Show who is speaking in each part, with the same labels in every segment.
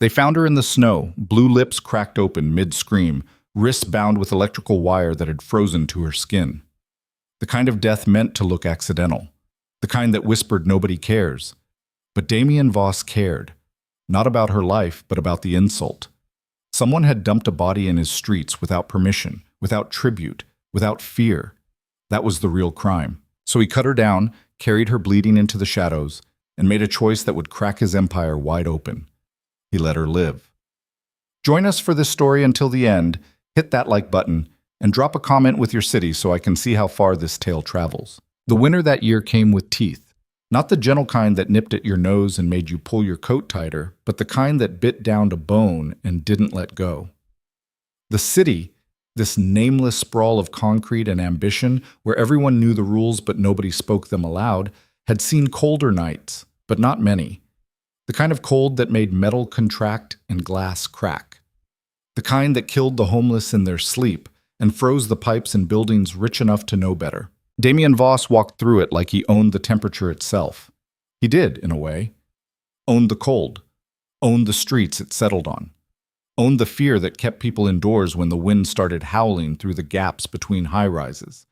Speaker 1: They found her in the snow, blue lips cracked open mid-scream, wrists bound with electrical wire that had frozen to her skin. The kind of death meant to look accidental. The kind that whispered nobody cares. But Damien Voss cared. Not about her life, but about the insult. Someone had dumped a body in his streets without permission, without tribute, without fear. That was the real crime. So he cut her down, carried her bleeding into the shadows, and made a choice that would crack his empire wide open. He let her live. Join us for this story until the end, hit that like button, and drop a comment with your city so I can see how far this tale travels. The winter that year came with teeth. Not the gentle kind that nipped at your nose and made you pull your coat tighter, but the kind that bit down to bone and didn't let go. The city, this nameless sprawl of concrete and ambition where everyone knew the rules but nobody spoke them aloud, had seen colder nights, but not many. The kind of cold that made metal contract and glass crack. The kind that killed the homeless in their sleep and froze the pipes in buildings rich enough to know better. Damien Voss walked through it like he owned the temperature itself. He did, in a way. Owned the cold. Owned the streets it settled on. Owned the fear that kept people indoors when the wind started howling through the gaps between high-rises.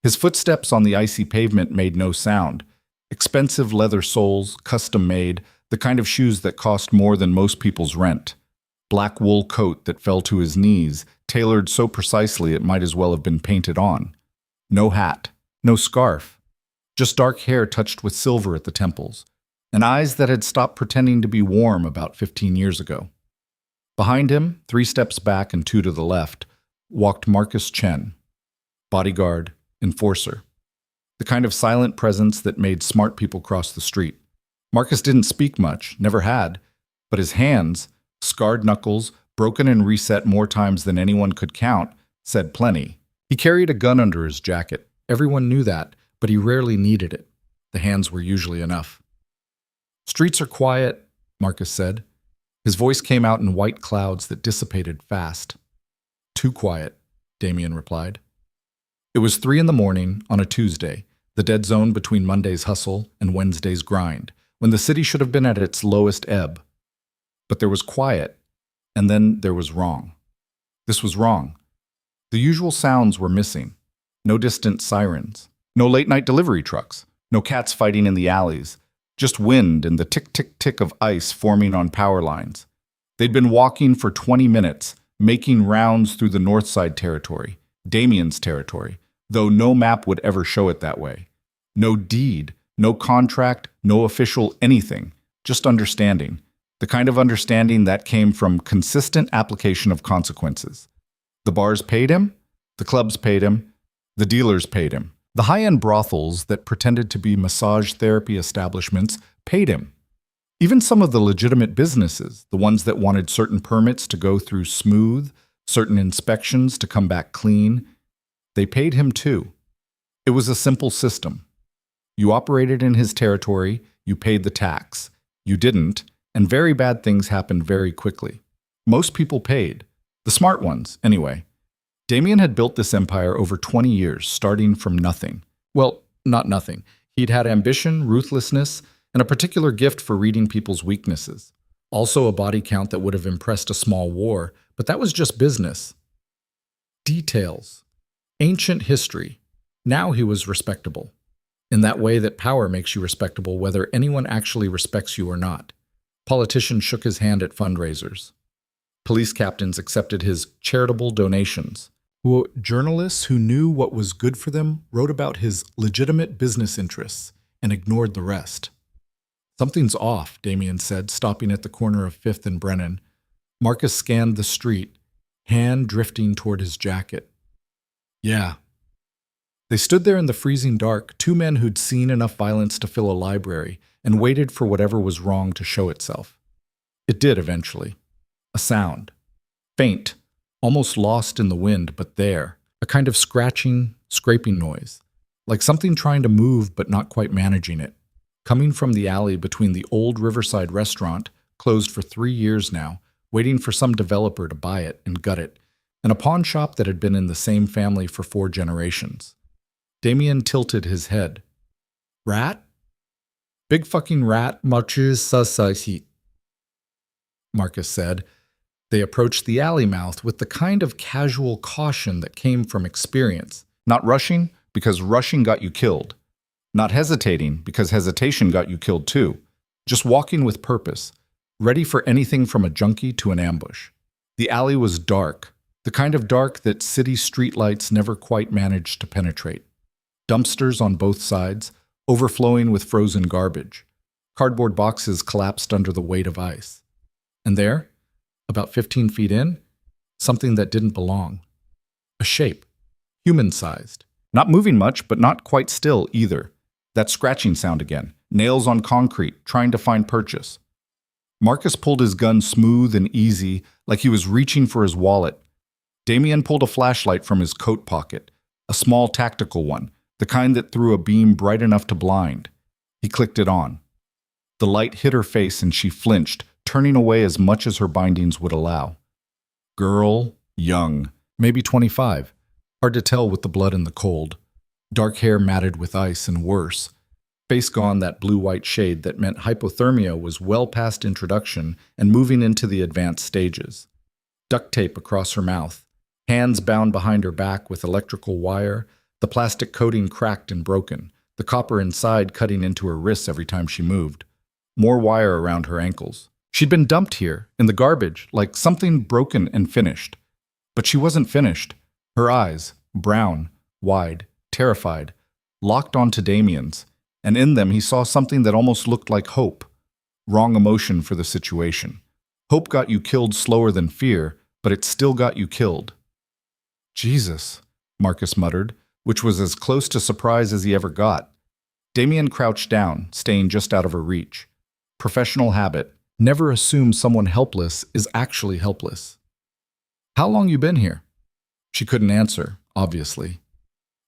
Speaker 1: His footsteps on the icy pavement made no sound. Expensive leather soles, custom-made, the kind of shoes that cost more than most people's rent. Black wool coat that fell to his knees, tailored so precisely it might as well have been painted on. No hat. No scarf, just dark hair touched with silver at the temples, and eyes that had stopped pretending to be warm about 15 years ago. Behind him, 3 steps back and 2 to the left, walked Marcus Chen, bodyguard, enforcer, the kind of silent presence that made smart people cross the street. Marcus didn't speak much, never had, but his hands, scarred knuckles, broken and reset more times than anyone could count, said plenty. He carried a gun under his jacket. Everyone knew that, but he rarely needed it. The hands were usually enough. "Streets are quiet," Marcus said. His voice came out in white clouds that dissipated fast. "Too quiet," Damien replied. It was 3 in the morning on a Tuesday, the dead zone between Monday's hustle and Wednesday's grind, when the city should have been at its lowest ebb. But there was quiet, and then there was wrong. This was wrong. The usual sounds were missing. No distant sirens. No late-night delivery trucks. No cats fighting in the alleys. Just wind and the tick-tick-tick of ice forming on power lines. They'd been walking for 20 minutes, making rounds through the Northside territory, Damien's territory, though no map would ever show it that way. No deed, no contract, no official anything, just understanding. The kind of understanding that came from consistent application of consequences. The bars paid him, the clubs paid him, the dealers paid him. The high-end brothels that pretended to be massage therapy establishments paid him. Even some of the legitimate businesses, the ones that wanted certain permits to go through smooth, certain inspections to come back clean, they paid him too. It was a simple system. You operated in his territory, you paid the tax. You didn't, and very bad things happened very quickly. Most people paid. The smart ones, anyway. Damien had built this empire over 20 years, starting from nothing. Well, not nothing. He'd had ambition, ruthlessness, and a particular gift for reading people's weaknesses. Also a body count that would have impressed a small war, but that was just business. Details. Ancient history. Now he was respectable. In that way that power makes you respectable whether anyone actually respects you or not. Politicians shook his hand at fundraisers. Police captains accepted his charitable donations. Journalists who knew what was good for them wrote about his legitimate business interests and ignored the rest. "Something's off," Damien said, stopping at the corner of 5th and Brennan. Marcus scanned the street, hand drifting toward his jacket. "Yeah." They stood there in the freezing dark, 2 men who'd seen enough violence to fill a library, and waited for whatever was wrong to show itself. It did eventually. A sound. Faint. Almost lost in the wind, but there. A kind of scratching, scraping noise. Like something trying to move but not quite managing it. Coming from the alley between the old Riverside restaurant, closed for 3 years now, waiting for some developer to buy it and gut it, and a pawn shop that had been in the same family for 4 generations. Damien tilted his head. "Rat? Big fucking rat, marches sa sa heat." Marcus said. They approached the alley mouth with the kind of casual caution that came from experience. Not rushing, because rushing got you killed. Not hesitating, because hesitation got you killed too. Just walking with purpose, ready for anything from a junkie to an ambush. The alley was dark, the kind of dark that city streetlights never quite managed to penetrate. Dumpsters on both sides, overflowing with frozen garbage. Cardboard boxes collapsed under the weight of ice. And there, about 15 feet in, something that didn't belong. A shape, human-sized. Not moving much, but not quite still either. That scratching sound again, nails on concrete, trying to find purchase. Marcus pulled his gun smooth and easy, like he was reaching for his wallet. Damien pulled a flashlight from his coat pocket, a small tactical one, the kind that threw a beam bright enough to blind. He clicked it on. The light hit her face and she flinched, turning away as much as her bindings would allow. Girl, young, maybe 25. Hard to tell with the blood and the cold. Dark hair matted with ice and worse. Face gone that blue-white shade that meant hypothermia was well past introduction and moving into the advanced stages. Duct tape across her mouth. Hands bound behind her back with electrical wire, the plastic coating cracked and broken, the copper inside cutting into her wrists every time she moved. More wire around her ankles. She'd been dumped here, in the garbage, like something broken and finished. But she wasn't finished. Her eyes, brown, wide, terrified, locked onto Damien's, and in them he saw something that almost looked like hope. Wrong emotion for the situation. Hope got you killed slower than fear, but it still got you killed. Jesus, Marcus muttered, which was as close to surprise as he ever got. Damien crouched down, staying just out of her reach. Professional habit. Never assume someone helpless is actually helpless. How long you been here? She couldn't answer, obviously.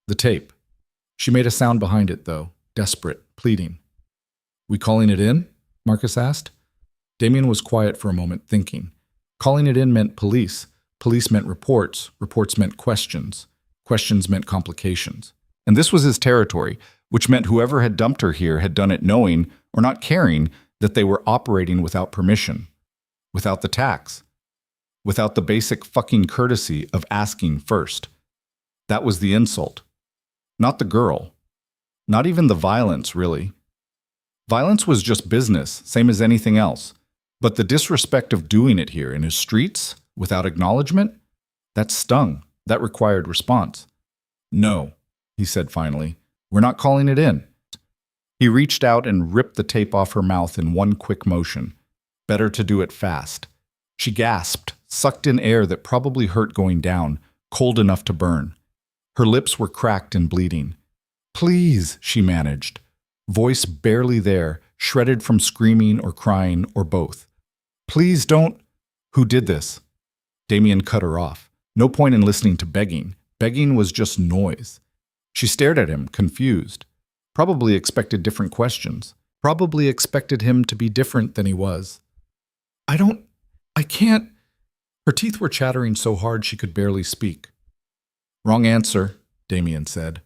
Speaker 1: The tape. She made a sound behind it, though, desperate, pleading. We calling it in? Marcus asked. Damien was quiet for a moment, thinking. Calling it in meant police. Police meant reports. Reports meant questions. Questions meant complications. And this was his territory, which meant whoever had dumped her here had done it knowing, or not caring, that they were operating without permission, without the tax, without the basic fucking courtesy of asking first. That was the insult. Not the girl. Not even the violence, really. Violence was just business, same as anything else. But the disrespect of doing it here in his streets, without acknowledgement, that stung. That required response. No, he said finally. We're not calling it in. He reached out and ripped the tape off her mouth in one quick motion. Better to do it fast. She gasped, sucked in air that probably hurt going down, cold enough to burn. Her lips were cracked and bleeding. Please, she managed. Voice barely there, shredded from screaming or crying or both. Please don't. Who did this? Damien cut her off. No point in listening to begging. Begging was just noise. She stared at him, confused. Probably expected different questions. Probably expected him to be different than he was. I can't. Her teeth were chattering so hard she could barely speak. Wrong answer, Damien said.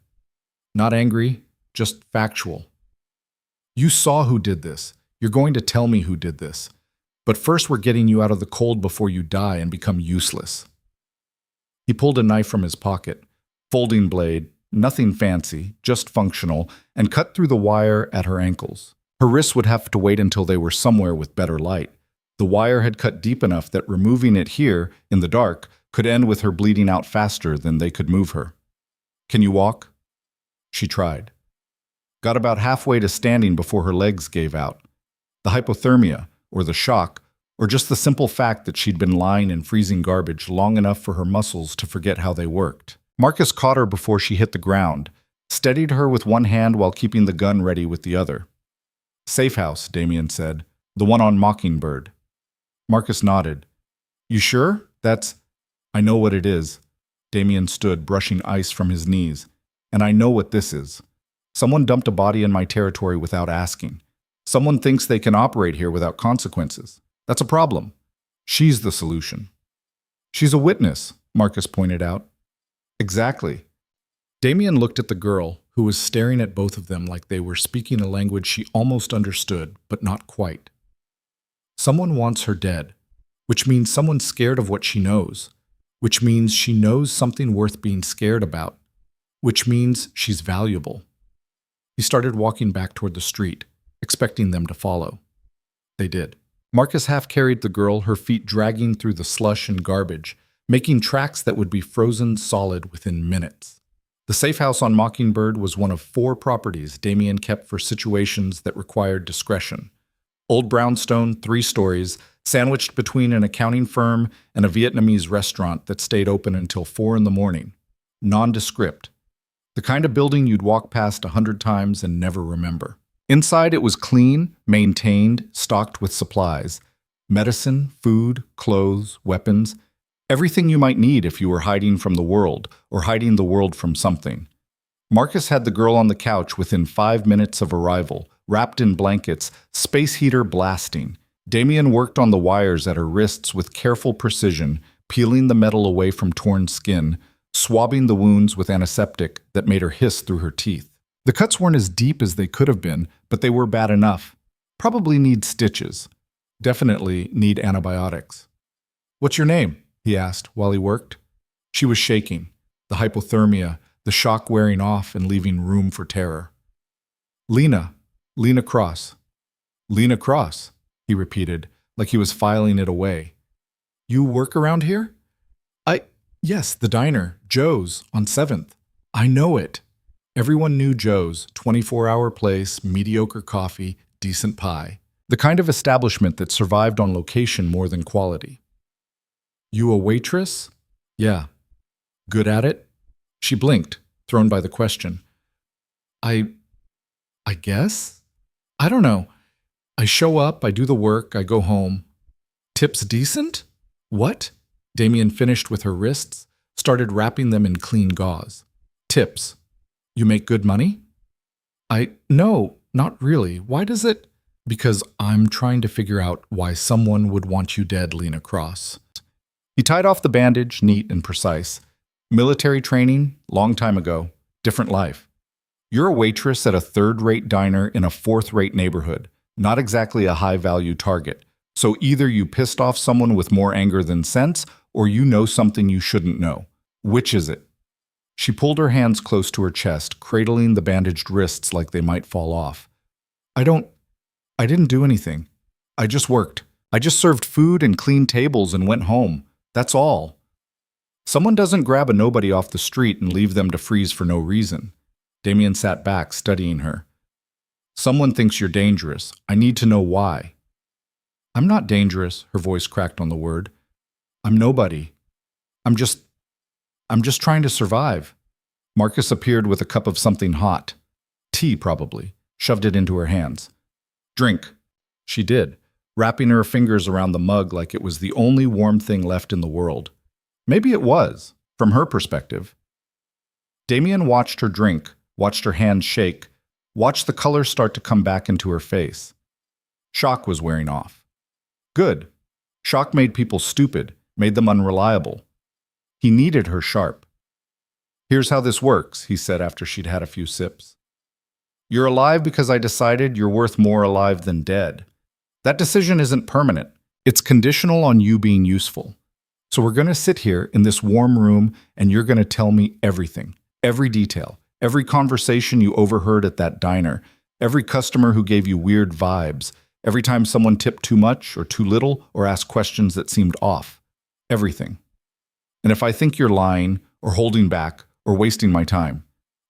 Speaker 1: Not angry, just factual. You saw who did this. You're going to tell me who did this. But first we're getting you out of the cold before you die and become useless. He pulled a knife from his pocket, folding blade, nothing fancy, just functional, and cut through the wire at her ankles. Her wrists would have to wait until they were somewhere with better light. The wire had cut deep enough that removing it here, in the dark, could end with her bleeding out faster than they could move her. Can you walk? She tried. Got about halfway to standing before her legs gave out. The hypothermia, or the shock, or just the simple fact that she'd been lying in freezing garbage long enough for her muscles to forget how they worked. Marcus caught her before she hit the ground, steadied her with one hand while keeping the gun ready with the other. Safe house, Damien said. The one on Mockingbird. Marcus nodded. You sure? I know what it is. Damien stood, brushing ice from his knees. And I know what this is. Someone dumped a body in my territory without asking. Someone thinks they can operate here without consequences. That's a problem. She's the solution. She's a witness, Marcus pointed out. Exactly. Damien looked at the girl, who was staring at both of them like they were speaking a language she almost understood, but not quite. Someone wants her dead. which means someone's scared of what she knows, which means she knows something worth being scared about, which means she's valuable. He started walking back toward the street, expecting them to follow. They did. Marcus half carried the girl, her feet dragging through the slush and garbage, making tracks that would be frozen solid within minutes. The safe house on Mockingbird was one of 4 properties Damien kept for situations that required discretion. Old brownstone, 3 stories, sandwiched between an accounting firm and a Vietnamese restaurant that stayed open until 4 in the morning. Nondescript. The kind of building you'd walk past 100 times and never remember. Inside, it was clean, maintained, stocked with supplies. Medicine, food, clothes, weapons. Everything you might need if you were hiding from the world, or hiding the world from something. Marcus had the girl on the couch within 5 minutes of arrival, wrapped in blankets, space heater blasting. Damien worked on the wires at her wrists with careful precision, peeling the metal away from torn skin, swabbing the wounds with antiseptic that made her hiss through her teeth. The cuts weren't as deep as they could have been, but they were bad enough. Probably need stitches. Definitely need antibiotics. "What's your name?" he asked while he worked. She was shaking, the hypothermia, the shock wearing off and leaving room for terror. "Lena. Lena Cross." "Lena Cross," he repeated, like he was filing it away. "You work around here?" Yes, the diner, Joe's, on 7th. "I know it." Everyone knew Joe's, 24-hour place, mediocre coffee, decent pie. The kind of establishment that survived on location more than quality. "You a waitress?" "Yeah." "Good at it?" She blinked, thrown by the question. I guess? I don't know. I show up, I do the work, I go home." "Tips decent?" "What?" Damien finished with her wrists, started wrapping them in clean gauze. "Tips. You make good money?" No, not really. Why does it?" "Because I'm trying to figure out why someone would want you dead, Lena Cross." He tied off the bandage, neat and precise. "Military training, long time ago. Different life. You're a waitress at a 3rd-rate diner in a 4th-rate neighborhood. Not exactly a high-value target. So either you pissed off someone with more anger than sense, or you know something you shouldn't know. Which is it?" She pulled her hands close to her chest, cradling the bandaged wrists like they might fall off. I didn't do anything. I just worked. I just served food and cleaned tables and went home. That's all." Someone doesn't grab a nobody off the street and leave them to freeze for no reason. Damien sat back, studying her. "Someone thinks you're dangerous. I need to know why." "I'm not dangerous," her voice cracked on the word. "I'm nobody. I'm just trying to survive." Marcus appeared with a cup of something hot. Tea, probably. Shoved it into her hands. "Drink." She did, wrapping her fingers around the mug like it was the only warm thing left in the world. Maybe it was, from her perspective. Damien watched her drink, watched her hands shake, watched the color start to come back into her face. Shock was wearing off. Good. Shock made people stupid, made them unreliable. He needed her sharp. "Here's how this works," he said after she'd had a few sips. "You're alive because I decided you're worth more alive than dead. That decision isn't permanent. It's conditional on you being useful. So we're going to sit here in this warm room and you're going to tell me everything, every detail, every conversation you overheard at that diner, every customer who gave you weird vibes, every time someone tipped too much or too little or asked questions that seemed off. Everything. And if I think you're lying or holding back or wasting my time,"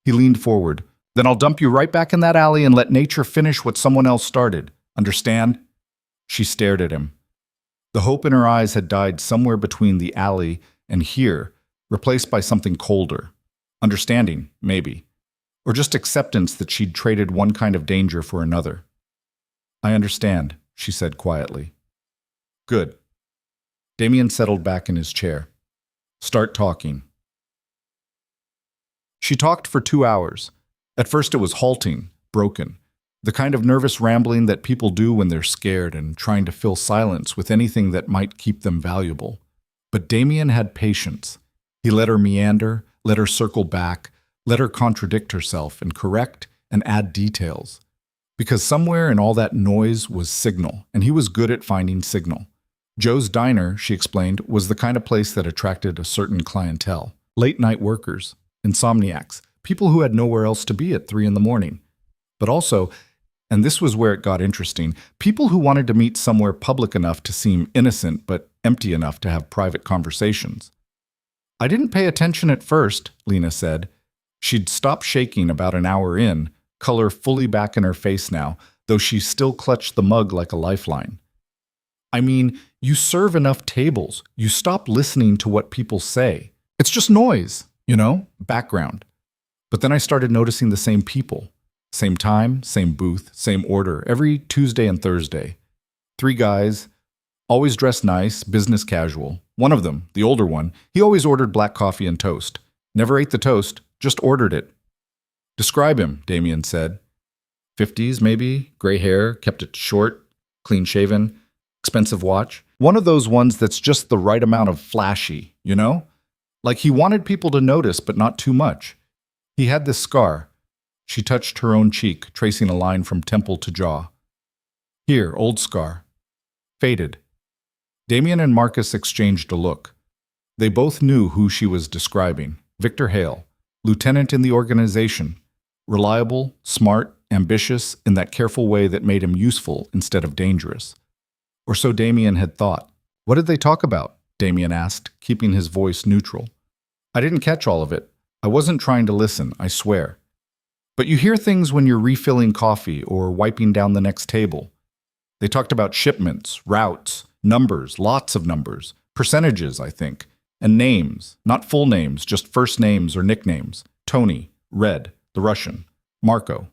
Speaker 1: he leaned forward, "then I'll dump you right back in that alley and let nature finish what someone else started. Understand?" She stared at him. The hope in her eyes had died somewhere between the alley and here, replaced by something colder. Understanding, maybe. Or just acceptance that she'd traded one kind of danger for another. "I understand," she said quietly. "Good." Damien settled back in his chair. "Start talking." She talked for 2 hours. At first it was halting, broken. The kind of nervous rambling that people do when they're scared and trying to fill silence with anything that might keep them valuable. But Damien had patience. He let her meander, let her circle back, let her contradict herself and correct and add details. Because somewhere in all that noise was signal, and he was good at finding signal. Joe's Diner, she explained, was the kind of place that attracted a certain clientele. Late-night workers, insomniacs, people who had nowhere else to be at 3 in the morning. But also, and this was where it got interesting, people who wanted to meet somewhere public enough to seem innocent but empty enough to have private conversations. I didn't pay attention at first, Lena said. She'd stopped shaking about an hour in, color fully back in her face now, though she still clutched the mug like a lifeline. I mean, you serve enough tables, you stop listening to what people say. It's just noise, background. But then I started noticing the same people. Same time, same booth, same order, every Tuesday and Thursday. 3 guys, always dressed nice, business casual. One of them, the older one, he always ordered black coffee and toast. Never ate the toast, just ordered it. Describe him, Damien said. 50s maybe, gray hair, kept it short, clean-shaven, expensive watch. One of those ones that's just the right amount of flashy, Like he wanted people to notice, but not too much. He had this scar. She touched her own cheek, tracing a line from temple to jaw. Here, old scar. Faded. Damien and Marcus exchanged a look. They both knew who she was describing. Victor Hale, lieutenant in the organization. Reliable, smart, ambitious, in that careful way that made him useful instead of dangerous. Or so Damien had thought. What did they talk about? Damien asked, keeping his voice neutral. I didn't catch all of it. I wasn't trying to listen, I swear. But you hear things when you're refilling coffee or wiping down the next table. They talked about shipments, routes, numbers, lots of numbers, percentages, I think, and names, not full names, just first names or nicknames. Tony, Red, the Russian, Marco.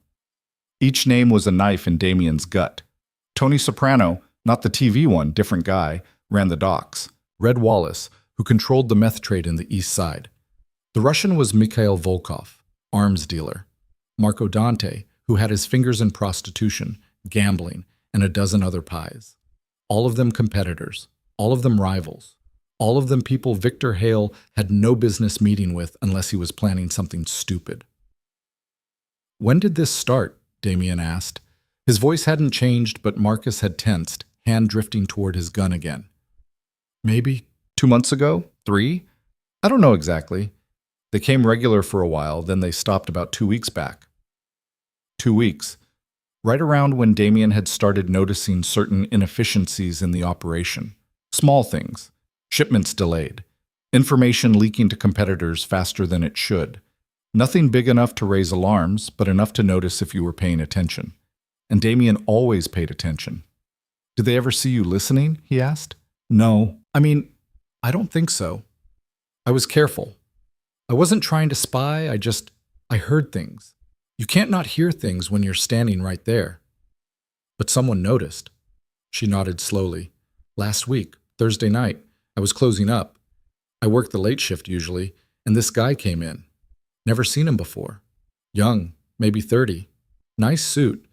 Speaker 1: Each name was a knife in Damien's gut. Tony Soprano, not the TV one, different guy, ran the docks. Red Wallace, who controlled the meth trade in the East Side. The Russian was Mikhail Volkov, arms dealer. Marco Dante, who had his fingers in prostitution, gambling, and a dozen other pies. All of them competitors, all of them rivals, all of them people Victor Hale had no business meeting with unless he was planning something stupid. When did this start? Damien asked. His voice hadn't changed, but Marcus had tensed, hand drifting toward his gun again. Maybe 2 months ago? 3? I don't know exactly. They came regular for a while, then they stopped about 2 weeks back. 2 weeks. Right around when Damien had started noticing certain inefficiencies in the operation. Small things. Shipments delayed. Information leaking to competitors faster than it should. Nothing big enough to raise alarms, but enough to notice if you were paying attention. And Damien always paid attention. Did they ever see you listening? He asked. No. I don't think so. I was careful. I wasn't trying to spy, I heard things. You can't not hear things when you're standing right there. But someone noticed. She nodded slowly. Last week, Thursday night, I was closing up. I work the late shift usually, and this guy came in. Never seen him before. Young, maybe 30. Nice suit.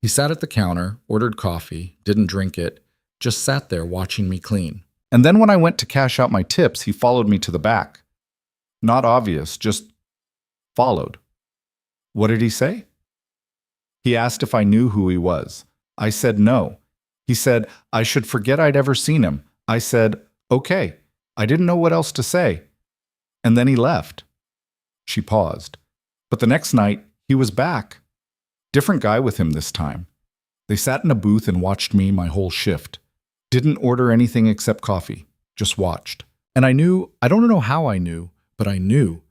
Speaker 1: He sat at the counter, ordered coffee, didn't drink it, just sat there watching me clean. And then when I went to cash out my tips, he followed me to the back. Not obvious, just followed. What did he say? He asked if I knew who he was. I said no. He said I should forget I'd ever seen him. I said, okay. I didn't know what else to say. And then he left. She paused. But the next night, he was back. Different guy with him this time. They sat in a booth and watched me my whole shift. Didn't order anything except coffee. Just watched. And I don't know how I knew, but I knew.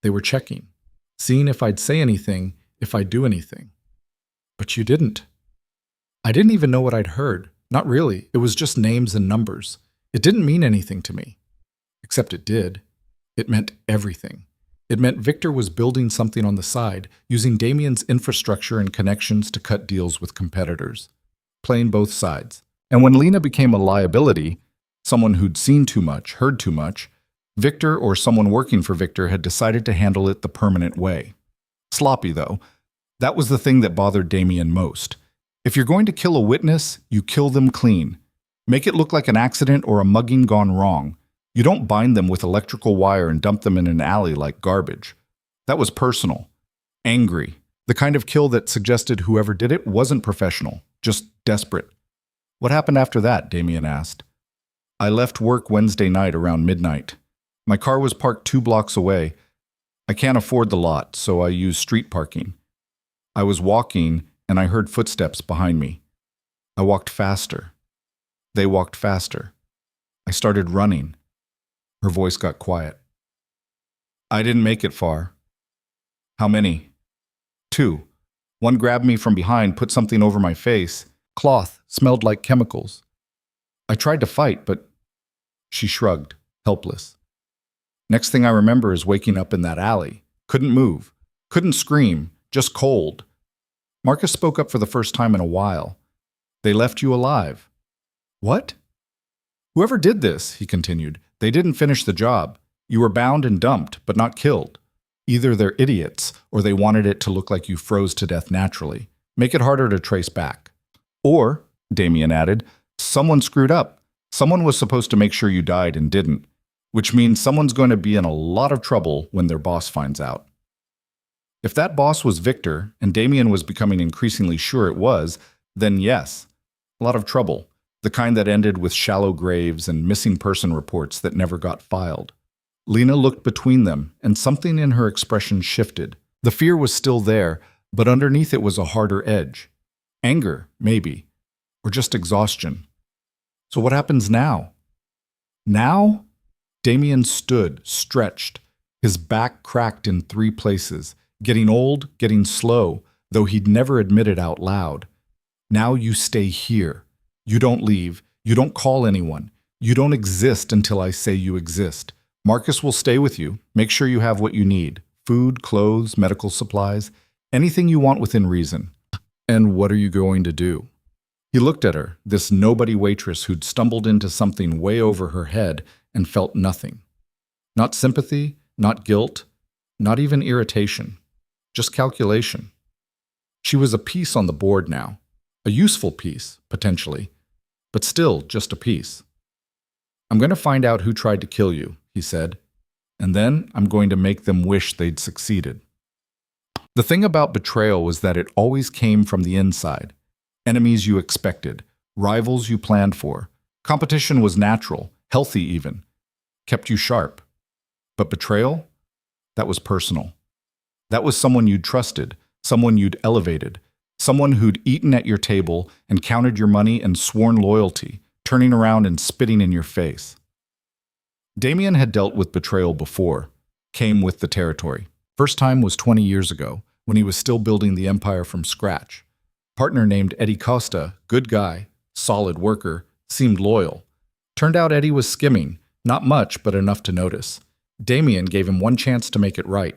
Speaker 1: They were checking. Seeing if I'd say anything, if I'd do anything. But you didn't. I didn't even know what I'd heard. Not really. It was just names and numbers. It didn't mean anything to me. Except it did. It meant everything. It meant Victor was building something on the side, using Damien's infrastructure and connections to cut deals with competitors. Playing both sides. And when Lena became a liability, someone who'd seen too much, heard too much, Victor or someone working for Victor had decided to handle it the permanent way. Sloppy, though. That was the thing that bothered Damien most. If you're going to kill a witness, you kill them clean. Make it look like an accident or a mugging gone wrong. You don't bind them with electrical wire and dump them in an alley like garbage. That was personal. Angry. The kind of kill that suggested whoever did it wasn't professional, just desperate. What happened after that? Damien asked. I left work Wednesday night around midnight. My car was parked 2 blocks away. I can't afford the lot, so I use street parking. I was walking, and I heard footsteps behind me. I walked faster. They walked faster. I started running. Her voice got quiet. I didn't make it far. How many? 2. One grabbed me from behind, put something over my face. Cloth, smelled like chemicals. I tried to fight, but she shrugged, helpless. Next thing I remember is waking up in that alley. Couldn't move. Couldn't scream. Just cold. Marcus spoke up for the first time in a while. They left you alive. What? Whoever did this, he continued, they didn't finish the job. You were bound and dumped, but not killed. Either they're idiots, or they wanted it to look like you froze to death naturally. Make it harder to trace back. Or, Damien added, someone screwed up. Someone was supposed to make sure you died and didn't, which means someone's going to be in a lot of trouble when their boss finds out. If that boss was Victor, and Damien was becoming increasingly sure it was, then yes, a lot of trouble, the kind that ended with shallow graves and missing person reports that never got filed. Lena looked between them, and something in her expression shifted. The fear was still there, but underneath it was a harder edge. Anger, maybe, or just exhaustion. So what happens now? Now? Damien stood, stretched, his back cracked in 3 places, getting old, getting slow, though he'd never admit it out loud. Now you stay here. You don't leave. You don't call anyone. You don't exist until I say you exist. Marcus will stay with you. Make sure you have what you need. Food, clothes, medical supplies, anything you want within reason. And what are you going to do? He looked at her, this nobody waitress who'd stumbled into something way over her head and felt nothing. Not sympathy, not guilt, not even irritation. Just calculation. She was a piece on the board now. A useful piece, potentially, but still just a piece. I'm going to find out who tried to kill you, he said, and then I'm going to make them wish they'd succeeded. The thing about betrayal was that it always came from the inside. Enemies you expected, rivals you planned for. Competition was natural, healthy even, kept you sharp. But betrayal? That was personal. That was someone you'd trusted, someone you'd elevated, someone who'd eaten at your table and counted your money and sworn loyalty, turning around and spitting in your face. Damien had dealt with betrayal before, came with the territory. First time was 20 years ago, when he was still building the empire from scratch. Partner named Eddie Costa, good guy, solid worker, seemed loyal. Turned out Eddie was skimming, not much, but enough to notice. Damien gave him one chance to make it right.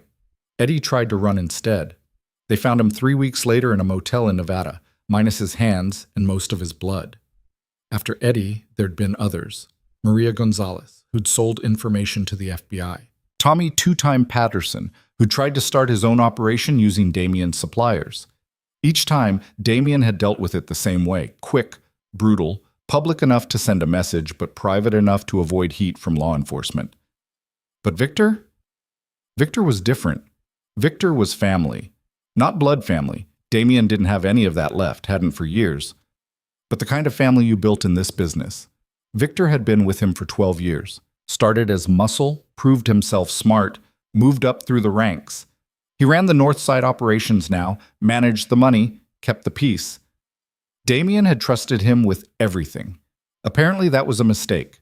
Speaker 1: Eddie tried to run instead. They found him 3 weeks later in a motel in Nevada, minus his hands and most of his blood. After Eddie, there'd been others. Maria Gonzalez, who'd sold information to the FBI. Tommy Two-Time Patterson, who tried to start his own operation using Damien's suppliers. Each time, Damien had dealt with it the same way, quick, brutal, public enough to send a message, but private enough to avoid heat from law enforcement. But Victor? Victor was different. Victor was family. Not blood family. Damien didn't have any of that left, hadn't for years. But the kind of family you built in this business. Victor had been with him for 12 years. Started as muscle, proved himself smart, moved up through the ranks. He ran the North Side operations now, managed the money, kept the peace. Damien had trusted him with everything. Apparently that was a mistake.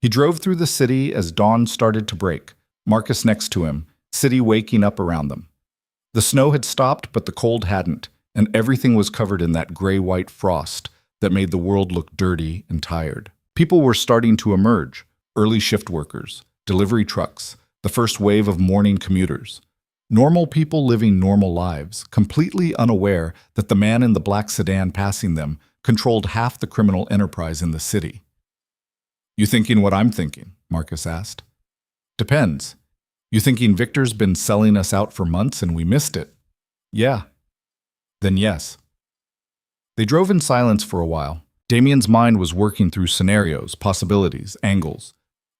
Speaker 1: He drove through the city as dawn started to break, Marcus next to him, city waking up around them. The snow had stopped, but the cold hadn't, and everything was covered in that gray-white frost that made the world look dirty and tired. People were starting to emerge, early shift workers, delivery trucks, the first wave of morning commuters. Normal people living normal lives, completely unaware that the man in the black sedan passing them controlled half the criminal enterprise in the city. You thinking what I'm thinking? Marcus asked. Depends. You thinking Victor's been selling us out for months and we missed it? Yeah. Then yes. They drove in silence for a while. Damien's mind was working through scenarios, possibilities, angles.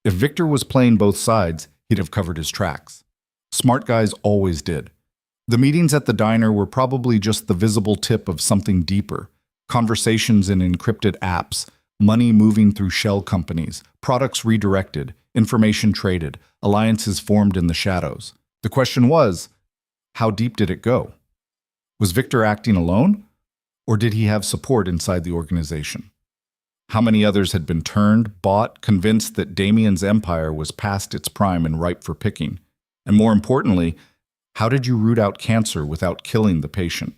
Speaker 1: If Victor was playing both sides, he'd have covered his tracks. Smart guys always did. The meetings at the diner were probably just the visible tip of something deeper. Conversations in encrypted apps, Money moving through shell companies, products redirected, information traded, alliances formed in the shadows. The question was, how deep did it go? Was Victor acting alone? Or did he have support inside the organization? How many others had been turned, bought, convinced that Damien's empire was past its prime and ripe for picking? And more importantly, how did you root out cancer without killing the patient?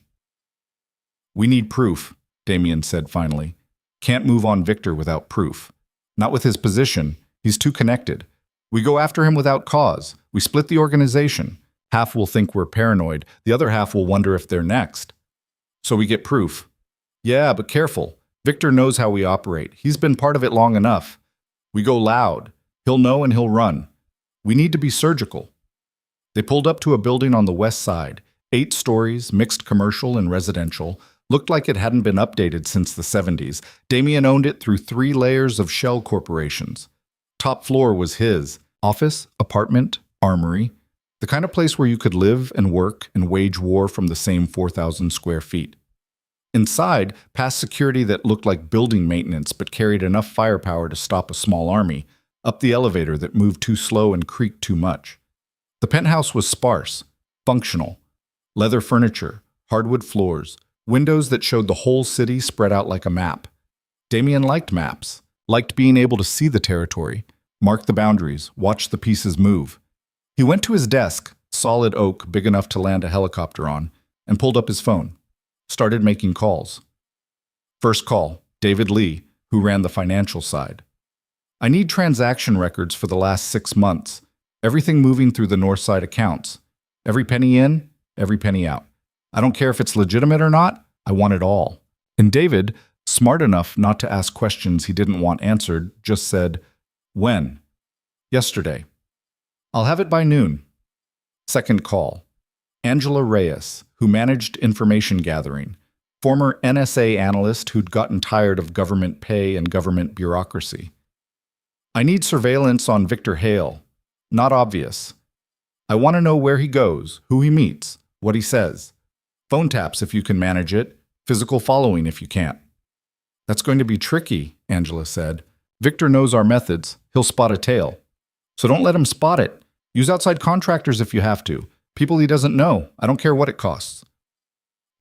Speaker 1: We need proof, Damien said finally. Can't move on Victor without proof. Not with his position. He's too connected. We go after him without cause. We split the organization. Half will think we're paranoid. The other half will wonder if they're next. So we get proof. Yeah, but careful. Victor knows how we operate. He's been part of it long enough. We go loud. He'll know and he'll run. We need to be surgical. They pulled up to a building on the west side, 8 stories, mixed commercial and residential. Looked like it hadn't been updated since the 70s. Damien owned it through 3 layers of shell corporations. Top floor was his. Office, apartment, armory. The kind of place where you could live and work and wage war from the same 4,000 square feet. Inside, past security that looked like building maintenance but carried enough firepower to stop a small army. Up the elevator that moved too slow and creaked too much. The penthouse was sparse, functional. Leather furniture, hardwood floors, windows that showed the whole city spread out like a map. Damien liked maps, liked being able to see the territory, mark the boundaries, watch the pieces move. He went to his desk, solid oak big enough to land a helicopter on, and pulled up his phone. Started making calls. First call, David Lee, who ran the financial side. I need transaction records for the last 6 months. Everything moving through the north side accounts. Every penny in, every penny out. I don't care if it's legitimate or not, I want it all. And David, smart enough not to ask questions he didn't want answered, just said, when? Yesterday. I'll have it by noon. Second call. Angela Reyes, who managed information gathering, former NSA analyst who'd gotten tired of government pay and government bureaucracy. I need surveillance on Victor Hale. Not obvious. I want to know where he goes, who he meets, what he says. Phone taps if you can manage it, physical following if you can't. That's going to be tricky, Angela said. Victor knows our methods. He'll spot a tail. So don't let him spot it. Use outside contractors if you have to. People he doesn't know. I don't care what it costs.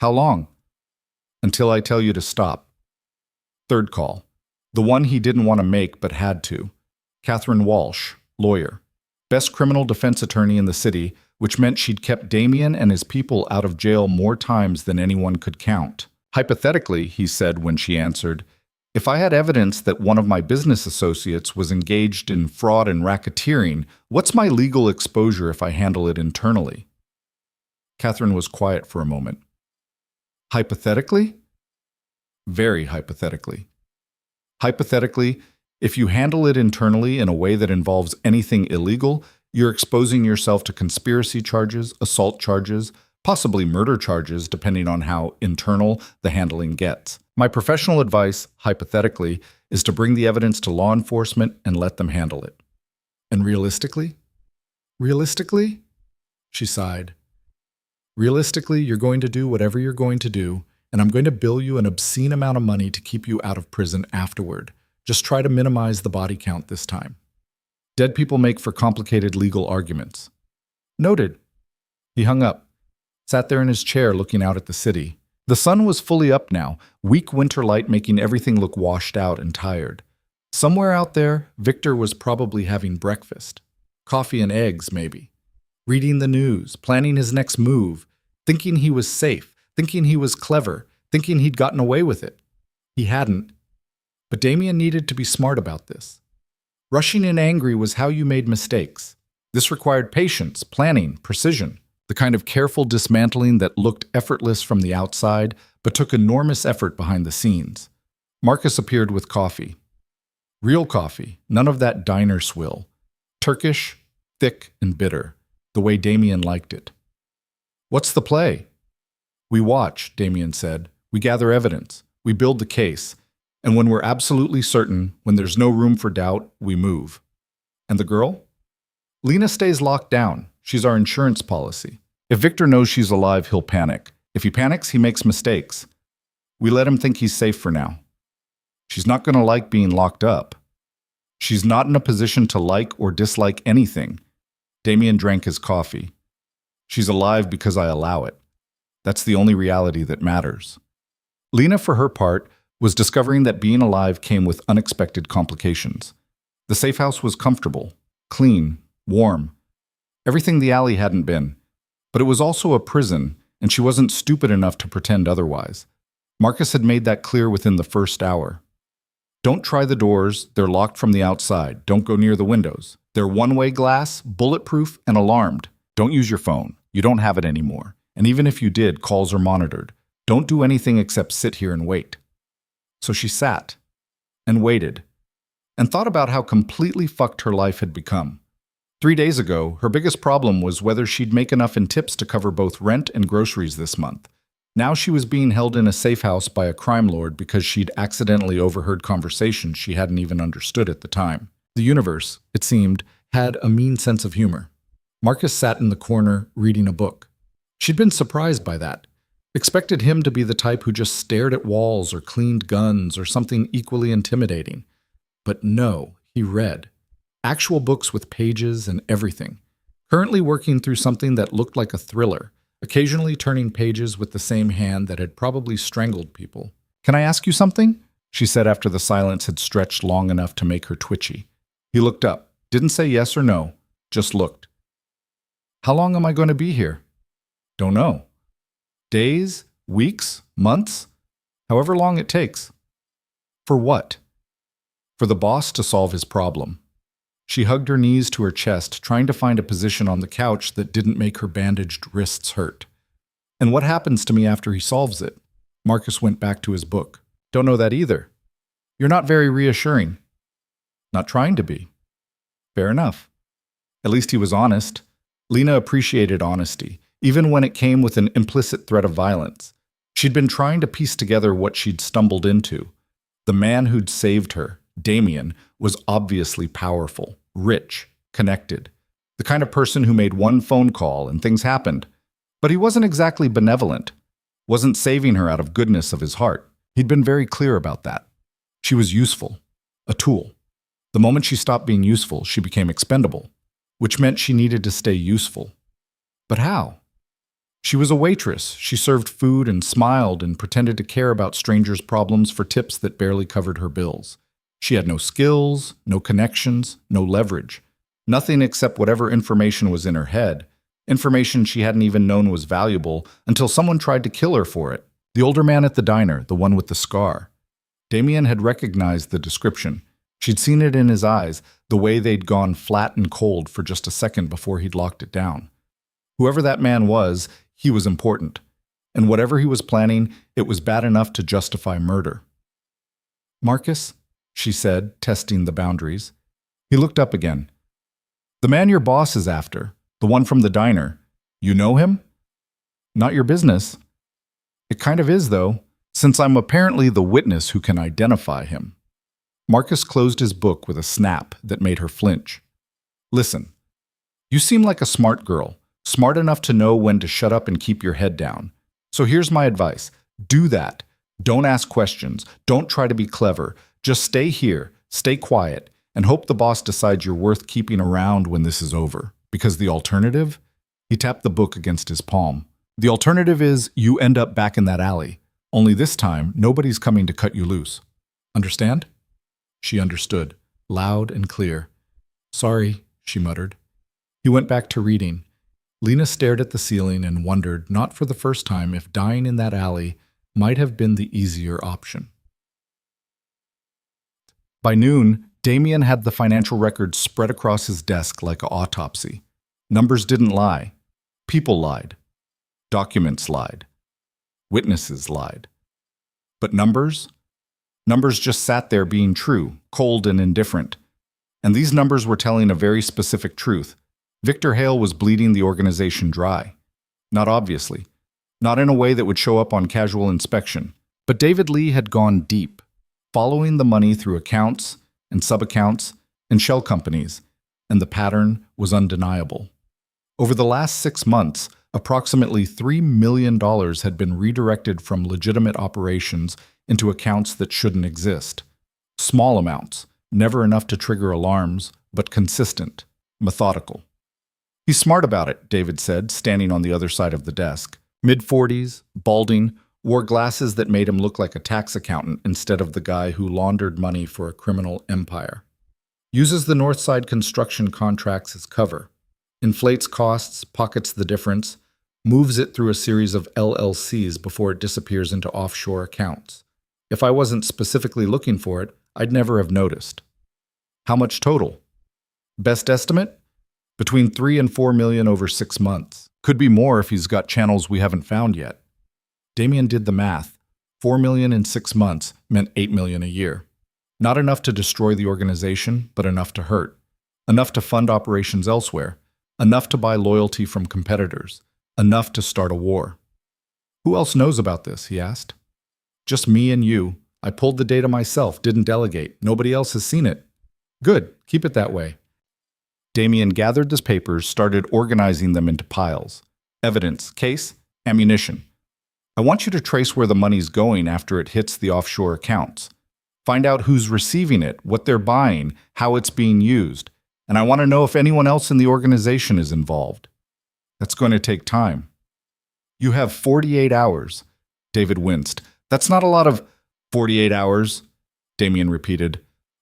Speaker 1: How long? Until I tell you to stop. Third call. The one he didn't want to make but had to. Catherine Walsh, lawyer. Best criminal defense attorney in the city, which meant she'd kept Damien and his people out of jail more times than anyone could count. Hypothetically, he said when she answered, if I had evidence that one of my business associates was engaged in fraud and racketeering, what's my legal exposure if I handle it internally? Catherine was quiet for a moment. Hypothetically? Very hypothetically. Hypothetically, if you handle it internally in a way that involves anything illegal, you're exposing yourself to conspiracy charges, assault charges, possibly murder charges, depending on how internal the handling gets. My professional advice, hypothetically, is to bring the evidence to law enforcement and let them handle it. And realistically? Realistically? She sighed. Realistically, you're going to do whatever you're going to do, and I'm going to bill you an obscene amount of money to keep you out of prison afterward. Just try to minimize the body count this time. Dead people make for complicated legal arguments. Noted. He hung up, sat there in his chair looking out at the city. The sun was fully up now, weak winter light making everything look washed out and tired. Somewhere out there, Victor was probably having breakfast. Coffee and eggs, maybe. Reading the news, planning his next move, thinking he was safe, thinking he was clever, thinking he'd gotten away with it. He hadn't. But Damien needed to be smart about this. Rushing in angry was how you made mistakes. This required patience, planning, precision. The kind of careful dismantling that looked effortless from the outside, but took enormous effort behind the scenes. Marcus appeared with coffee. Real coffee, none of that diner swill. Turkish, thick and bitter, the way Damien liked it. What's the play? We watch, Damien said. We gather evidence. We build the case. And when we're absolutely certain, when there's no room for doubt, we move. And the girl? Lena stays locked down. She's our insurance policy. If Victor knows she's alive, he'll panic. If he panics, he makes mistakes. We let him think he's safe for now. She's not going to like being locked up. She's not in a position to like or dislike anything. Damien drank his coffee. She's alive because I allow it. That's the only reality that matters. Lena, for her part, was discovering that being alive came with unexpected complications. The safe house was comfortable, clean, warm. Everything the alley hadn't been. But it was also a prison, and she wasn't stupid enough to pretend otherwise. Marcus had made that clear within the first hour. Don't try the doors, they're locked from the outside. Don't go near the windows. They're one-way glass, bulletproof, and alarmed. Don't use your phone. You don't have it anymore. And even if you did, calls are monitored. Don't do anything except sit here and wait. So she sat and waited and thought about how completely fucked her life had become. 3 days ago, her biggest problem was whether she'd make enough in tips to cover both rent and groceries this month. Now she was being held in a safe house by a crime lord because she'd accidentally overheard conversations she hadn't even understood at the time. The universe, it seemed, had a mean sense of humor. Marcus sat in the corner, reading a book. She'd been surprised by that. Expected him to be the type who just stared at walls or cleaned guns or something equally intimidating. But no, he read. Actual books with pages and everything. Currently working through something that looked like a thriller, occasionally turning pages with the same hand that had probably strangled people. "Can I ask you something?" she said after the silence had stretched long enough to make her twitchy. He looked up, didn't say yes or no, just looked. "How long am I going to be here?" "Don't know. Days, weeks, months, however long it takes." "For what?" "For the boss to solve his problem." She hugged her knees to her chest, trying to find a position on the couch that didn't make her bandaged wrists hurt. "And what happens to me after he solves it?" Marcus went back to his book. "Don't know that either." "You're not very reassuring." "Not trying to be." "Fair enough." At least he was honest. Lena appreciated honesty, even when it came with an implicit threat of violence. She'd been trying to piece together what she'd stumbled into. The man who'd saved her, Damien, was obviously powerful, rich, connected. The kind of person who made one phone call and things happened. But he wasn't exactly benevolent. Wasn't saving her out of goodness of his heart. He'd been very clear about that. She was useful. A tool. The moment she stopped being useful, she became expendable. Which meant she needed to stay useful. But how? She was a waitress. She served food and smiled and pretended to care about strangers' problems for tips that barely covered her bills. She had no skills, no connections, no leverage. Nothing except whatever information was in her head. Information she hadn't even known was valuable until someone tried to kill her for it. The older man at the diner, the one with the scar. Damien had recognized the description. She'd seen it in his eyes, the way they'd gone flat and cold for just a second before he'd locked it down. Whoever that man was, he was important. And whatever he was planning, it was bad enough to justify murder. "Marcus?" she said, testing the boundaries. He looked up again. "The man your boss is after, the one from the diner. You know him?" "Not your business." "It kind of is, though, since I'm apparently the witness who can identify him." Marcus closed his book with a snap that made her flinch. "Listen, you seem like a smart girl, smart enough to know when to shut up and keep your head down. So here's my advice. Do that. Don't ask questions. Don't try to be clever. Just stay here, stay quiet, and hope the boss decides you're worth keeping around when this is over. Because the alternative?" He tapped the book against his palm. "The alternative is you end up back in that alley. Only this time, nobody's coming to cut you loose. Understand?" She understood, loud and clear. "Sorry," she muttered. He went back to reading. Lena stared at the ceiling and wondered, not for the first time, if dying in that alley might have been the easier option. By noon, Damien had the financial records spread across his desk like an autopsy. Numbers didn't lie. People lied. Documents lied. Witnesses lied. But numbers? Numbers just sat there being true, cold and indifferent. And these numbers were telling a very specific truth. Victor Hale was bleeding the organization dry. Not obviously. Not in a way that would show up on casual inspection. But David Lee had gone deep, following the money through accounts and sub-accounts and shell companies, and the pattern was undeniable. Over the last 6 months, approximately $3 million had been redirected from legitimate operations into accounts that shouldn't exist. Small amounts, never enough to trigger alarms, but consistent, methodical. He's smart about it, David said, standing on the other side of the desk. Mid-40s, balding, wore glasses that made him look like a tax accountant instead of the guy who laundered money for a criminal empire. Uses the Northside construction contracts as cover. Inflates costs, pockets the difference, moves it through a series of LLCs before it disappears into offshore accounts. If I wasn't specifically looking for it, I'd never have noticed. How much total? Best estimate? Between 3 and 4 million over 6 months. Could be more if he's got channels we haven't found yet. Damien did the math. 4 million in 6 months meant 8 million a year. Not enough to destroy the organization, but enough to hurt. Enough to fund operations elsewhere. Enough to buy loyalty from competitors. Enough to start a war. Who else knows about this? He asked. Just me and you. I pulled the data myself, didn't delegate. Nobody else has seen it. Good, keep it that way. Damien gathered the papers, started organizing them into piles. Evidence, case, ammunition. I want you to trace where the money's going after it hits the offshore accounts. Find out who's receiving it, what they're buying, how it's being used. And I want to know if anyone else in the organization is involved. That's going to take time. You have 48 hours. David winced. That's not a lot of 48 hours, Damien repeated.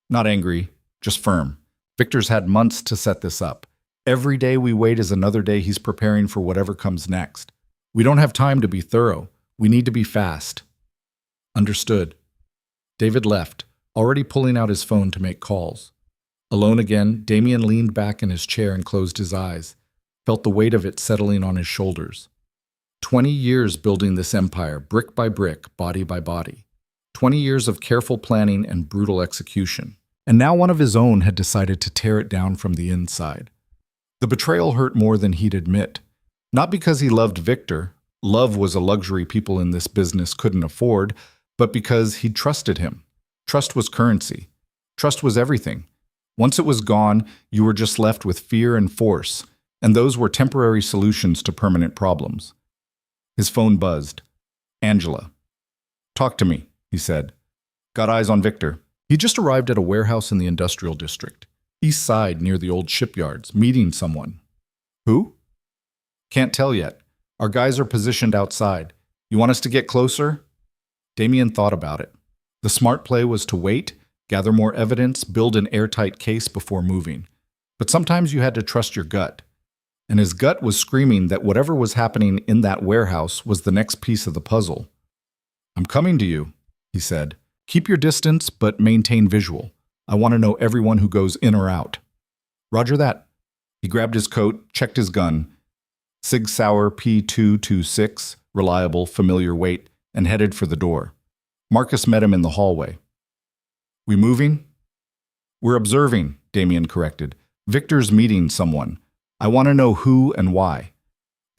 Speaker 1: Not angry, just firm. Victor's had months to set this up. Every day we wait is another day he's preparing for whatever comes next. We don't have time to be thorough. We need to be fast. Understood. David left, already pulling out his phone to make calls. Alone again, Damien leaned back in his chair and closed his eyes, felt the weight of it settling on his shoulders. 20 years building this empire, brick by brick, body by body. 20 years of careful planning and brutal execution. And now one of his own had decided to tear it down from the inside. The betrayal hurt more than he'd admit. Not because he loved Victor, love was a luxury people in this business couldn't afford, but because he trusted him. Trust was currency. Trust was everything. Once it was gone, you were just left with fear and force, and those were temporary solutions to permanent problems. His phone buzzed. Angela. Talk to me, he said. Got eyes on Victor. He just arrived at a warehouse in the industrial district, east side near the old shipyards, meeting someone. Who? Can't tell yet. Our guys are positioned outside. You want us to get closer? Damien thought about it. The smart play was to wait, gather more evidence, build an airtight case before moving. But sometimes you had to trust your gut. And his gut was screaming that whatever was happening in that warehouse was the next piece of the puzzle. I'm coming to you, he said. Keep your distance, but maintain visual. I want to know everyone who goes in or out. Roger that. He grabbed his coat, checked his gun. Sig Sauer P226, reliable, familiar weight, and headed for the door. Marcus met him in the hallway. We moving? We're observing, Damien corrected. Victor's meeting someone. I want to know who and why.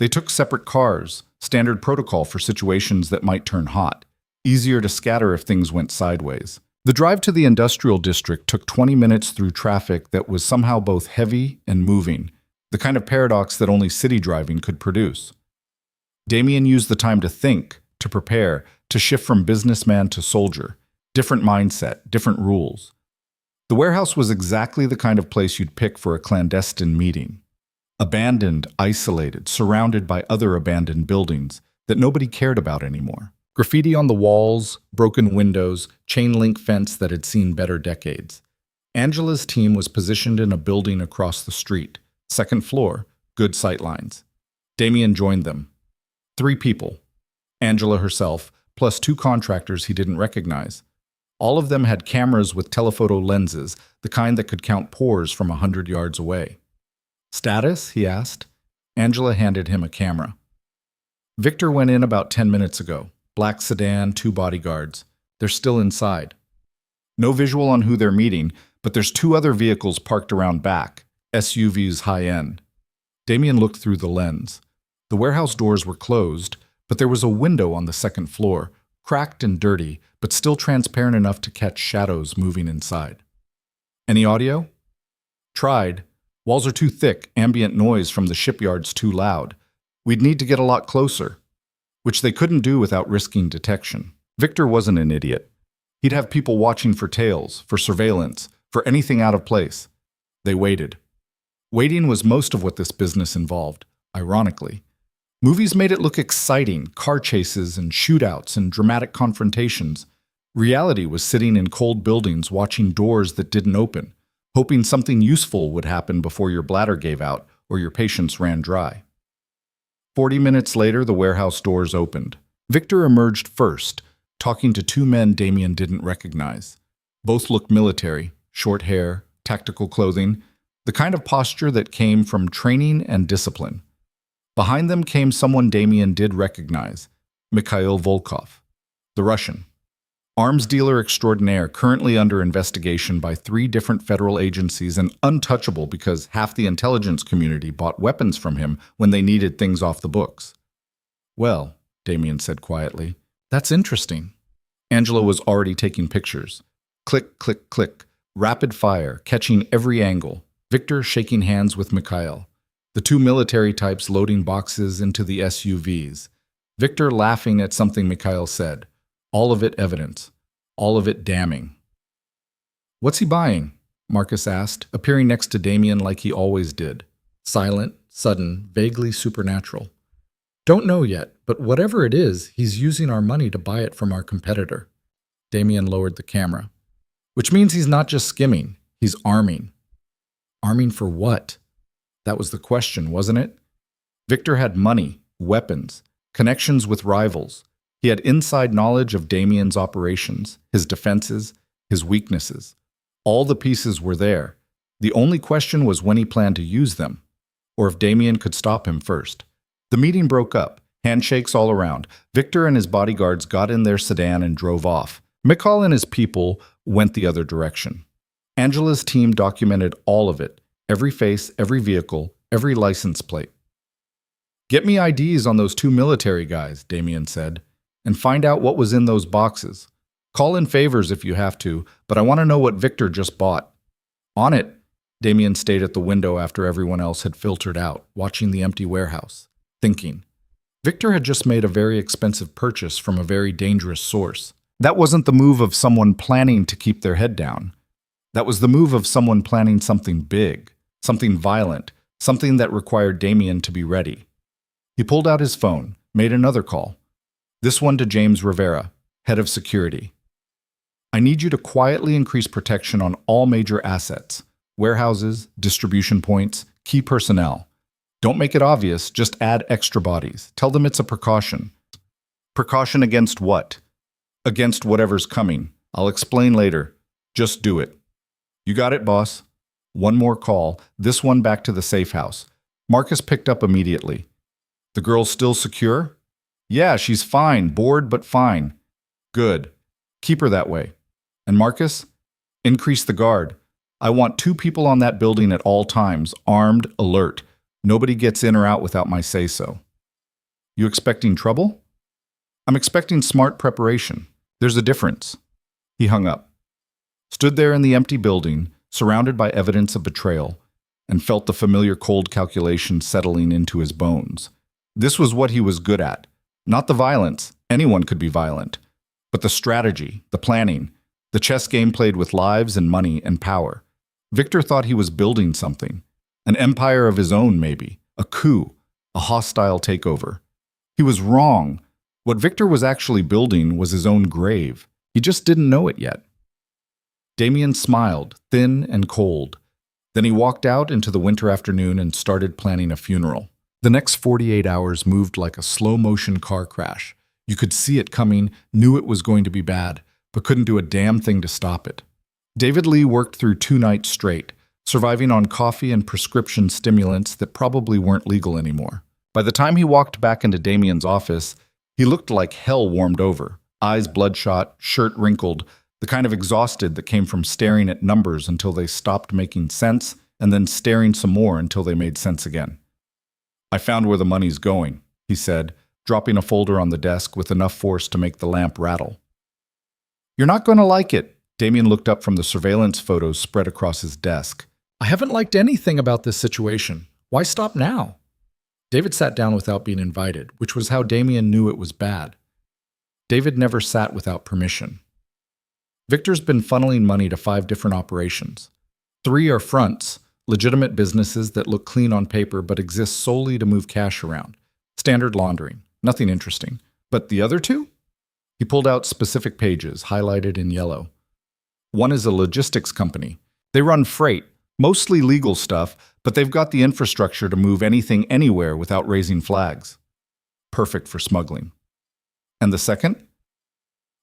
Speaker 1: They took separate cars, standard protocol for situations that might turn hot. Easier to scatter if things went sideways. The drive to the industrial district took 20 minutes through traffic that was somehow both heavy and moving, the kind of paradox that only city driving could produce. Damien used the time to think, to prepare, to shift from businessman to soldier. Different mindset, different rules. The warehouse was exactly the kind of place you'd pick for a clandestine meeting. Abandoned, isolated, surrounded by other abandoned buildings that nobody cared about anymore. Graffiti on the walls, broken windows, chain-link fence that had seen better decades. Angela's team was positioned in a building across the street. Second floor, good sightlines. Damien joined them. 3 people. Angela herself, plus 2 contractors he didn't recognize. All of them had cameras with telephoto lenses, the kind that could count pores from 100 yards away. Status? He asked. Angela handed him a camera. Victor went in about 10 minutes ago. Black sedan, 2 bodyguards. They're still inside. No visual on who they're meeting, but there's 2 other vehicles parked around back. SUVs high-end. Damien looked through the lens. The warehouse doors were closed, but there was a window on the second floor, cracked and dirty, but still transparent enough to catch shadows moving inside. Any audio? Tried. Walls are too thick, ambient noise from the shipyard's too loud. We'd need to get a lot closer. Which they couldn't do without risking detection. Victor wasn't an idiot. He'd have people watching for tails, for surveillance, for anything out of place. They waited. Waiting was most of what this business involved, ironically. Movies made it look exciting, car chases and shootouts and dramatic confrontations. Reality was sitting in cold buildings watching doors that didn't open, hoping something useful would happen before your bladder gave out or your patience ran dry. 40 minutes later, the warehouse doors opened. Victor emerged first, talking to two men Damien didn't recognize. Both looked military, short hair, tactical clothing, the kind of posture that came from training and discipline. Behind them came someone Damien did recognize, Mikhail Volkov, the Russian. Arms dealer extraordinaire, currently under investigation by 3 different federal agencies and untouchable because half the intelligence community bought weapons from him when they needed things off the books. Well, Damien said quietly, that's interesting. Angela was already taking pictures. Click, click, click, rapid fire, catching every angle. Victor shaking hands with Mikhail. The 2 military types loading boxes into the SUVs. Victor laughing at something Mikhail said. All of it evidence. All of it damning. What's he buying? Marcus asked, appearing next to Damien like he always did. Silent, sudden, vaguely supernatural. Don't know yet, but whatever it is, he's using our money to buy it from our competitor. Damien lowered the camera. Which means he's not just skimming, he's arming. Arming for what? That was the question, wasn't it? Victor had money, weapons, connections with rivals. He had inside knowledge of Damien's operations, his defenses, his weaknesses. All the pieces were there. The only question was when he planned to use them, or if Damien could stop him first. The meeting broke up, handshakes all around. Victor and his bodyguards got in their sedan and drove off. Mikhail and his people went the other direction. Angela's team documented all of it, every face, every vehicle, every license plate. Get me IDs on those 2 military guys, Damien said, and find out what was in those boxes. Call in favors if you have to, but I want to know what Victor just bought. On it. Damien stayed at the window after everyone else had filtered out, watching the empty warehouse, thinking. Victor had just made a very expensive purchase from a very dangerous source. That wasn't the move of someone planning to keep their head down. That was the move of someone planning something big, something violent, something that required Damien to be ready. He pulled out his phone, made another call. This one to James Rivera, head of security. I need you to quietly increase protection on all major assets, warehouses, distribution points, key personnel. Don't make it obvious, just add extra bodies. Tell them it's a precaution. Precaution against what? Against whatever's coming. I'll explain later. Just do it. You got it, boss. One more call, this one back to the safe house. Marcus picked up immediately. The girl's still secure? Yeah, she's fine, bored but fine. Good. Keep her that way. And Marcus? Increase the guard. I want 2 people on that building at all times, armed, alert. Nobody gets in or out without my say-so. You expecting trouble? I'm expecting smart preparation. There's a difference. He hung up. Stood there in the empty building, surrounded by evidence of betrayal, and felt the familiar cold calculation settling into his bones. This was what he was good at. Not the violence. Anyone could be violent. But the strategy, the planning, the chess game played with lives and money and power. Victor thought he was building something. An empire of his own, maybe. A coup. A hostile takeover. He was wrong. What Victor was actually building was his own grave. He just didn't know it yet. Damien smiled, thin and cold. Then he walked out into the winter afternoon and started planning a funeral. The next 48 hours moved like a slow-motion car crash. You could see it coming, knew it was going to be bad, but couldn't do a damn thing to stop it. David Lee worked through 2 nights straight, surviving on coffee and prescription stimulants that probably weren't legal anymore. By the time he walked back into Damien's office, he looked like hell warmed over, eyes bloodshot, shirt wrinkled, the kind of exhausted that came from staring at numbers until they stopped making sense and then staring some more until they made sense again. I found where the money's going, he said, dropping a folder on the desk with enough force to make the lamp rattle. You're not going to like it. Damien looked up from the surveillance photos spread across his desk. I haven't liked anything about this situation. Why stop now? David sat down without being invited, which was how Damien knew it was bad. David never sat without permission. Victor's been funneling money to 5 different operations. 3 are fronts, legitimate businesses that look clean on paper but exist solely to move cash around. Standard laundering. Nothing interesting. But the other 2? He pulled out specific pages, highlighted in yellow. One is a logistics company. They run freight, mostly legal stuff, but they've got the infrastructure to move anything anywhere without raising flags. Perfect for smuggling. And the second?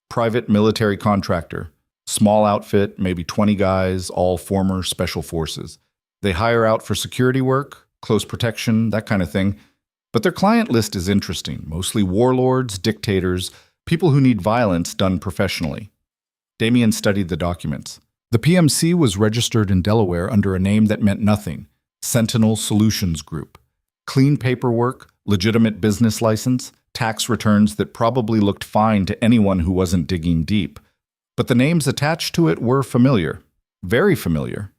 Speaker 1: Private military contractor. Small outfit, maybe 20 guys, all former special forces. They hire out for security work, close protection, that kind of thing. But their client list is interesting, mostly warlords, dictators, people who need violence done professionally. Damien studied the documents. The PMC was registered in Delaware under a name that meant nothing, Sentinel Solutions Group. Clean paperwork, legitimate business license, tax returns that probably looked fine to anyone who wasn't digging deep. But the names attached to it were familiar, very familiar.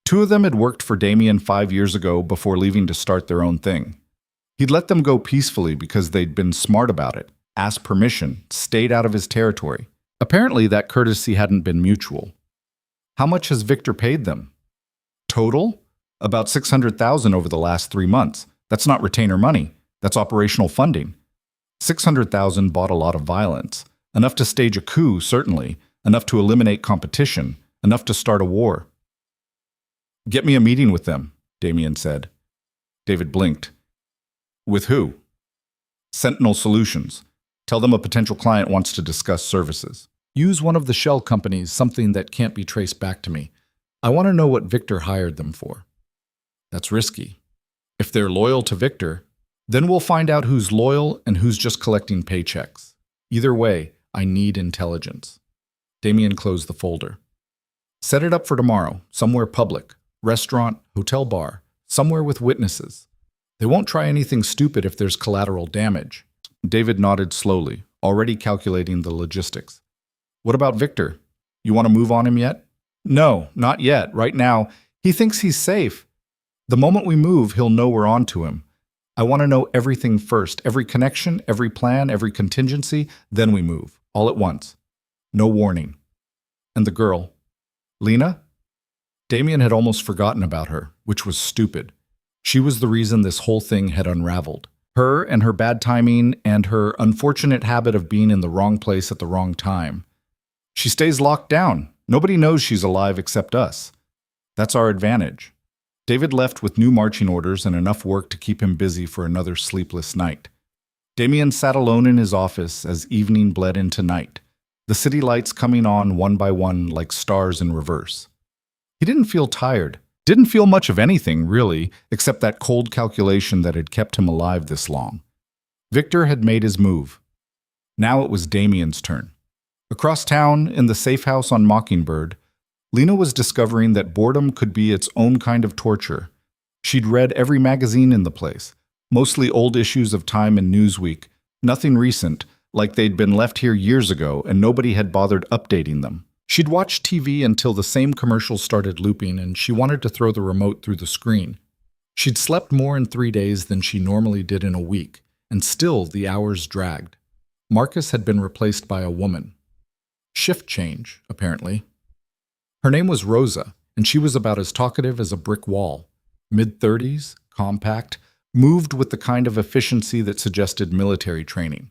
Speaker 1: 2 of them had worked for Damien 5 years ago before leaving to start their own thing. He'd let them go peacefully because they'd been smart about it, asked permission, stayed out of his territory. Apparently, that courtesy hadn't been mutual. How much has Victor paid them? Total? About $600,000 over the last 3 months. That's not retainer money. That's operational funding. $600,000 bought a lot of violence. Enough to stage a coup, certainly. Enough to eliminate competition. Enough to start a war. Get me a meeting with them, Damien said. David blinked. With who? Sentinel Solutions. Tell them a potential client wants to discuss services. Use one of the shell companies, something that can't be traced back to me. I want to know what Victor hired them for. That's risky. If they're loyal to Victor, then we'll find out who's loyal and who's just collecting paychecks. Either way, I need intelligence. Damien closed the folder. Set it up for tomorrow, somewhere public, restaurant, hotel bar, somewhere with witnesses. They won't try anything stupid if there's collateral damage. David nodded slowly, already calculating the logistics. What about Victor? You want to move on him yet? No, not yet. Right now, he thinks he's safe. The moment we move, he'll know we're on to him. I want to know everything first, every connection, every plan, every contingency, then we move, all at once. No warning. And the girl, Lena? Damien had almost forgotten about her, which was stupid. She was the reason this whole thing had unraveled. Her and her bad timing and her unfortunate habit of being in the wrong place at the wrong time. She stays locked down. Nobody knows she's alive except us. That's our advantage. David left with new marching orders and enough work to keep him busy for another sleepless night. Damien sat alone in his office as evening bled into night, the city lights coming on one by one like stars in reverse. He didn't feel tired. Didn't feel much of anything, really, except that cold calculation that had kept him alive this long. Victor had made his move. Now it was Damien's turn. Across town, in the safe house on Mockingbird, Lena was discovering that boredom could be its own kind of torture. She'd read every magazine in the place, mostly old issues of Time and Newsweek, nothing recent, like they'd been left here years ago and nobody had bothered updating them. She'd watched TV until the same commercials started looping and she wanted to throw the remote through the screen. She'd slept more in 3 days than she normally did in a week, and still the hours dragged. Marcus had been replaced by a woman. Shift change, apparently. Her name was Rosa, and she was about as talkative as a brick wall. Mid-30s, compact, moved with the kind of efficiency that suggested military training.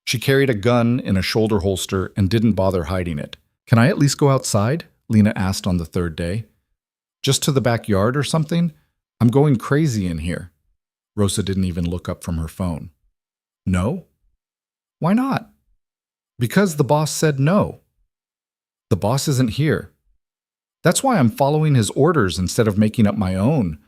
Speaker 1: She carried a gun in a shoulder holster and didn't bother hiding it. "Can I at least go outside?" Lena asked on the 3rd day. "Just to the backyard or something? I'm going crazy in here." Rosa didn't even look up from her phone. "No?" "Why not?" "Because the boss said no." "The boss isn't here." "That's why I'm following his orders instead of making up my own."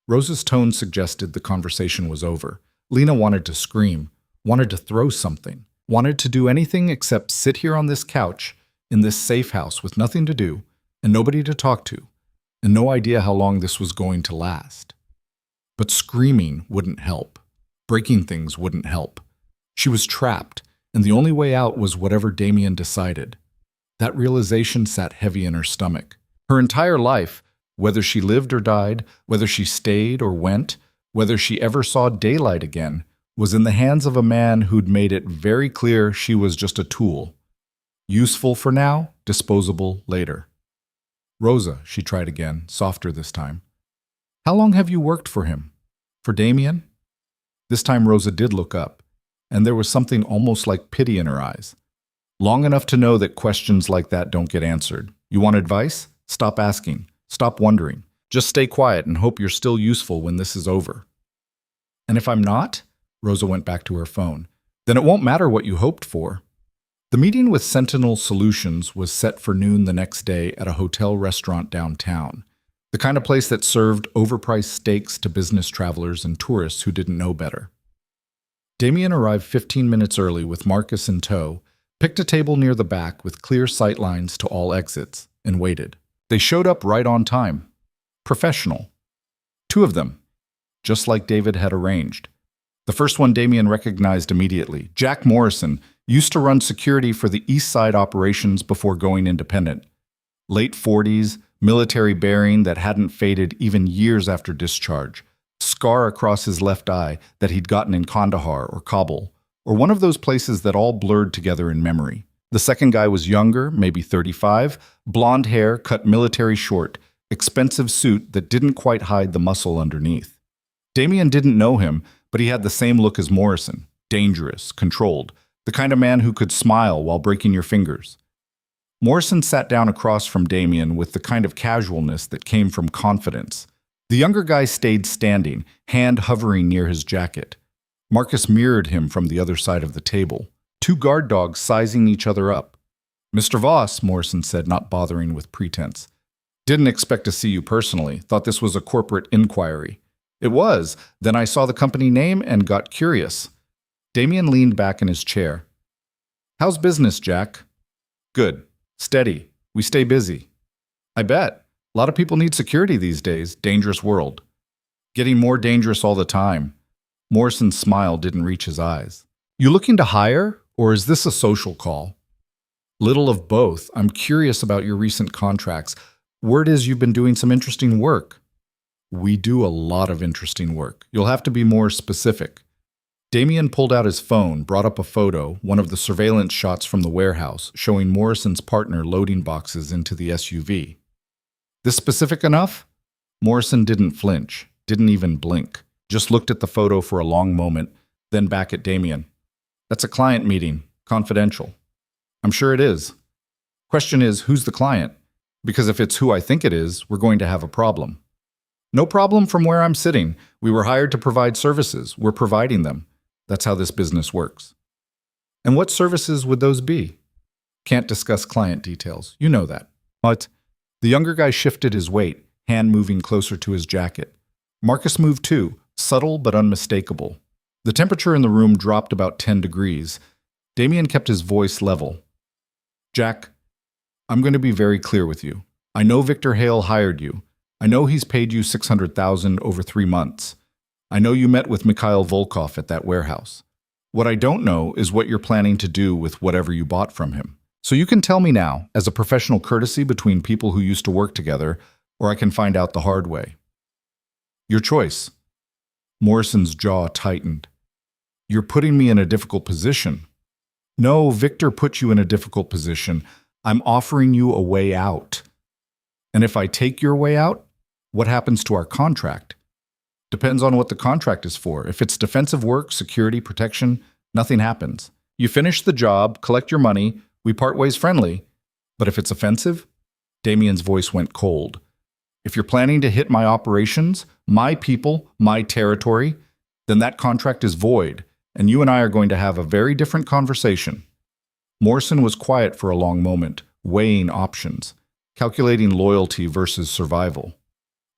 Speaker 1: Rosa's tone suggested the conversation was over. Lena wanted to scream, wanted to throw something, wanted to do anything except sit here on this couch in this safe house with nothing to do and nobody to talk to, and no idea how long this was going to last. But screaming wouldn't help. Breaking things wouldn't help. She was trapped, and the only way out was whatever Damien decided. That realization sat heavy in her stomach. Her entire life, whether she lived or died, whether she stayed or went, whether she ever saw daylight again, was in the hands of a man who'd made it very clear she was just a tool. Useful for now, disposable later. Rosa, she tried again, softer this time. How long have you worked for him? For Damien? This time Rosa did look up, and there was something almost like pity in her eyes. Long enough to know that questions like that don't get answered. You want advice? Stop asking. Stop wondering. Just stay quiet and hope you're still useful when this is over. And if I'm not? Rosa went back to her phone. Then it won't matter what you hoped for. The meeting with Sentinel Solutions was set for noon the next day at a hotel restaurant downtown. The kind of place that served overpriced steaks to business travelers and tourists who didn't know better. Damien arrived 15 minutes early with Marcus in tow, picked a table near the back with clear sight lines to all exits, and waited. They showed up right on time. Professional. 2 of them, just like David had arranged. The first one Damien recognized immediately. Jack Morrison used to run security for the East Side operations before going independent. Late 40s, military bearing that hadn't faded even years after discharge. Scar across his left eye that he'd gotten in Kandahar or Kabul, or one of those places that all blurred together in memory. The second guy was younger, maybe 35, blonde hair, cut military short, expensive suit that didn't quite hide the muscle underneath. Damien didn't know him, but he had the same look as Morrison, dangerous, controlled, the kind of man who could smile while breaking your fingers. Morrison sat down across from Damien with the kind of casualness that came from confidence. The younger guy stayed standing, hand hovering near his jacket. Marcus mirrored him from the other side of the table, 2 guard dogs sizing each other up. Mr. Voss, Morrison said, not bothering with pretense. Didn't expect to see you personally, thought this was a corporate inquiry. It was. Then I saw the company name and got curious. Damien leaned back in his chair. How's business, Jack? Good. Steady. We stay busy. I bet. A lot of people need security these days. Dangerous world. Getting more dangerous all the time. Morrison's smile didn't reach his eyes. You looking to hire, or is this a social call? Little of both. I'm curious about your recent contracts. Word is you've been doing some interesting work. We do a lot of interesting work. You'll have to be more specific. Damien pulled out his phone, brought up a photo, one of the surveillance shots from the warehouse, showing Morrison's partner loading boxes into the SUV. This specific enough? Morrison didn't flinch, didn't even blink, just looked at the photo for a long moment, then back at Damien. That's a client meeting, confidential. I'm sure it is. Question is, who's the client? Because if it's who I think it is, we're going to have a problem. No problem from where I'm sitting. We were hired to provide services. We're providing them. That's how this business works. And what services would those be? Can't discuss client details. You know that. But the younger guy shifted his weight, hand moving closer to his jacket. Marcus moved too, subtle but unmistakable. The temperature in the room dropped about 10 degrees. Damien kept his voice level. Jack, I'm going to be very clear with you. I know Victor Hale hired you. I know he's paid you $600,000 over 3 months. I know you met with Mikhail Volkov at that warehouse. What I don't know is what you're planning to do with whatever you bought from him. So you can tell me now, as a professional courtesy between people who used to work together, or I can find out the hard way. Your choice. Morrison's jaw tightened. You're putting me in a difficult position. No, Victor put you in a difficult position. I'm offering you a way out. And if I take your way out, what happens to our contract? Depends on what the contract is for. If it's defensive work, security, protection, nothing happens. You finish the job, collect your money, we part ways friendly. But if it's offensive? Damien's voice went cold. If you're planning to hit my operations, my people, my territory, then that contract is void, and you and I are going to have a very different conversation. Morrison was quiet for a long moment, weighing options, calculating loyalty versus survival,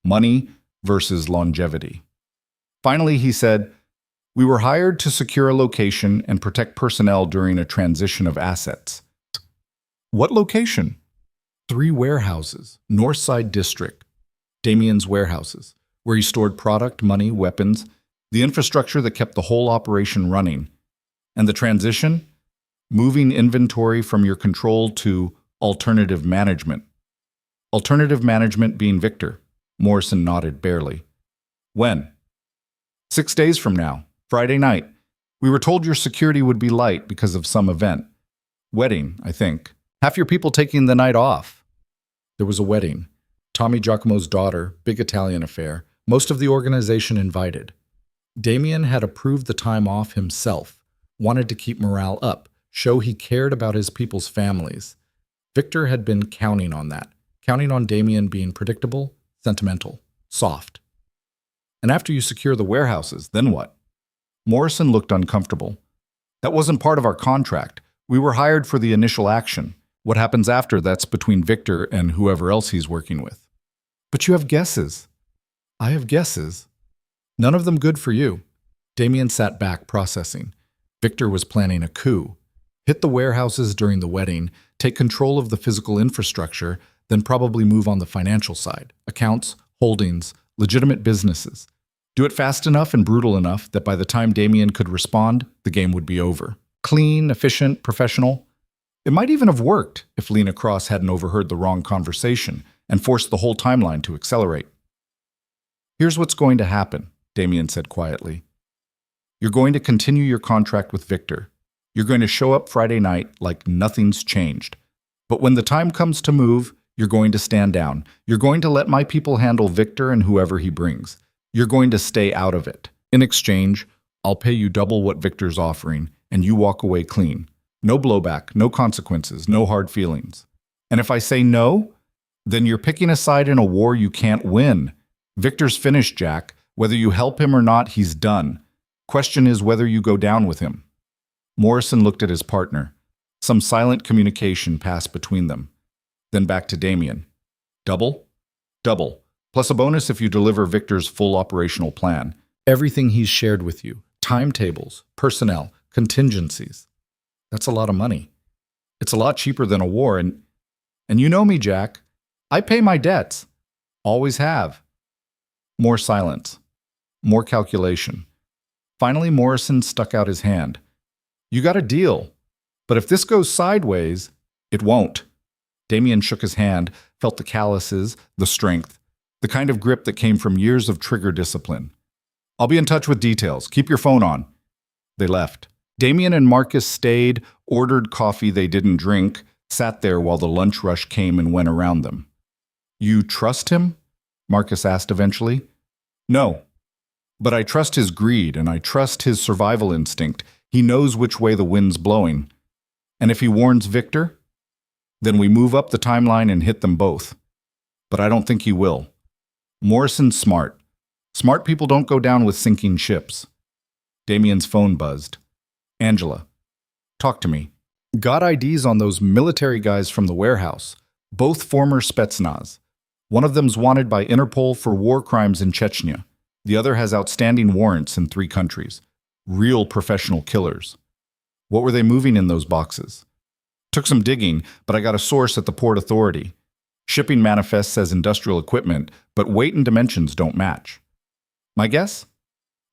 Speaker 1: money versus longevity. Finally, he said, we were hired to secure a location and protect personnel during a transition of assets. What location? 3 warehouses, Northside District, Damien's warehouses, where he stored product, money, weapons, the infrastructure that kept the whole operation running. And the transition? Moving inventory from your control to alternative management. Alternative management being Victor. Morrison nodded barely. When? 6 days from now, Friday night. We were told your security would be light because of some event. Wedding, I think. Half your people taking the night off. There was a wedding. Tommy Giacomo's daughter, big Italian affair. Most of the organization invited. Damien had approved the time off himself, wanted to keep morale up, show he cared about his people's families. Victor had been counting on that, counting on Damien being predictable, sentimental, soft. And after you secure the warehouses, then what? Morrison looked uncomfortable. That wasn't part of our contract. We were hired for the initial action. What happens after, that's between Victor and whoever else he's working with. But you have guesses. I have guesses. None of them good for you. Damien sat back, processing. Victor was planning a coup. Hit the warehouses during the wedding, take control of the physical infrastructure, then probably move on the financial side. Accounts, holdings, legitimate businesses. Do it fast enough and brutal enough that by the time Damien could respond, the game would be over. Clean, efficient, professional. It might even have worked if Lena Cross hadn't overheard the wrong conversation and forced the whole timeline to accelerate. Here's what's going to happen, Damien said quietly. You're going to continue your contract with Victor. You're going to show up Friday night like nothing's changed. But when the time comes to move, you're going to stand down. You're going to let my people handle Victor and whoever he brings. You're going to stay out of it. In exchange, I'll pay you double what Victor's offering, and you walk away clean. No blowback, no consequences, no hard feelings. And if I say no, then you're picking a side in a war you can't win. Victor's finished, Jack. Whether you help him or not, he's done. Question is whether you go down with him. Morrison looked at his partner. Some silent communication passed between them. Then back to Damien. Double? Double. Plus a bonus if you deliver Victor's full operational plan. Everything he's shared with you. Timetables, personnel, contingencies. That's a lot of money. It's a lot cheaper than a war, and you know me, Jack. I pay my debts. Always have. More silence. More calculation. Finally, Morrison stuck out his hand. You got a deal. But if this goes sideways, it won't. Damien shook his hand, felt the calluses, the strength, the kind of grip that came from years of trigger discipline. I'll be in touch with details. Keep your phone on. They left. Damien and Marcus stayed, ordered coffee they didn't drink, sat there while the lunch rush came and went around them. You trust him? Marcus asked eventually. No. But I trust his greed, and I trust his survival instinct. He knows which way the wind's blowing. And if he warns Victor, then we move up the timeline and hit them both. But I don't think he will. Morrison's smart. Smart people don't go down with sinking ships. Damien's phone buzzed. Angela, talk to me. Got IDs on those military guys from the warehouse. Both former Spetsnaz. One of them's wanted by Interpol for war crimes in Chechnya. The other has outstanding warrants in 3 countries. Real professional killers. What were they moving in those boxes? Took some digging, but I got a source at the Port Authority. Shipping manifest says industrial equipment, but weight and dimensions don't match. My guess?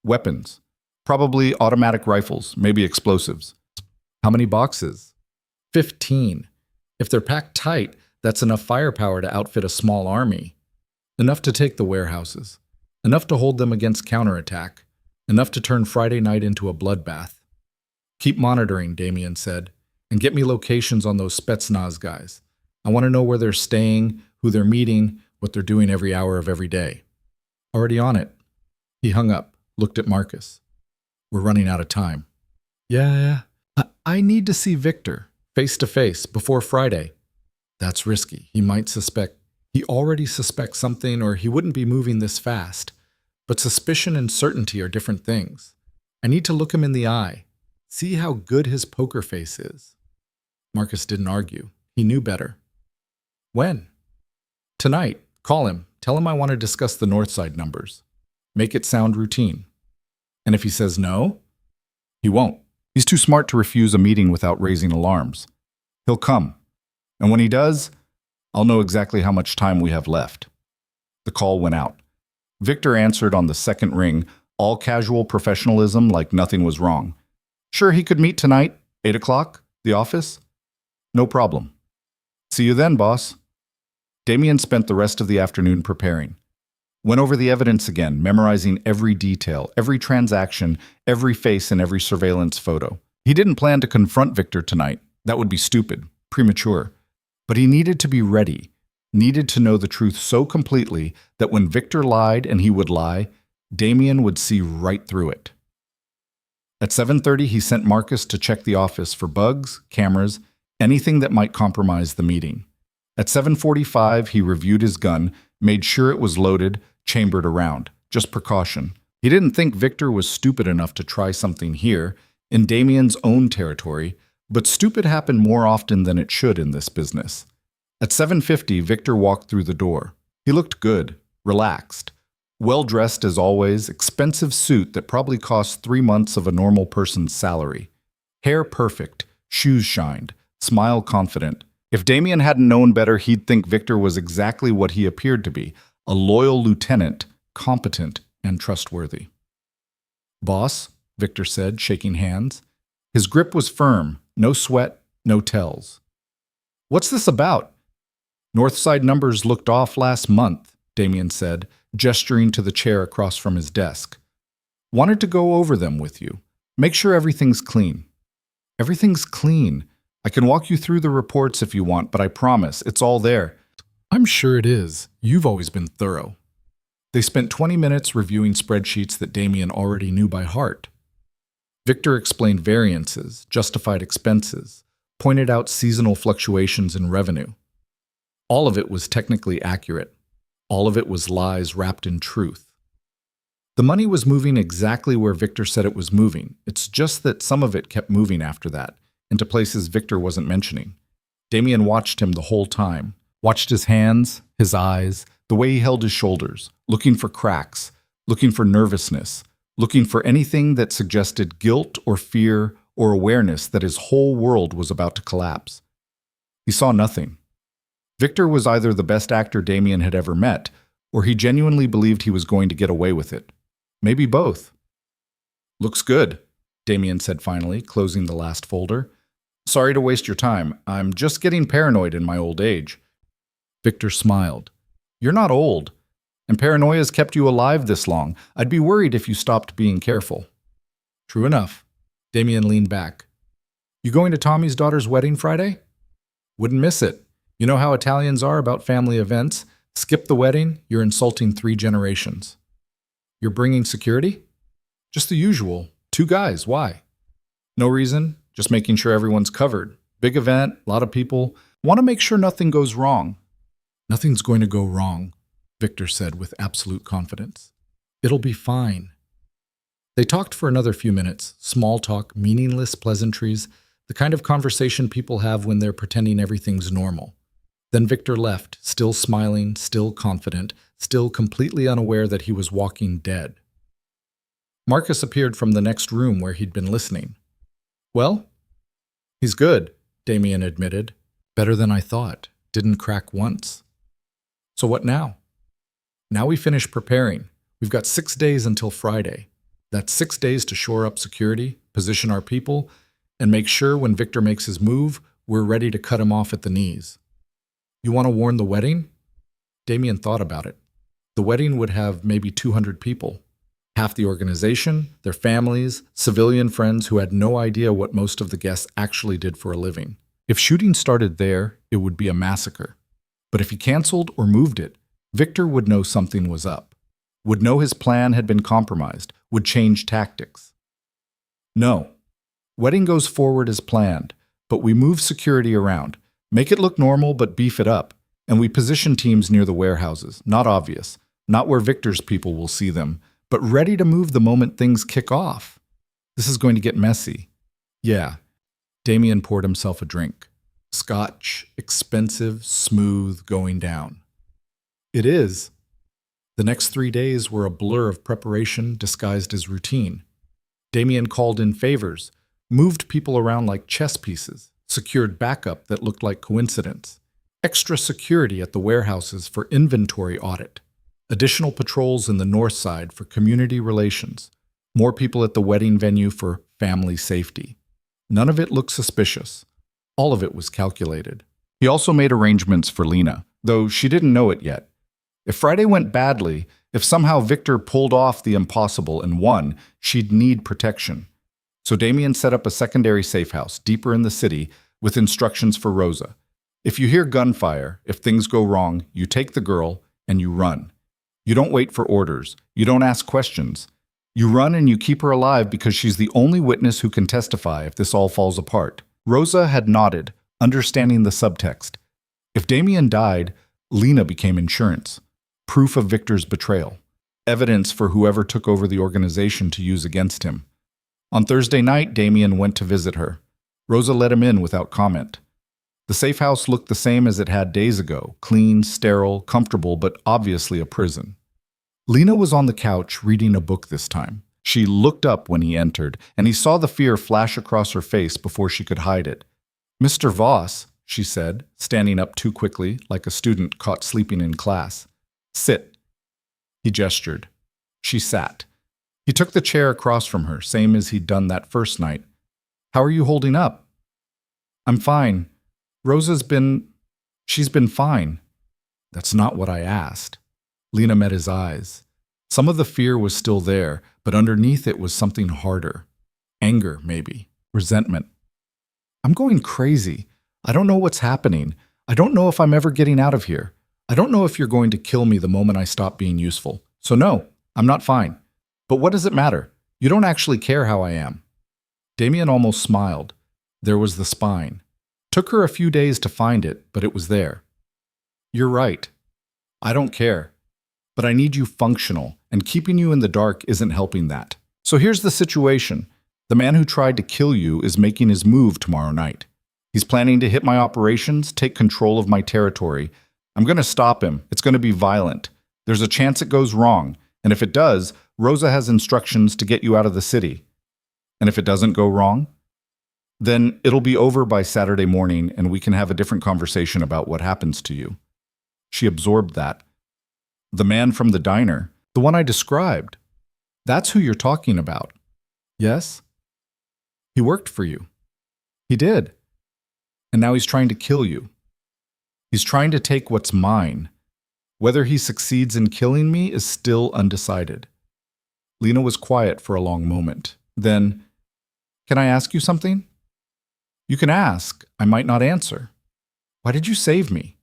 Speaker 1: Weapons. Probably automatic rifles, maybe explosives. How many boxes? 15. If they're packed tight, that's enough firepower to outfit a small army. Enough to take the warehouses. Enough to hold them against counterattack. Enough to turn Friday night into a bloodbath. Keep monitoring, Damien said, and get me locations on those Spetsnaz guys. I want to know where they're staying, who they're meeting, what they're doing every hour of every day. Already on it. He hung up, looked at Marcus. We're running out of time. Yeah. I need to see Victor, face to face, before Friday. That's risky. He might suspect. He already suspects something, or he wouldn't be moving this fast. But suspicion and certainty are different things. I need to look him in the eye. See how good his poker face is. Marcus didn't argue. He knew better. When? Tonight. Call him. Tell him I want to discuss the Northside numbers. Make it sound routine. And if he says no, he won't. He's too smart to refuse a meeting without raising alarms. He'll come. And when he does, I'll know exactly how much time we have left. The call went out. Victor answered on the second ring, all casual professionalism like nothing was wrong. Sure, he could meet tonight, 8 o'clock, the office? No problem. See you then, boss. Damien spent the rest of the afternoon preparing. Went over the evidence again, memorizing every detail, every transaction, every face and every surveillance photo. He didn't plan to confront Victor tonight. That would be stupid, premature. But he needed to be ready, needed to know the truth so completely that when Victor lied, and he would lie, Damien would see right through it. At 7:30, he sent Marcus to check the office for bugs, cameras, anything that might compromise the meeting. At 7:45, he reviewed his gun, made sure it was loaded, chambered around, just precaution. He didn't think Victor was stupid enough to try something here, in Damien's own territory, but stupid happened more often than it should in this business. At 7:50, Victor walked through the door. He looked good, relaxed. Well-dressed as always, expensive suit that probably cost 3 months of a normal person's salary. Hair perfect, shoes shined, smile confident. If Damien hadn't known better, he'd think Victor was exactly what he appeared to be, a loyal lieutenant, competent and trustworthy. "Boss," Victor said, shaking hands. His grip was firm, no sweat, no tells. "What's this about?" "Northside numbers looked off last month," Damien said, gesturing to the chair across from his desk. "Wanted to go over them with you. Make sure everything's clean." "Everything's clean. I can walk you through the reports if you want, but I promise, it's all there." "I'm sure it is. You've always been thorough." They spent 20 minutes reviewing spreadsheets that Damien already knew by heart. Victor explained variances, justified expenses, pointed out seasonal fluctuations in revenue. All of it was technically accurate. All of it was lies wrapped in truth. The money was moving exactly where Victor said it was moving. It's just that some of it kept moving after that, into places Victor wasn't mentioning. Damien watched him the whole time, watched his hands, his eyes, the way he held his shoulders, looking for cracks, looking for nervousness, looking for anything that suggested guilt or fear or awareness that his whole world was about to collapse. He saw nothing. Victor was either the best actor Damien had ever met, or he genuinely believed he was going to get away with it. Maybe both. "Looks good," Damien said finally, closing the last folder. "Sorry to waste your time. I'm just getting paranoid in my old age." Victor smiled. "You're not old, and paranoia's kept you alive this long. I'd be worried if you stopped being careful." "True enough." Damien leaned back. "You going to Tommy's daughter's wedding Friday?" "Wouldn't miss it. You know how Italians are about family events. Skip the wedding, you're insulting 3 generations." "You're bringing security?" "Just the usual. 2 guys. Why?" "No reason. Just making sure everyone's covered. Big event, a lot of people. Want to make sure nothing goes wrong." "Nothing's going to go wrong," Victor said with absolute confidence. "It'll be fine." They talked for another few minutes, small talk, meaningless pleasantries, the kind of conversation people have when they're pretending everything's normal. Then Victor left, still smiling, still confident, still completely unaware that he was walking dead. Marcus appeared from the next room where he'd been listening. "Well?" "He's good," Damien admitted. "Better than I thought. Didn't crack once." "So what now?" "Now we finish preparing. We've got 6 days until Friday. That's 6 days to shore up security, position our people, and make sure when Victor makes his move, we're ready to cut him off at the knees." "You want to warn the wedding?" Damien thought about it. The wedding would have maybe 200 people. Half the organization, their families, civilian friends who had no idea what most of the guests actually did for a living. If shooting started there, it would be a massacre. But if he canceled or moved it, Victor would know something was up, would know his plan had been compromised, would change tactics. "No. Wedding goes forward as planned, but we move security around. Make it look normal, but beef it up. And we position teams near the warehouses, not obvious, not where Victor's people will see them, but ready to move the moment things kick off. This is going to get messy." "Yeah." Damien poured himself a drink. Scotch, expensive, smooth, going down. "It is." The next 3 days were a blur of preparation disguised as routine. Damien called in favors, moved people around like chess pieces, secured backup that looked like coincidence, extra security at the warehouses for inventory audit, additional patrols in the north side for community relations, more people at the wedding venue for family safety. None of it looked suspicious. All of it was calculated. He also made arrangements for Lena, though she didn't know it yet. If Friday went badly, if somehow Victor pulled off the impossible and won, she'd need protection. So Damien set up a secondary safe house deeper in the city with instructions for Rosa. If you hear gunfire, if things go wrong, you take the girl and you run. You don't wait for orders. You don't ask questions. You run and you keep her alive because she's the only witness who can testify if this all falls apart. Rosa had nodded, understanding the subtext. If Damien died, Lena became insurance. Proof of Victor's betrayal. Evidence for whoever took over the organization to use against him. On Thursday night, Damien went to visit her. Rosa let him in without comment. The safe house looked the same as it had days ago, clean, sterile, comfortable, but obviously a prison. Lena was on the couch reading a book this time. She looked up when he entered, and he saw the fear flash across her face before she could hide it. "Mr. Voss," she said, standing up too quickly, like a student caught sleeping in class. "Sit." He gestured. She sat. He took the chair across from her, same as he'd done that first night. "How are you holding up?" "I'm fine. She's been fine." "That's not what I asked." Lena met his eyes. Some of the fear was still there, but underneath it was something harder. Anger, maybe. Resentment. "I'm going crazy. I don't know what's happening. I don't know if I'm ever getting out of here. I don't know if you're going to kill me the moment I stop being useful. So no, I'm not fine. But what does it matter? You don't actually care how I am." Damien almost smiled. There was the spine. Took her a few days to find it, but it was there. "You're right. I don't care. But I need you functional, and keeping you in the dark isn't helping that. So here's the situation. The man who tried to kill you is making his move tomorrow night. He's planning to hit my operations, take control of my territory. I'm going to stop him. It's going to be violent. There's a chance it goes wrong, and if it does, Rosa has instructions to get you out of the city. And if it doesn't go wrong, then it'll be over by Saturday morning, and we can have a different conversation about what happens to you." She absorbed that. "The man from the diner, the one I described. That's who you're talking about. Yes? He worked for you. He did. And now he's trying to kill you. He's trying to take what's mine. Whether he succeeds in killing me is still undecided." Lena was quiet for a long moment. Then, "Can I ask you something?" "You can ask. I might not answer." "Why did you save me?"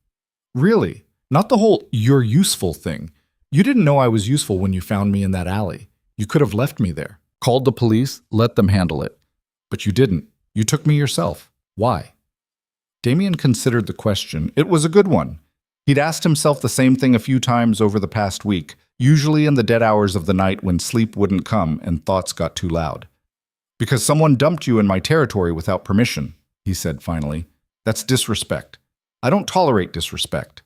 Speaker 1: "Really? Not the whole 'you're useful' thing. You didn't know I was useful when you found me in that alley. You could have left me there. Called the police, let them handle it. But you didn't. You took me yourself. Why?" Damien considered the question. It was a good one. He'd asked himself the same thing a few times over the past week, usually in the dead hours of the night when sleep wouldn't come and thoughts got too loud. "Because someone dumped you in my territory without permission," he said finally. "That's disrespect. I don't tolerate disrespect.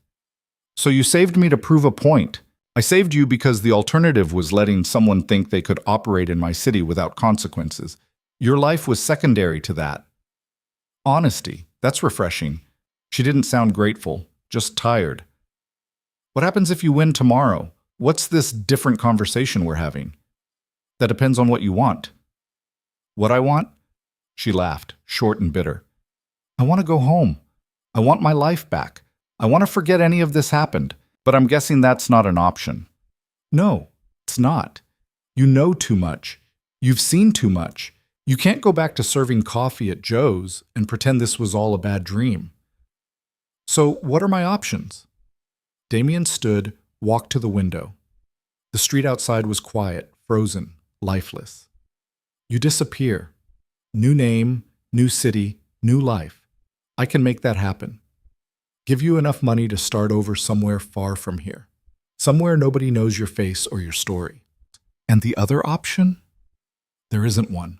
Speaker 1: So you saved me to prove a point. I saved you because the alternative was letting someone think they could operate in my city without consequences. Your life was secondary to that." Honesty. That's refreshing. She didn't sound grateful, just tired. "What happens if you win tomorrow? What's this different conversation we're having?" "That depends on what you want." "What I want?" She laughed, short and bitter. "I want to go home. I want my life back. I want to forget any of this happened, but I'm guessing that's not an option." "No, it's not. You know too much. You've seen too much. You can't go back to serving coffee at Joe's and pretend this was all a bad dream." "So what are my options?" Damien stood, walked to the window. The street outside was quiet, frozen, lifeless. "You disappear. New name, new city, new life. I can make that happen. Give you enough money to start over somewhere far from here. Somewhere nobody knows your face or your story. And the other option? There isn't one.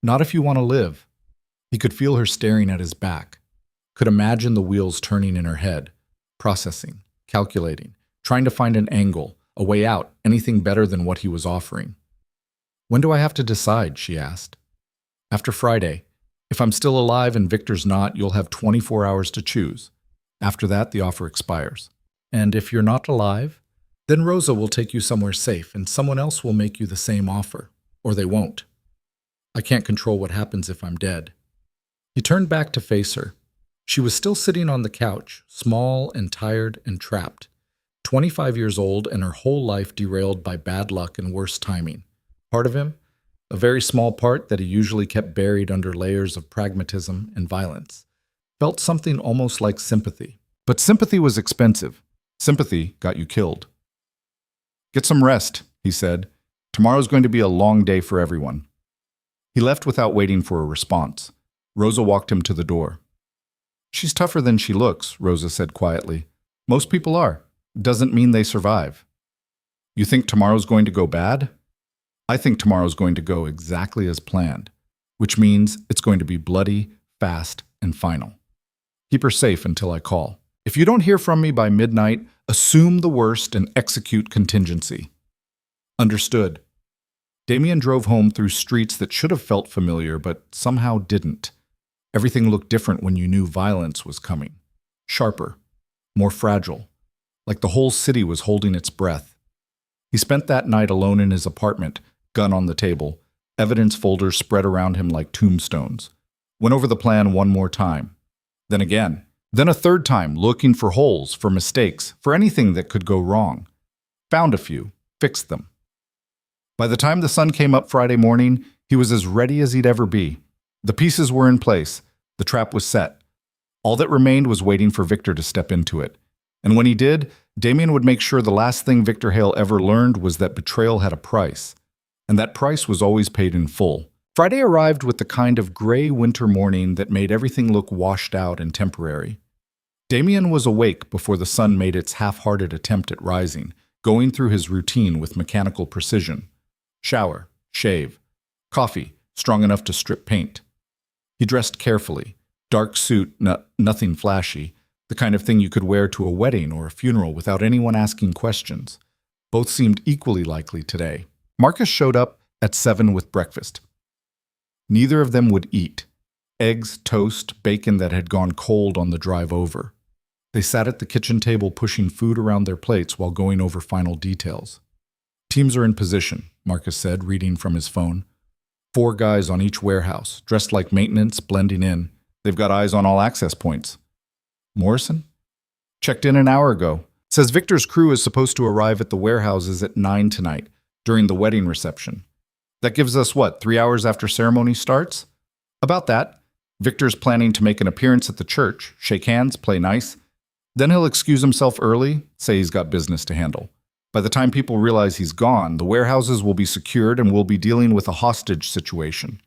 Speaker 1: Not if you want to live." He could feel her staring at his back, could imagine the wheels turning in her head, processing, calculating, trying to find an angle, a way out, anything better than what he was offering. "When do I have to decide?" she asked. "After Friday. If I'm still alive and Victor's not, you'll have 24 hours to choose. After that, the offer expires. And if you're not alive, then Rosa will take you somewhere safe and someone else will make you the same offer. Or they won't. I can't control what happens if I'm dead." He turned back to face her. She was still sitting on the couch, small and tired and trapped. 25 years old and her whole life derailed by bad luck and worse timing. Part of him, a very small part that he usually kept buried under layers of pragmatism and violence, felt something almost like sympathy. But sympathy was expensive. Sympathy got you killed. "Get some rest," he said. "Tomorrow's going to be a long day for everyone." He left without waiting for a response. Rosa walked him to the door. "She's tougher than she looks," Rosa said quietly. "Most people are. Doesn't mean they survive." "You think tomorrow's going to go bad?" "I think tomorrow's going to go exactly as planned, which means it's going to be bloody, fast, and final. Keep her safe until I call. If you don't hear from me by midnight, assume the worst and execute contingency." "Understood." Damien drove home through streets that should have felt familiar, but somehow didn't. Everything looked different when you knew violence was coming. Sharper, more fragile, like the whole city was holding its breath. He spent that night alone in his apartment, gun on the table, evidence folders spread around him like tombstones. Went over the plan one more time. Then again. Then a third time, looking for holes, for mistakes, for anything that could go wrong. Found a few, fixed them. By the time the sun came up Friday morning, he was as ready as he'd ever be. The pieces were in place. The trap was set. All that remained was waiting for Victor to step into it. And when he did, Damien would make sure the last thing Victor Hale ever learned was that betrayal had a price. And that price was always paid in full. Friday arrived with the kind of gray winter morning that made everything look washed out and temporary. Damien was awake before the sun made its half-hearted attempt at rising, going through his routine with mechanical precision. Shower, shave, coffee, strong enough to strip paint. He dressed carefully, dark suit, nothing flashy, the kind of thing you could wear to a wedding or a funeral without anyone asking questions. Both seemed equally likely today. Marcus showed up at 7 with breakfast. Neither of them would eat. Eggs, toast, bacon that had gone cold on the drive over. They sat at the kitchen table pushing food around their plates while going over final details. "Teams are in position," Marcus said, reading from his phone. 4 guys on each warehouse, dressed like maintenance, blending in. They've got eyes on all access points. "Morrison?" "Checked in an hour ago. Says Victor's crew is supposed to arrive at the warehouses at 9 tonight, during the wedding reception. That gives us, 3 hours after ceremony starts?" "About that. Victor's planning to make an appearance at the church, shake hands, play nice. Then he'll excuse himself early, say he's got business to handle. By the time people realize he's gone, the warehouses will be secured and we'll be dealing with a hostage situation."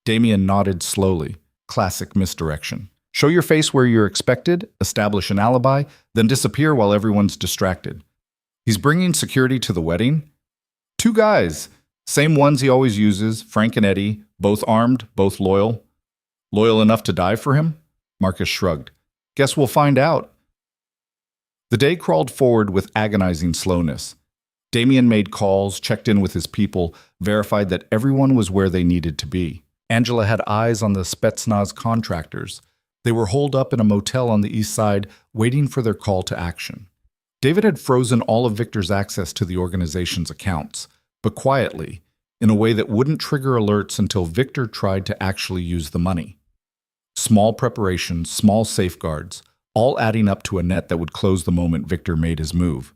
Speaker 1: Damien nodded slowly. Classic misdirection. Show your face where you're expected, establish an alibi, then disappear while everyone's distracted. "He's bringing security to the wedding?" 2 guys. Same ones he always uses, Frank and Eddie, both armed, both loyal. "Loyal enough to die for him?" Marcus shrugged. "Guess we'll find out." The day crawled forward with agonizing slowness. Damien made calls, checked in with his people, verified that everyone was where they needed to be. Angela had eyes on the Spetsnaz contractors. They were holed up in a motel on the east side, waiting for their call to action. David had frozen all of Victor's access to the organization's accounts, but quietly, in a way that wouldn't trigger alerts until Victor tried to actually use the money. Small preparations, small safeguards, all adding up to a net that would close the moment Victor made his move.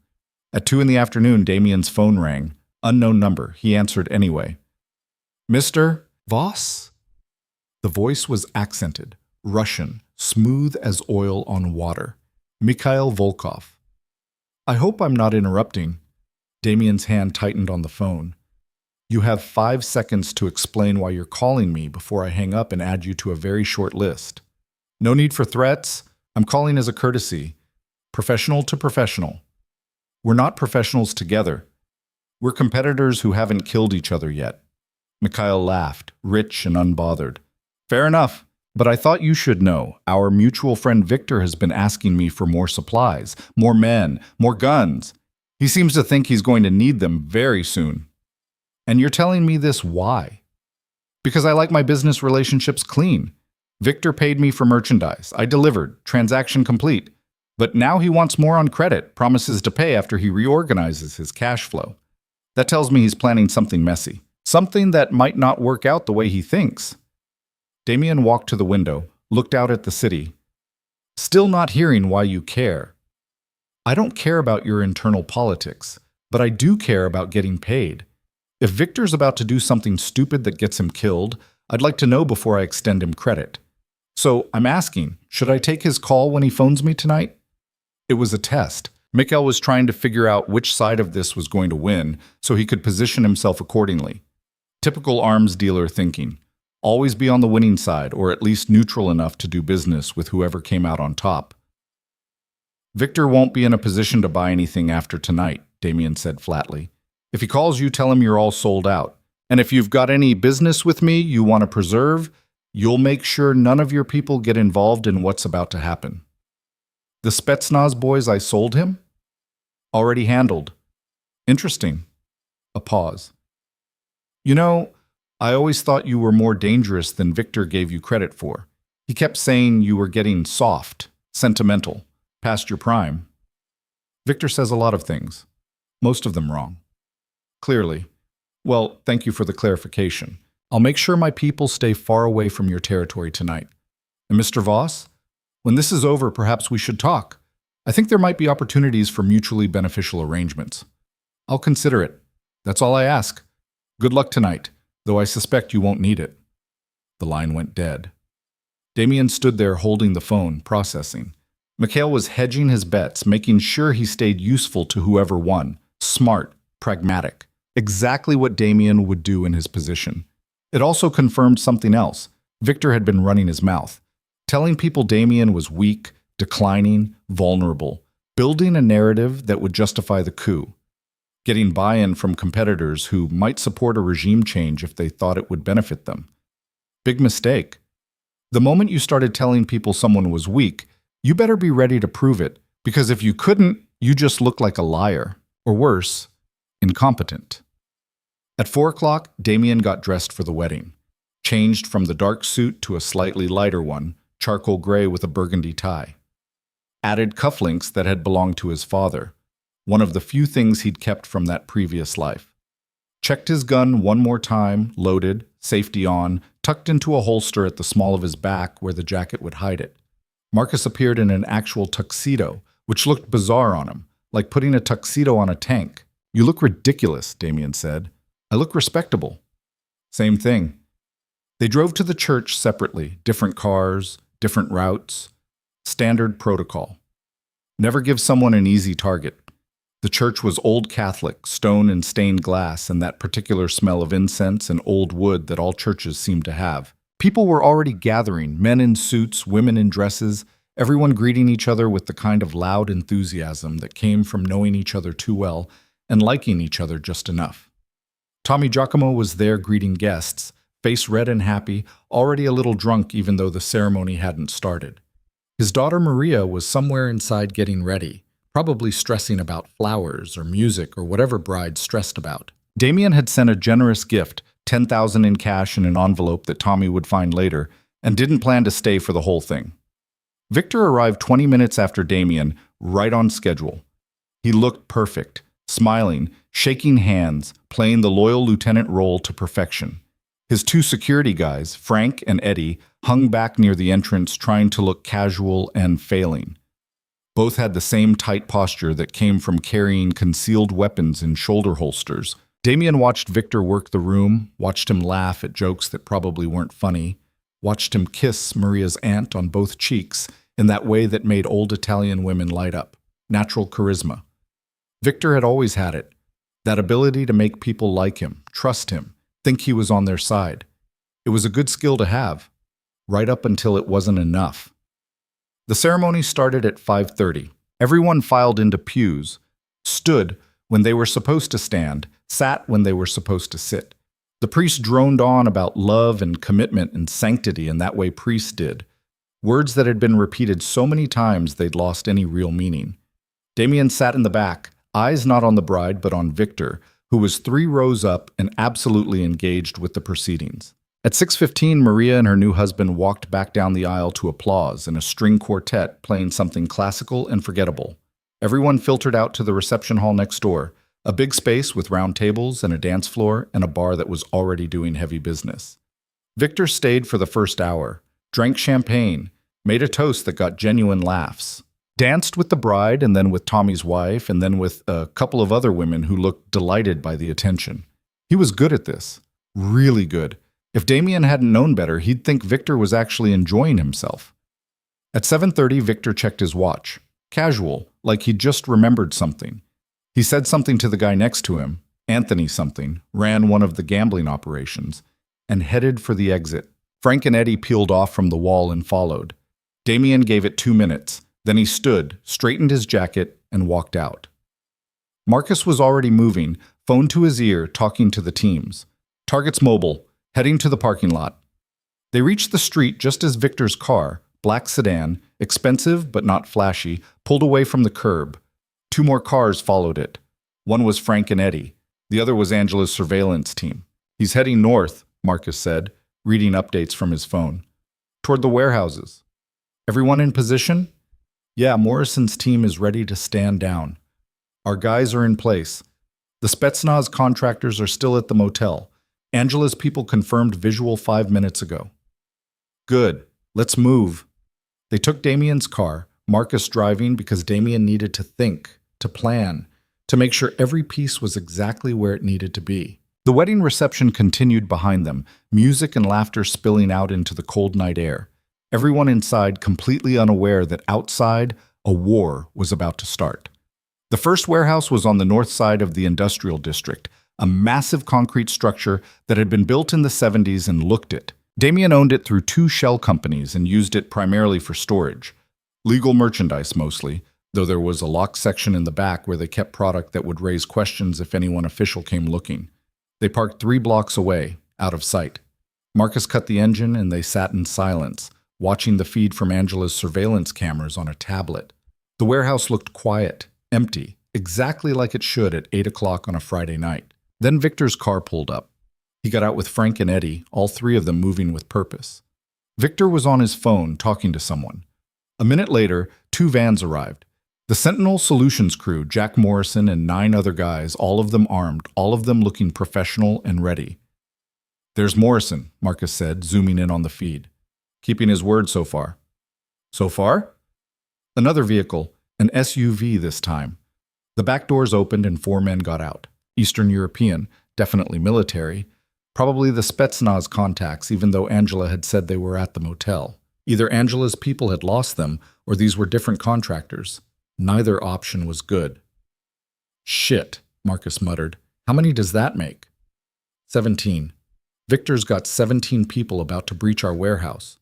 Speaker 1: At 2 in the afternoon, Damien's phone rang. Unknown number. He answered anyway. "Mr. Voss?" The voice was accented, Russian, smooth as oil on water. "Mikhail Volkov." "I hope I'm not interrupting." Damien's hand tightened on the phone. "You have 5 seconds to explain why you're calling me before I hang up and add you to a very short list." "No need for threats. I'm calling as a courtesy. Professional to professional. We're not professionals together. We're competitors who haven't killed each other yet." Mikhail laughed, rich and unbothered. "Fair enough, but I thought you should know. Our mutual friend Victor has been asking me for more supplies, more men, more guns. He seems to think he's going to need them very soon. And you're telling me this why?" "Because I like my business relationships clean. Victor paid me for merchandise. I delivered. Transaction complete. But now he wants more on credit, promises to pay after he reorganizes his cash flow. That tells me he's planning something messy. Something that might not work out the way he thinks." Damien walked to the window, looked out at the city. "Still not hearing why you care." "I don't care about your internal politics, but I do care about getting paid. If Victor's about to do something stupid that gets him killed, I'd like to know before I extend him credit. So I'm asking, should I take his call when he phones me tonight? It was a test. Mikhail was trying to figure out which side of this was going to win so he could position himself accordingly. Typical arms dealer thinking. Always be on the winning side, or at least neutral enough to do business with whoever came out on top. Victor won't be in a position to buy anything after tonight, Damien said flatly. If he calls you, tell him you're all sold out. And if you've got any business with me you want to preserve, you'll make sure none of your people get involved in what's about to happen. The Spetsnaz boys I sold him? Already handled. Interesting. A pause. You know, I always thought you were more dangerous than Victor gave you credit for. He kept saying you were getting soft, sentimental, past your prime. Victor says a lot of things, most of them wrong. Clearly. Well, thank you for the clarification. I'll make sure my people stay far away from your territory tonight. And Mr. Voss, when this is over, perhaps we should talk. I think there might be opportunities for mutually beneficial arrangements. I'll consider it. That's all I ask. Good luck tonight, though I suspect you won't need it. The line went dead. Damien stood there holding the phone, processing. Mikhail was hedging his bets, making sure he stayed useful to whoever won. Smart, pragmatic. Exactly what Damien would do in his position. It also confirmed something else. Victor had been running his mouth, telling people Damien was weak, declining, vulnerable, building a narrative that would justify the coup, getting buy-in from competitors who might support a regime change if they thought it would benefit them. Big mistake. The moment you started telling people someone was weak, you better be ready to prove it, because if you couldn't, you just look like a liar, or worse, incompetent. At 4 o'clock, Damien got dressed for the wedding, changed from the dark suit to a slightly lighter one, charcoal gray with a burgundy tie. Added cufflinks that had belonged to his father, one of the few things he'd kept from that previous life. Checked his gun one more time, loaded, safety on, tucked into a holster at the small of his back where the jacket would hide it. Marcus appeared in an actual tuxedo, which looked bizarre on him, like putting a tuxedo on a tank. You look ridiculous, Damien said. I look respectable. Same thing. They drove to the church separately, different cars, different routes. Standard protocol. Never give someone an easy target. The church was old Catholic, stone and stained glass, and that particular smell of incense and old wood that all churches seem to have. People were already gathering, men in suits, women in dresses, everyone greeting each other with the kind of loud enthusiasm that came from knowing each other too well and liking each other just enough. Tommy Giacomo was there greeting guests, face red and happy, already a little drunk even though the ceremony hadn't started. His daughter Maria was somewhere inside getting ready, probably stressing about flowers or music or whatever brides stressed about. Damien had sent a generous gift, $10,000 in cash in an envelope that Tommy would find later, and didn't plan to stay for the whole thing. Victor arrived 20 minutes after Damien, right on schedule. He looked perfect, smiling, shaking hands, playing the loyal lieutenant role to perfection. His 2 security guys, Frank and Eddie, hung back near the entrance trying to look casual and failing. Both had the same tight posture that came from carrying concealed weapons in shoulder holsters. Damien watched Victor work the room, watched him laugh at jokes that probably weren't funny, watched him kiss Maria's aunt on both cheeks in that way that made old Italian women light up. Natural charisma. Victor had always had it. That ability to make people like him, trust him, think he was on their side. It was a good skill to have, right up until it wasn't enough. The ceremony started at 5:30. Everyone filed into pews, stood when they were supposed to stand, sat when they were supposed to sit. The priest droned on about love and commitment and sanctity in that way priests did, words that had been repeated so many times they'd lost any real meaning. Damien sat in the back, eyes not on the bride but on Victor, who was 3 rows up and absolutely engaged with the proceedings. At 6:15, Maria and her new husband walked back down the aisle to applause in a string quartet playing something classical and forgettable. Everyone filtered out to the reception hall next door, a big space with round tables and a dance floor and a bar that was already doing heavy business. Victor stayed for the first hour, drank champagne, made a toast that got genuine laughs, danced with the bride and then with Tommy's wife and then with a couple of other women who looked delighted by the attention. He was good at this, really good, If Damien hadn't known better, he'd think Victor was actually enjoying himself. At 7:30, Victor checked his watch. Casual, like he'd just remembered something. He said something to the guy next to him, Anthony something, ran one of the gambling operations, and headed for the exit. Frank and Eddie peeled off from the wall and followed. Damien gave it 2 minutes. Then he stood, straightened his jacket, and walked out. Marcus was already moving, phone to his ear, talking to the teams. Targets mobile, heading to the parking lot. They reached the street just as Victor's car, black sedan, expensive but not flashy, pulled away from the curb. 2 more cars followed it. One was Frank and Eddie. The other was Angela's surveillance team. He's heading north, Marcus said, reading updates from his phone. Toward the warehouses. Everyone in position? Yeah, Morrison's team is ready to stand down. Our guys are in place. The Spetsnaz contractors are still at the motel. Angela's people confirmed visual 5 minutes ago. Good. Let's move. They took Damien's car, Marcus driving because Damien needed to think, to plan, to make sure every piece was exactly where it needed to be. The wedding reception continued behind them, music and laughter spilling out into the cold night air. Everyone inside completely unaware that outside, a war was about to start. The first warehouse was on the north side of the industrial district, a massive concrete structure that had been built in the 70s and looked it. Damien owned it through 2 shell companies and used it primarily for storage. Legal merchandise mostly, though there was a locked section in the back where they kept product that would raise questions if anyone official came looking. They parked 3 blocks away, out of sight. Marcus cut the engine and they sat in silence, watching the feed from Angela's surveillance cameras on a tablet. The warehouse looked quiet, empty, exactly like it should at 8 o'clock on a Friday night. Then Victor's car pulled up. He got out with Frank and Eddie, all 3 of them moving with purpose. Victor was on his phone talking to someone. A minute later, 2 vans arrived. The Sentinel Solutions crew, Jack Morrison and 9 other guys, all of them armed, all of them looking professional and ready. There's Morrison, Marcus said, zooming in on the feed. Keeping his word so far. So far? Another vehicle, an SUV this time. The back doors opened and 4 men got out. Eastern European, definitely military. Probably the Spetsnaz contacts, even though Angela had said they were at the motel. Either Angela's people had lost them, or these were different contractors. Neither option was good. Shit, Marcus muttered. How many does that make? 17. Victor's got 17 people about to breach our warehouse.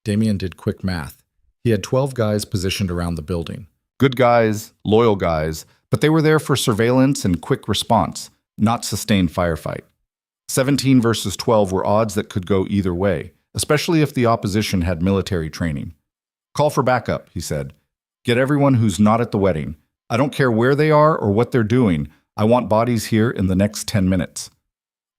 Speaker 1: Damien did quick math. He had 12 guys positioned around the building. Good guys, loyal guys, but they were there for surveillance and quick response, not sustained firefight. 17 versus 12 were odds that could go either way, especially if the opposition had military training. Call for backup, he said. Get everyone who's not at the wedding. I don't care where they are or what they're doing. I want bodies here in the next 10 minutes.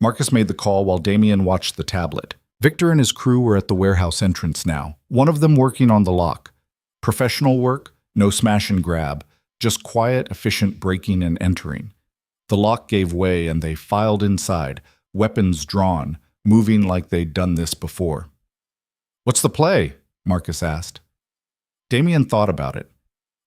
Speaker 1: Marcus made the call while Damien watched the tablet. Victor and his crew were at the warehouse entrance now, one of them working on the lock. Professional work, no smash and grab, just quiet, efficient breaking and entering. The lock gave way and they filed inside, weapons drawn, moving like they'd done this before. What's the play? Marcus asked. Damien thought about it.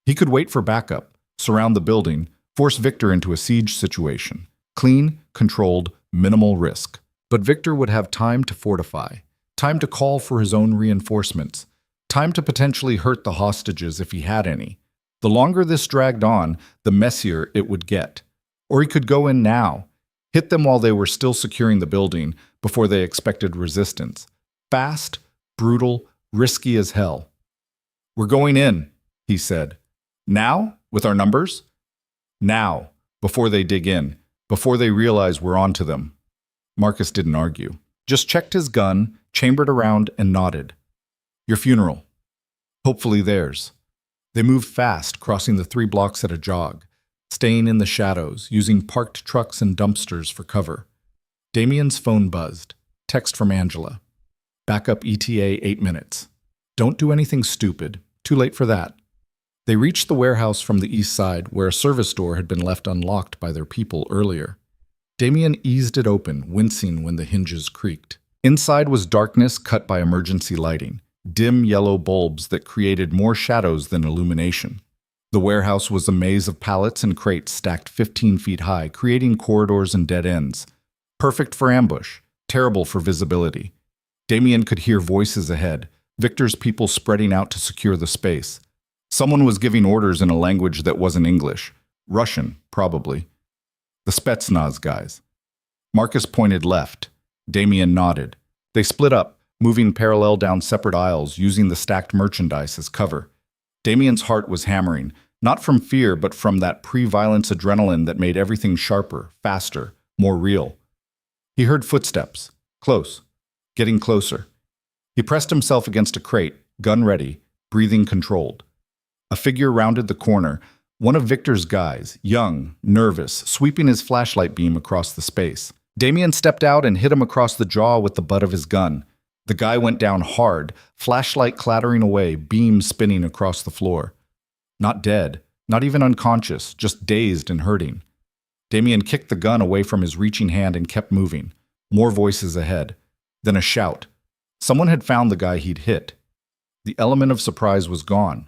Speaker 1: He could wait for backup, surround the building, force Victor into a siege situation. Clean, controlled, minimal risk. But Victor would have time to fortify, time to call for his own reinforcements, time to potentially hurt the hostages if he had any. The longer this dragged on, the messier it would get. Or he could go in now, hit them while they were still securing the building before they expected resistance. Fast, brutal, risky as hell. We're going in, he said. Now? With our numbers? Now, before they dig in, before they realize we're onto them. Marcus didn't argue. Just checked his gun, chambered around, and nodded. Your funeral. Hopefully theirs. They moved fast, crossing the 3 blocks at a jog, staying in the shadows, using parked trucks and dumpsters for cover. Damien's phone buzzed. Text from Angela. Backup ETA 8 minutes. Don't do anything stupid. Too late for that. They reached the warehouse from the east side, where a service door had been left unlocked by their people earlier. Damien eased it open, wincing when the hinges creaked. Inside was darkness cut by emergency lighting, dim yellow bulbs that created more shadows than illumination. The warehouse was a maze of pallets and crates stacked 15 feet high, creating corridors and dead ends. Perfect for ambush. terrible for visibility. Damien could hear voices ahead, Victor's people spreading out to secure the space. Someone was giving orders in a language that wasn't English. Russian, probably. The Spetsnaz guys. Marcus pointed left. Damien nodded. They split up, moving parallel down separate aisles, using the stacked merchandise as cover. Damien's heart was hammering, not from fear, but from that pre-violence adrenaline that made everything sharper, faster, more real. He heard footsteps. Close. Getting closer. He pressed himself against a crate, gun ready, breathing controlled. A figure rounded the corner, one of Victor's guys, young, nervous, sweeping his flashlight beam across the space. Damien stepped out and hit him across the jaw with the butt of his gun. The guy went down hard, flashlight clattering away, beam spinning across the floor. Not dead, not even unconscious, just dazed and hurting. Damien kicked the gun away from his reaching hand and kept moving. More voices ahead. Then a shout. Someone had found the guy he'd hit. The element of surprise was gone.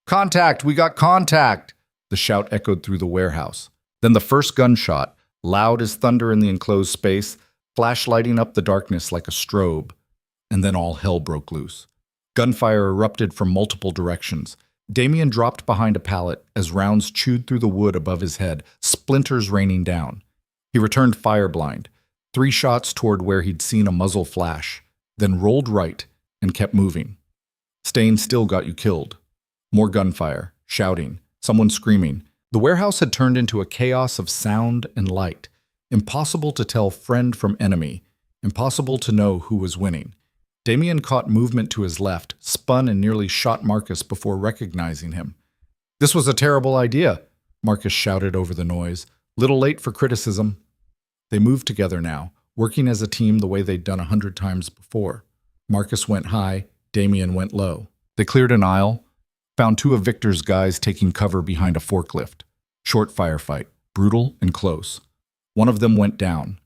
Speaker 1: "Contact! We got contact!" The shout echoed through the warehouse. Then the first gunshot, loud as thunder in the enclosed space, flashlighting up the darkness like a strobe. And then all hell broke loose. Gunfire erupted from multiple directions. Damien dropped behind a pallet as rounds chewed through the wood above his head, splinters raining down. He returned fireblind, 3 shots toward where he'd seen a muzzle flash, then rolled right and kept moving. Staying still got you killed. More gunfire, shouting, someone screaming. The warehouse had turned into a chaos of sound and light. Impossible to tell friend from enemy. Impossible to know who was winning. Damien caught movement to his left, spun and nearly shot Marcus before recognizing him. "This was a terrible idea," Marcus shouted over the noise. "Little late for criticism." They moved together now, working as a team the way they'd done 100 times before. Marcus went high, Damien went low. They cleared an aisle, found 2 of Victor's guys taking cover behind a forklift. Short firefight, brutal and close. One of them went down.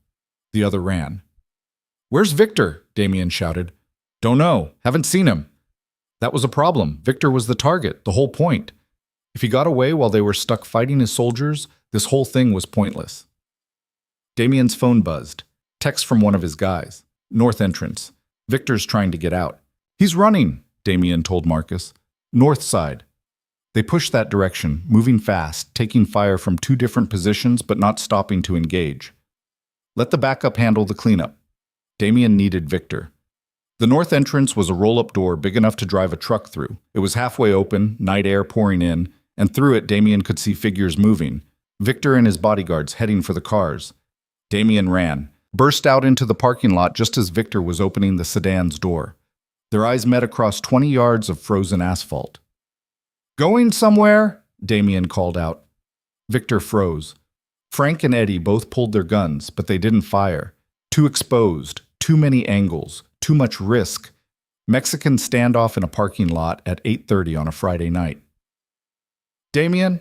Speaker 1: The other ran. "Where's Victor?" Damien shouted. "Don't know. Haven't seen him." That was a problem. Victor was the target, the whole point. If he got away while they were stuck fighting his soldiers, this whole thing was pointless. Damien's phone buzzed. Text from one of his guys. "North entrance. Victor's trying to get out." "He's running," Damien told Marcus. "North side." They pushed that direction, moving fast, taking fire from 2 different positions but not stopping to engage. Let the backup handle the cleanup. Damien needed Victor. The north entrance was a roll-up door big enough to drive a truck through. It was halfway open, night air pouring in, and through it Damien could see figures moving. Victor and his bodyguards heading for the cars. Damien ran, burst out into the parking lot just as Victor was opening the sedan's door. Their eyes met across 20 yards of frozen asphalt. "Going somewhere?" Damien called out. Victor froze. Frank and Eddie both pulled their guns, but they didn't fire. Too exposed, too many angles, too much risk. Mexican standoff in a parking lot at 8:30 on a Friday night. "Damien?"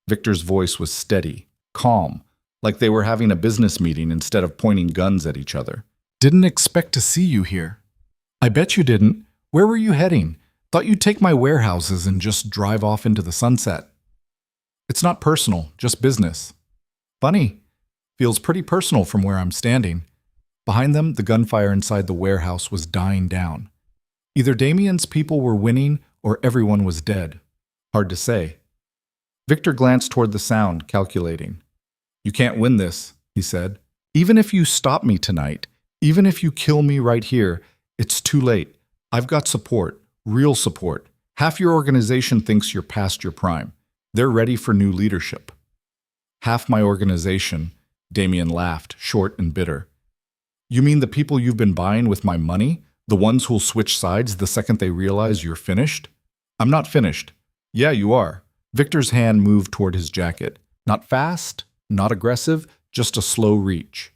Speaker 1: Victor's voice was steady, calm, like they were having a business meeting instead of pointing guns at each other. "Didn't expect to see you here." "I bet you didn't. Where were you heading? Thought you'd take my warehouses and just drive off into the sunset." "It's not personal, just business." "Funny. Feels pretty personal from where I'm standing." Behind them, the gunfire inside the warehouse was dying down. Either Damien's people were winning or everyone was dead. Hard to say. Victor glanced toward the sound, calculating. "You can't win this," he said. "Even if you stop me tonight, even if you kill me right here, it's too late. I've got support, real support. Half your organization thinks you're past your prime. They're ready for new leadership." "Half my organization," Damien laughed, short and bitter. "You mean the people you've been buying with my money? The ones who'll switch sides the second they realize you're finished?" "I'm not finished." "Yeah, you are." Victor's hand moved toward his jacket. Not fast, not aggressive, just a slow reach.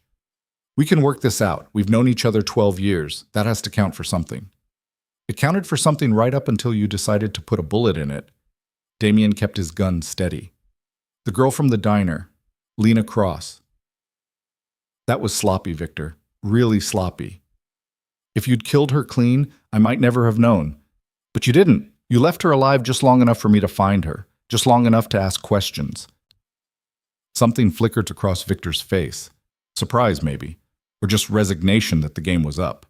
Speaker 1: "We can work this out. We've known each other 12 years. That has to count for something." "It counted for something right up until you decided to put a bullet in it." Damien kept his gun steady. "The girl from the diner, Lena Cross." "That was sloppy, Victor. Really sloppy. If you'd killed her clean, I might never have known. But you didn't. You left her alive just long enough for me to find her, just long enough to ask questions." Something flickered across Victor's face. Surprise, maybe. or just resignation that the game was up.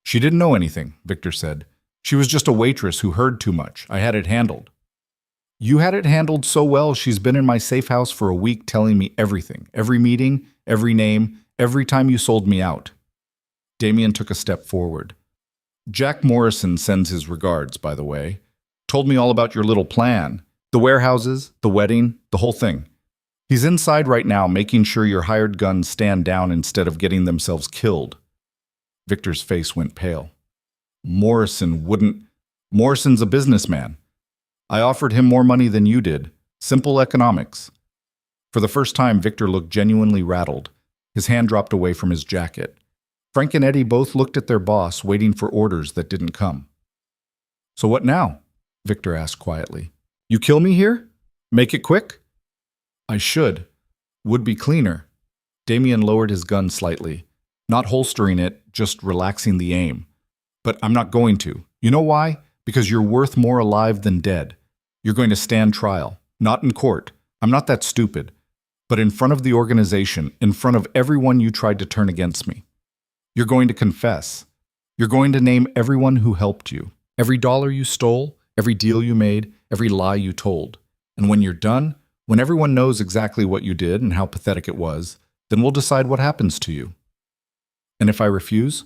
Speaker 1: She didn't know anything, Victor said. She was just a waitress who heard too much. I had it handled. You had it handled so well, she's been in my safe house for a week telling me everything. Every meeting, every name, every time you sold me out. Damien took a step forward. Jack Morrison sends his regards, by the way. Told me all about your little plan. The warehouses, the wedding, the whole thing. He's inside right now making sure your hired guns stand down instead of getting themselves killed. Victor's face went pale. Morrison wouldn't. Morrison's a businessman. I offered him more money than you did. Simple economics. For the first time, Victor looked genuinely rattled. His hand dropped away from his jacket. Frank and Eddie both looked at their boss, waiting for orders that didn't come. So what now? Victor asked quietly. You kill me here? Make it quick? I should. Would be cleaner. Damien lowered his gun slightly, not holstering it, just relaxing the aim. But I'm not going to. You know why? Because you're worth more alive than dead. You're going to stand trial. Not in court. I'm not that stupid. But in front of the organization, in front of everyone you tried to turn against me. You're going to confess. You're going to name everyone who helped you. Every dollar you stole, every deal you made, every lie you told. And when you're done, when everyone knows exactly what you did and how pathetic it was, then we'll decide what happens to you. And if I refuse?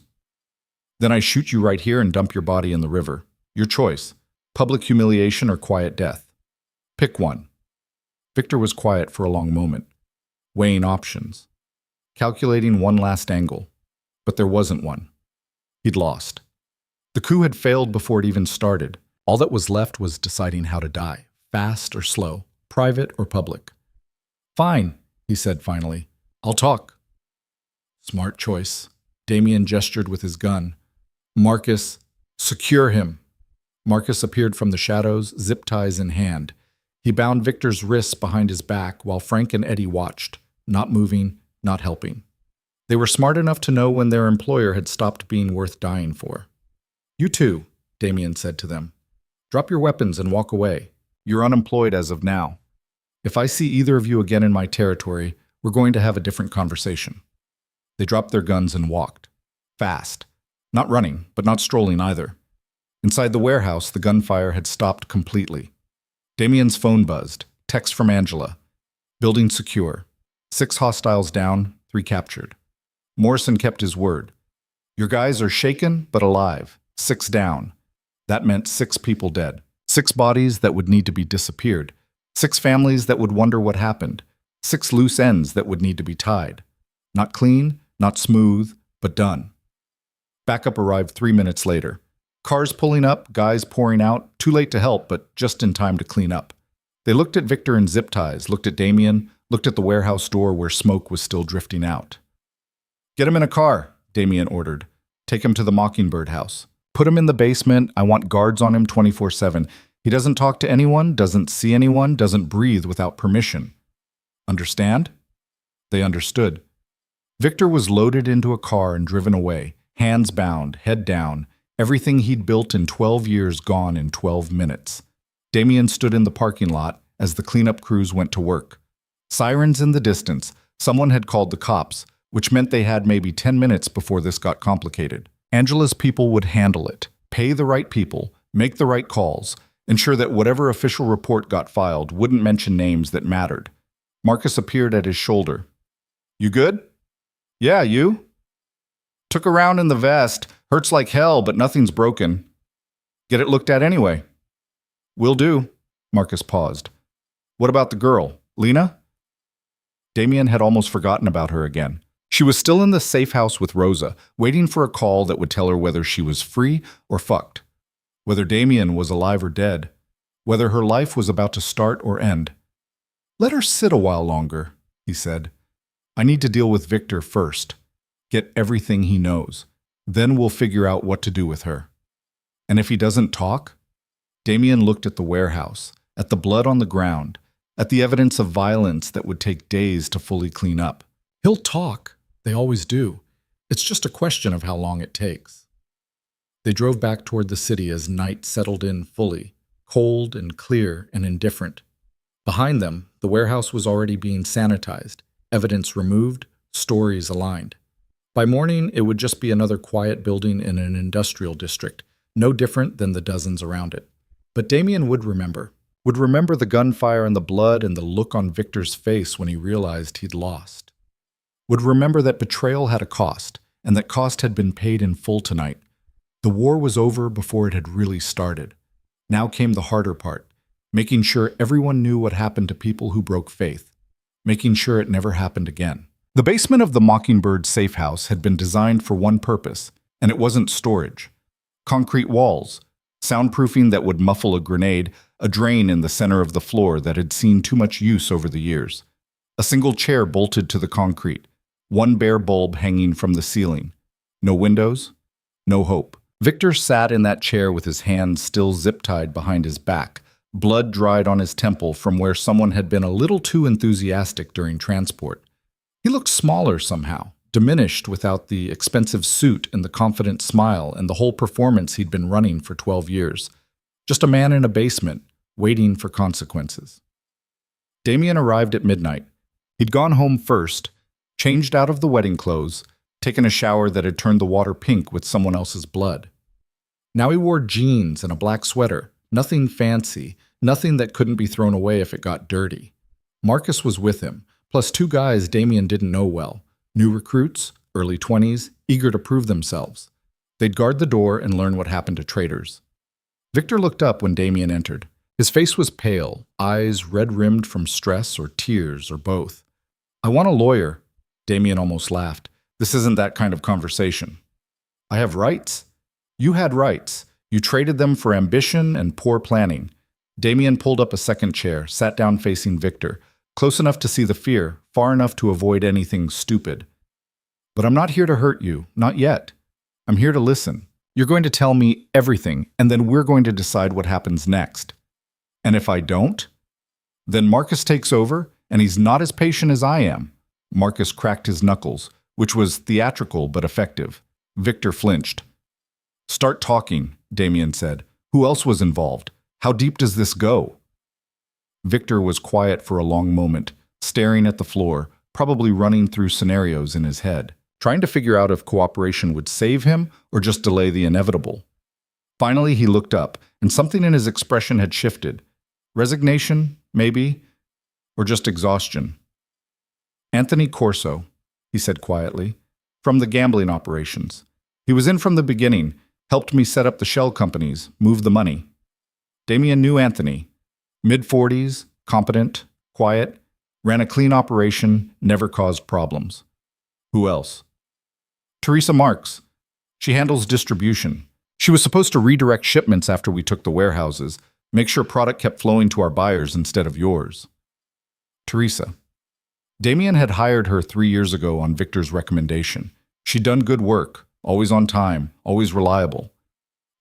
Speaker 1: Then I shoot you right here and dump your body in the river. Your choice, public humiliation or quiet death. Pick one. Victor was quiet for a long moment, weighing options, calculating one last angle. But there wasn't one. He'd lost. The coup had failed before it even started. All that was left was deciding how to die, fast or slow, private or public. Fine, he said finally. I'll talk. Smart choice. Damien gestured with his gun. Marcus, secure him. Marcus appeared from the shadows, zip ties in hand. He bound Victor's wrists behind his back while Frank and Eddie watched, not moving, not helping. They were smart enough to know when their employer had stopped being worth dying for. You too, Damien said to them. Drop your weapons and walk away. You're unemployed as of now. If I see either of you again in my territory, we're going to have a different conversation. They dropped their guns and walked. Fast. Not running, but not strolling either. Inside the warehouse, the gunfire had stopped completely. Damien's phone buzzed. Text from Angela. Building secure. 6 hostiles down, 3 captured. Morrison kept his word. Your guys are shaken, but alive. 6 down. That meant 6 people dead. 6 bodies that would need to be disappeared. 6 families that would wonder what happened. 6 loose ends that would need to be tied. Not clean, not smooth, but done. Backup arrived 3 minutes later. Cars pulling up, guys pouring out, too late to help, but just in time to clean up. They looked at Victor in zip ties, looked at Damien, looked at the warehouse door where smoke was still drifting out. Get him in a car, Damien ordered. Take him to the Mockingbird house. Put him in the basement. I want guards on him 24/7. He doesn't talk to anyone, doesn't see anyone, doesn't breathe without permission. Understand? They understood. Victor was loaded into a car and driven away, hands bound, head down, everything he'd built in 12 years gone in 12 minutes. Damien stood in the parking lot as the cleanup crews went to work. Sirens in the distance. Someone had called the cops, which meant they had maybe 10 minutes before this got complicated. Angela's people would handle it, pay the right people, make the right calls, ensure that whatever official report got filed wouldn't mention names that mattered. Marcus appeared at his shoulder. You good? Yeah, you? Took a round in the vest. Hurts like hell, but nothing's broken. Get it looked at anyway. Will do. Marcus paused. What about the girl, Lena? Damien had almost forgotten about her again. She was still in the safe house with Rosa, waiting for a call that would tell her whether she was free or fucked, whether Damien was alive or dead, whether her life was about to start or end. Let her sit a while longer, he said. I need to deal with Victor first. Get everything he knows. Then we'll figure out what to do with her. And if he doesn't talk? Damien looked at the warehouse, at the blood on the ground, at the evidence of violence that would take days to fully clean up. He'll talk. They always do. It's just a question of how long it takes. They drove back toward the city as night settled in fully, cold and clear and indifferent. Behind them, the warehouse was already being sanitized, evidence removed, stories aligned. By morning, it would just be another quiet building in an industrial district, no different than the dozens around it. But Damien would remember the gunfire and the blood and the look on Victor's face when he realized he'd lost. Would remember that betrayal had a cost, and that cost had been paid in full tonight. The war was over before it had really started. Now came the harder part, making sure everyone knew what happened to people who broke faith, making sure it never happened again. The basement of the Mockingbird safe house had been designed for one purpose, and it wasn't storage. Concrete walls, soundproofing that would muffle a grenade, a drain in the center of the floor that had seen too much use over the years. A single chair bolted to the concrete, one bare bulb hanging from the ceiling. No windows, no hope. Victor sat in that chair with his hands still zip-tied behind his back, blood dried on his temple from where someone had been a little too enthusiastic during transport. He looked smaller somehow, diminished without the expensive suit and the confident smile and the whole performance he'd been running for 12 years. Just a man in a basement, waiting for consequences. Damien arrived at midnight. He'd gone home first, changed out of the wedding clothes, taken a shower that had turned the water pink with someone else's blood. Now he wore jeans and a black sweater, nothing fancy, nothing that couldn't be thrown away if it got dirty. Marcus was with him, plus two guys Damien didn't know well, new recruits, early 20s, eager to prove themselves. They'd guard the door and learn what happened to traitors. Victor looked up when Damien entered. His face was pale, eyes red-rimmed from stress or tears or both. "I want a lawyer." Damien almost laughed. "This isn't that kind of conversation." "I have rights." "You had rights. You traded them for ambition and poor planning." Damien pulled up a second chair, sat down facing Victor, close enough to see the fear, far enough to avoid anything stupid. "But I'm not here to hurt you, not yet. I'm here to listen. You're going to tell me everything, and then we're going to decide what happens next. And if I don't, then Marcus takes over, and he's not as patient as I am." Marcus cracked his knuckles, which was theatrical but effective. Victor flinched. "Start talking," Damien said. "Who else was involved? How deep does this go?" Victor was quiet for a long moment, staring at the floor, probably running through scenarios in his head, trying to figure out if cooperation would save him or just delay the inevitable. Finally, he looked up, and something in his expression had shifted. Resignation, maybe, or just exhaustion. "Anthony Corso," he said quietly, "from the gambling operations. He was in from the beginning, helped me set up the shell companies, move the money." Damien knew Anthony. Mid-40s, competent, quiet, ran a clean operation, never caused problems. "Who else?" "Teresa Marks. She handles distribution. She was supposed to redirect shipments after we took the warehouses, make sure product kept flowing to our buyers instead of yours." Teresa. Damien had hired her 3 years ago on Victor's recommendation. She'd done good work, always on time, always reliable.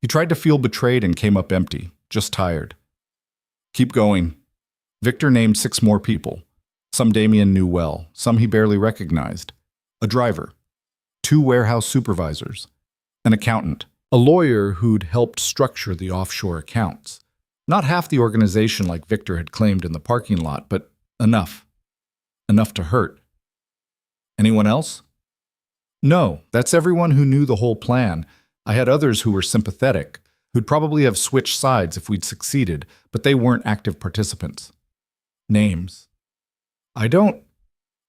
Speaker 1: He tried to feel betrayed and came up empty, just tired. "Keep going." Victor named 6 more people. Some Damien knew well, some he barely recognized. A driver, 2 warehouse supervisors, an accountant, a lawyer who'd helped structure the offshore accounts. Not half the organization like Victor had claimed in the parking lot, but enough. Enough to hurt. Anyone else? No, that's everyone who knew the whole plan. I had others who were sympathetic, who'd probably have switched sides if we'd succeeded, but they weren't active participants. Names. I don't...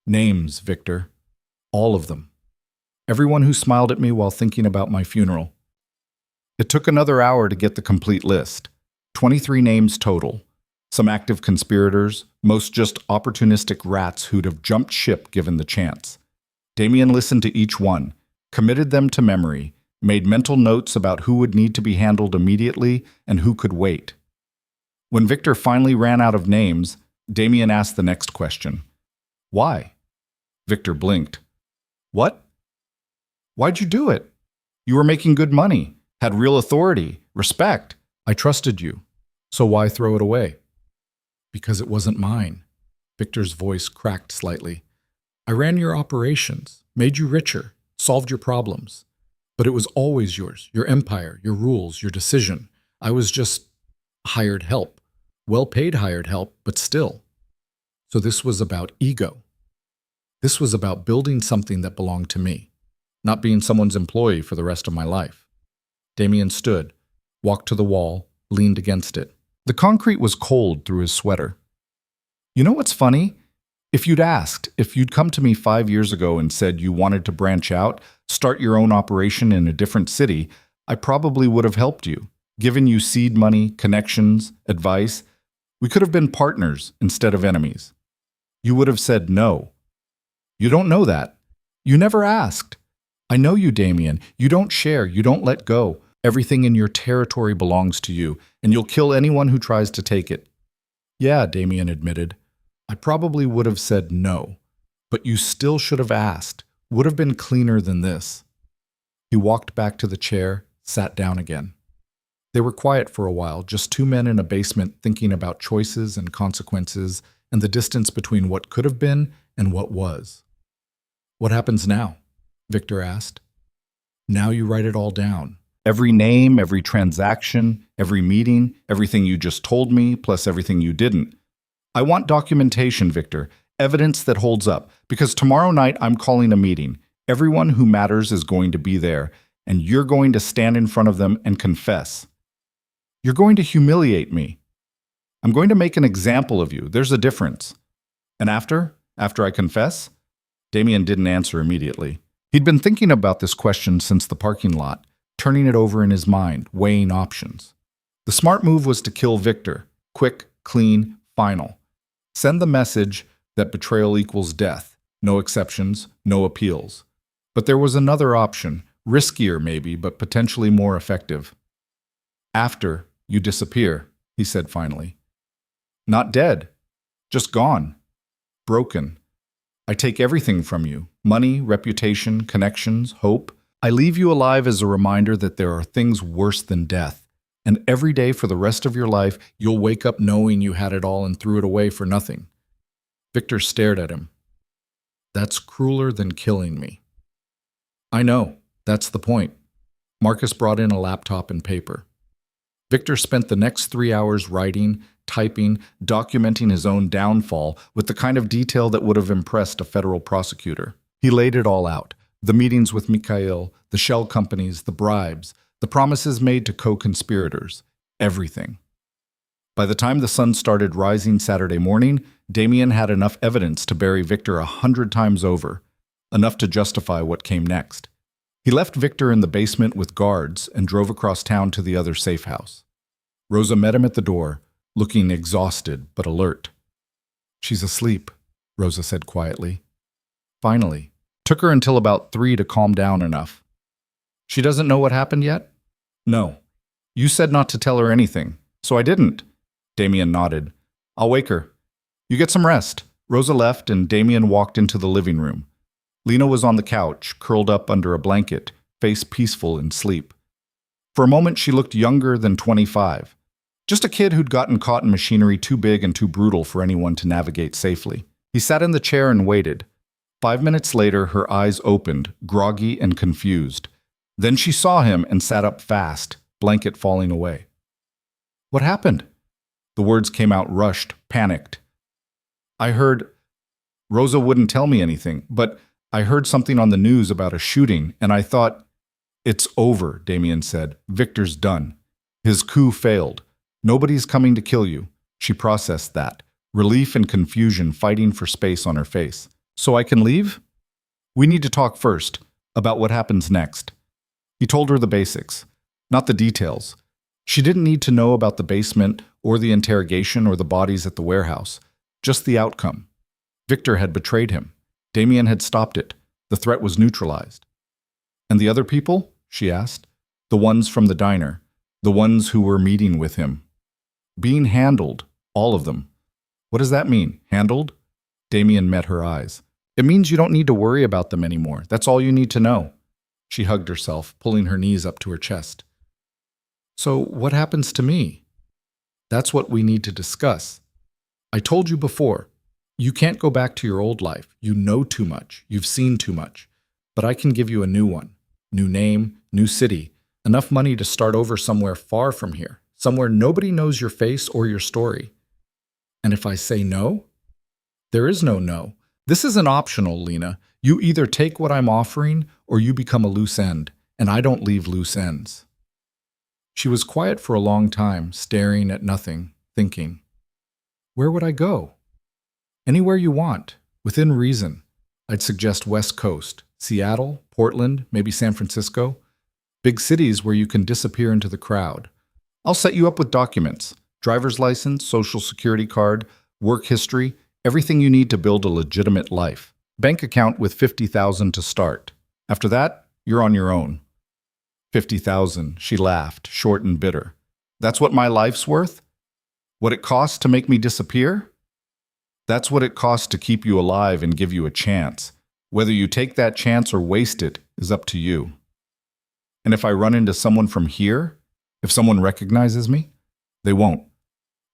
Speaker 1: Names, Victor. All of them. Everyone who smiled at me while thinking about my funeral. It took another hour to get the complete list. 23 names total. Some active conspirators, most just opportunistic rats who'd have jumped ship given the chance. Damien listened to each one, committed them to memory, made mental notes about who would need to be handled immediately and who could wait. When Victor finally ran out of names, Damien asked the next question. "Why?" Victor blinked. "What? Why'd you do it? You were making good money, had real authority, respect. I trusted you. So why throw it away?" "Because it wasn't mine." Victor's voice cracked slightly. "I ran your operations, made you richer, solved your problems. But it was always yours, your empire, your rules, your decision. I was just hired help. Well-paid hired help, but still. So this was about ego. This was about building something that belonged to me. not being someone's employee for the rest of my life. Damien stood, walked to the wall, leaned against it. The concrete was cold through his sweater. You know what's funny? If you'd come to me 5 years ago and said you wanted to branch out, start your own operation in a different city, I probably would have helped you, given you seed money, connections, advice. We could have been partners instead of enemies. You would have said no. You don't know that. You never asked. I know you, Damien. You don't share. You don't let go. Everything in your territory belongs to you, and you'll kill anyone who tries to take it. Yeah, Damien admitted. I probably would have said no, but you still should have asked. Would have been cleaner than this. He walked back to the chair, sat down again. They were quiet for a while, just two men in a basement thinking about choices and consequences and the distance between what could have been and what was. What happens now? Victor asked. Now you write it all down. Every name, every transaction, every meeting, everything you just told me, plus everything you didn't. I want documentation, Victor, evidence that holds up, because tomorrow night I'm calling a meeting. Everyone who matters is going to be there, and you're going to stand in front of them and confess. You're going to humiliate me. I'm going to make an example of you. There's a difference. And after I confess? Damien didn't answer immediately. He'd been thinking about this question since the parking lot, turning it over in his mind, weighing options. The smart move was to kill Victor. Quick, clean, final. Send the message that betrayal equals death. No exceptions, no appeals. But there was another option, riskier maybe, but potentially more effective. After you disappear, he said finally. Not dead, just gone. Broken. I take everything from you. Money, reputation, connections, hope. I leave you alive as a reminder that there are things worse than death. And every day for the rest of your life, you'll wake up knowing you had it all and threw it away for nothing. Victor stared at him. That's crueler than killing me. I know, that's the point. Marcus brought in a laptop and paper. Victor spent the next 3 hours writing, typing, documenting his own downfall with the kind of detail that would have impressed a federal prosecutor. He laid it all out. The meetings with Mikhail, the shell companies, the bribes, the promises made to co-conspirators, everything. By the time the sun started rising Saturday morning, Damien had enough evidence to bury Victor 100 times over, enough to justify what came next. He left Victor in the basement with guards and drove across town to the other safe house. Rosa met him at the door, looking exhausted but alert. She's asleep, Rosa said quietly. Finally. Took her until about 3 to calm down enough. She doesn't know what happened yet? No. You said not to tell her anything, so I didn't. Damien nodded. I'll wake her. You get some rest. Rosa left and Damien walked into the living room. Lena was on the couch, curled up under a blanket, face peaceful in sleep. For a moment she looked younger than 25. Just a kid who'd gotten caught in machinery too big and too brutal for anyone to navigate safely. He sat in the chair and waited. 5 minutes later her eyes opened, groggy and confused. Then she saw him and sat up fast, blanket falling away. What happened? The words came out rushed, panicked. I heard... Rosa wouldn't tell me anything, but I heard something on the news about a shooting, and I thought... It's over, Damien said. Victor's done. His coup failed. Nobody's coming to kill you. She processed that. Relief and confusion fighting for space on her face. So I can leave? We need to talk first, about what happens next. He told her the basics, not the details. She didn't need to know about the basement or the interrogation or the bodies at the warehouse, just the outcome. Victor had betrayed him. Damien had stopped it. The threat was neutralized. And the other people? She asked. The ones from the diner. The ones who were meeting with him. Being handled, all of them. What does that mean, handled? Damien met her eyes. It means you don't need to worry about them anymore. That's all you need to know. She hugged herself, pulling her knees up to her chest. So what happens to me? That's what we need to discuss. I told you before, you can't go back to your old life. You know too much. You've seen too much. But I can give you a new one. New name, new city. Enough money to start over somewhere far from here. Somewhere nobody knows your face or your story. And if I say no? There is no no. This isn't optional, Lena. You either take what I'm offering or you become a loose end, and I don't leave loose ends. She was quiet for a long time, staring at nothing, thinking. Where would I go? Anywhere you want, within reason. I'd suggest West Coast, Seattle, Portland, maybe San Francisco. Big cities where you can disappear into the crowd. I'll set you up with documents, driver's license, social security card, work history, everything you need to build a legitimate life. Bank account with $50,000 to start. After that, you're on your own. 50,000, she laughed, short and bitter. That's what my life's worth? What it costs to make me disappear? That's what it costs to keep you alive and give you a chance. Whether you take that chance or waste it is up to you. And if I run into someone from here, if someone recognizes me, they won't.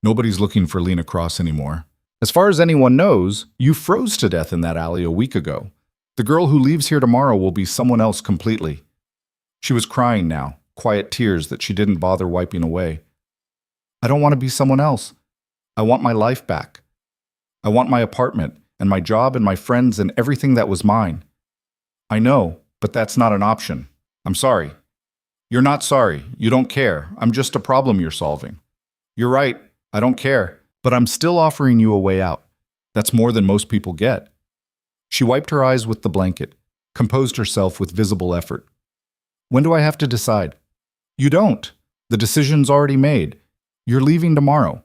Speaker 1: Nobody's looking for Lena Cross anymore. As far as anyone knows, you froze to death in that alley a week ago. The girl who leaves here tomorrow will be someone else completely. She was crying now, quiet tears that she didn't bother wiping away. I don't want to be someone else. I want my life back. I want my apartment and my job and my friends and everything that was mine. I know, but that's not an option. I'm sorry. You're not sorry. You don't care. I'm just a problem you're solving. You're right. I don't care. But I'm still offering you a way out. That's more than most people get. She wiped her eyes with the blanket, composed herself with visible effort. When do I have to decide? You don't. The decision's already made. You're leaving tomorrow.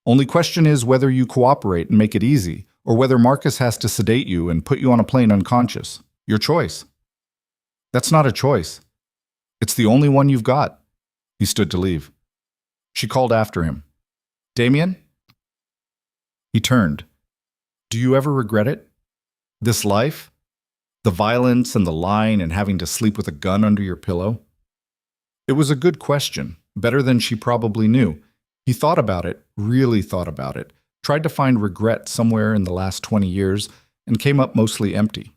Speaker 1: Only question is whether you cooperate and make it easy, or whether Marcus has to sedate you and put you on a plane unconscious. Your choice. That's not a choice. It's the only one you've got. He stood to leave. She called after him. Damien? He turned. Do you ever regret it? This life? The violence and the lying and having to sleep with a gun under your pillow? It was a good question, better than she probably knew. He thought about it, really thought about it, tried to find regret somewhere in the last 20 years, and came up mostly empty.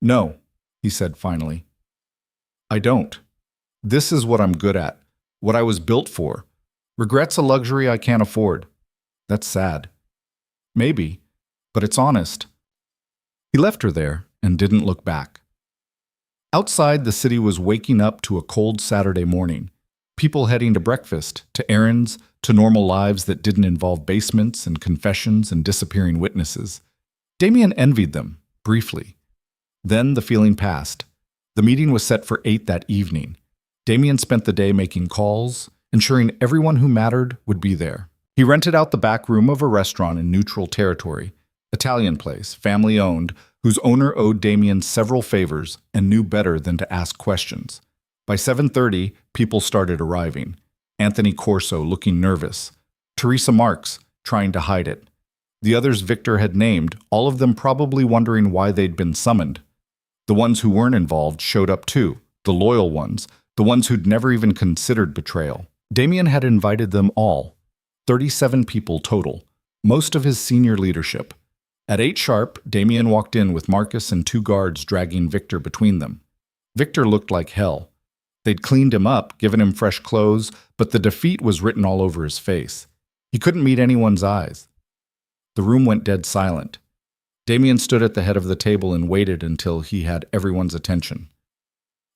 Speaker 1: No, he said finally. I don't. This is what I'm good at, what I was built for. Regret's a luxury I can't afford. That's sad. Maybe, but it's honest. He left her there and didn't look back. Outside, the city was waking up to a cold Saturday morning. People heading to breakfast, to errands, to normal lives that didn't involve basements and confessions and disappearing witnesses. Damien envied them, briefly. Then the feeling passed. The meeting was set for 8 that evening. Damien spent the day making calls, ensuring everyone who mattered would be there. He rented out the back room of a restaurant in neutral territory, Italian place, family-owned, whose owner owed Damien several favors and knew better than to ask questions. By 7:30, people started arriving. Anthony Corso looking nervous. Teresa Marks trying to hide it. The others Victor had named, all of them probably wondering why they'd been summoned. The ones who weren't involved showed up too, the loyal ones, the ones who'd never even considered betrayal. Damien had invited them all, 37 people total, most of his senior leadership. At 8 sharp, Damien walked in with Marcus and 2 guards dragging Victor between them. Victor looked like hell. They'd cleaned him up, given him fresh clothes, but the defeat was written all over his face. He couldn't meet anyone's eyes. The room went dead silent. Damien stood at the head of the table and waited until he had everyone's attention.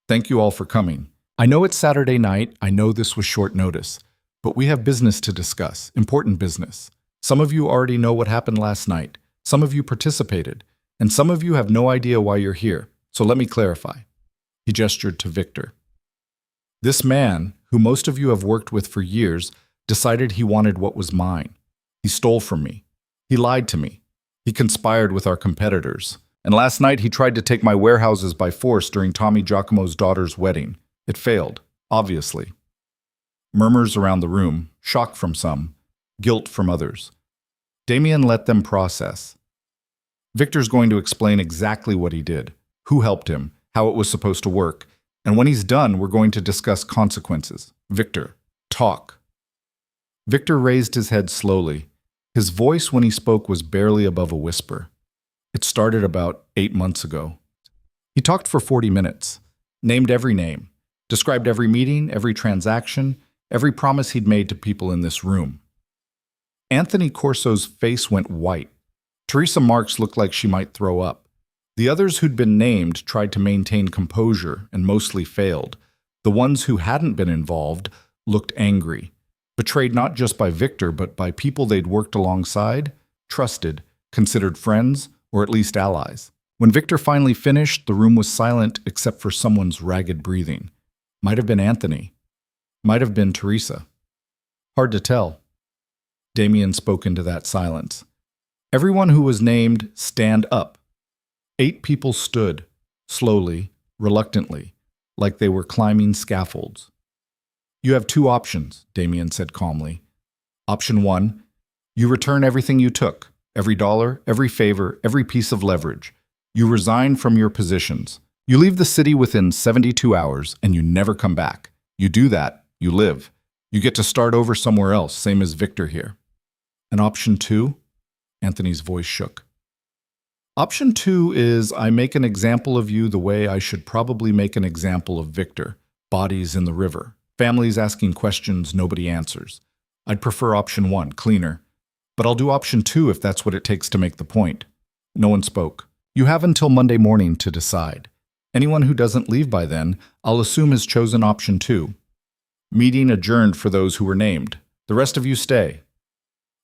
Speaker 1: Thank you all for coming. I know it's Saturday night, I know this was short notice, but we have business to discuss, important business. Some of you already know what happened last night. Some of you participated, and some of you have no idea why you're here, so let me clarify. He gestured to Victor. This man, who most of you have worked with for years, decided he wanted what was mine. He stole from me. He lied to me. He conspired with our competitors. And last night he tried to take my warehouses by force during Tommy Giacomo's daughter's wedding. It failed, obviously. Murmurs around the room, shock from some, guilt from others. Damien let them process. Victor's going to explain exactly what he did, who helped him, how it was supposed to work, and when he's done, we're going to discuss consequences. Victor, talk. Victor raised his head slowly. His voice when he spoke was barely above a whisper. It started about 8 months ago. He talked for 40 minutes, named every name, described every meeting, every transaction, every promise he'd made to people in this room. Anthony Corso's face went white. Teresa Marks looked like she might throw up. The others who'd been named tried to maintain composure and mostly failed. The ones who hadn't been involved looked angry, betrayed not just by Victor, but by people they'd worked alongside, trusted, considered friends, or at least allies. When Victor finally finished, the room was silent except for someone's ragged breathing. Might have been Anthony. Might have been Teresa. Hard to tell. Damien spoke into that silence. Everyone who was named, stand up. 8 people stood, slowly, reluctantly, like they were climbing scaffolds. You have 2 options, Damien said calmly. Option 1, you return everything you took, every dollar, every favor, every piece of leverage. You resign from your positions. You leave the city within 72 hours and you never come back. You do that, you live. You get to start over somewhere else, same as Victor here. And option 2? Anthony's voice shook. Option 2 is I make an example of you the way I should probably make an example of Victor. Bodies in the river. Families asking questions nobody answers. I'd prefer option 1, cleaner. But I'll do option 2 if that's what it takes to make the point. No one spoke. You have until Monday morning to decide. Anyone who doesn't leave by then, I'll assume has chosen option 2. Meeting adjourned for those who were named. The rest of you stay.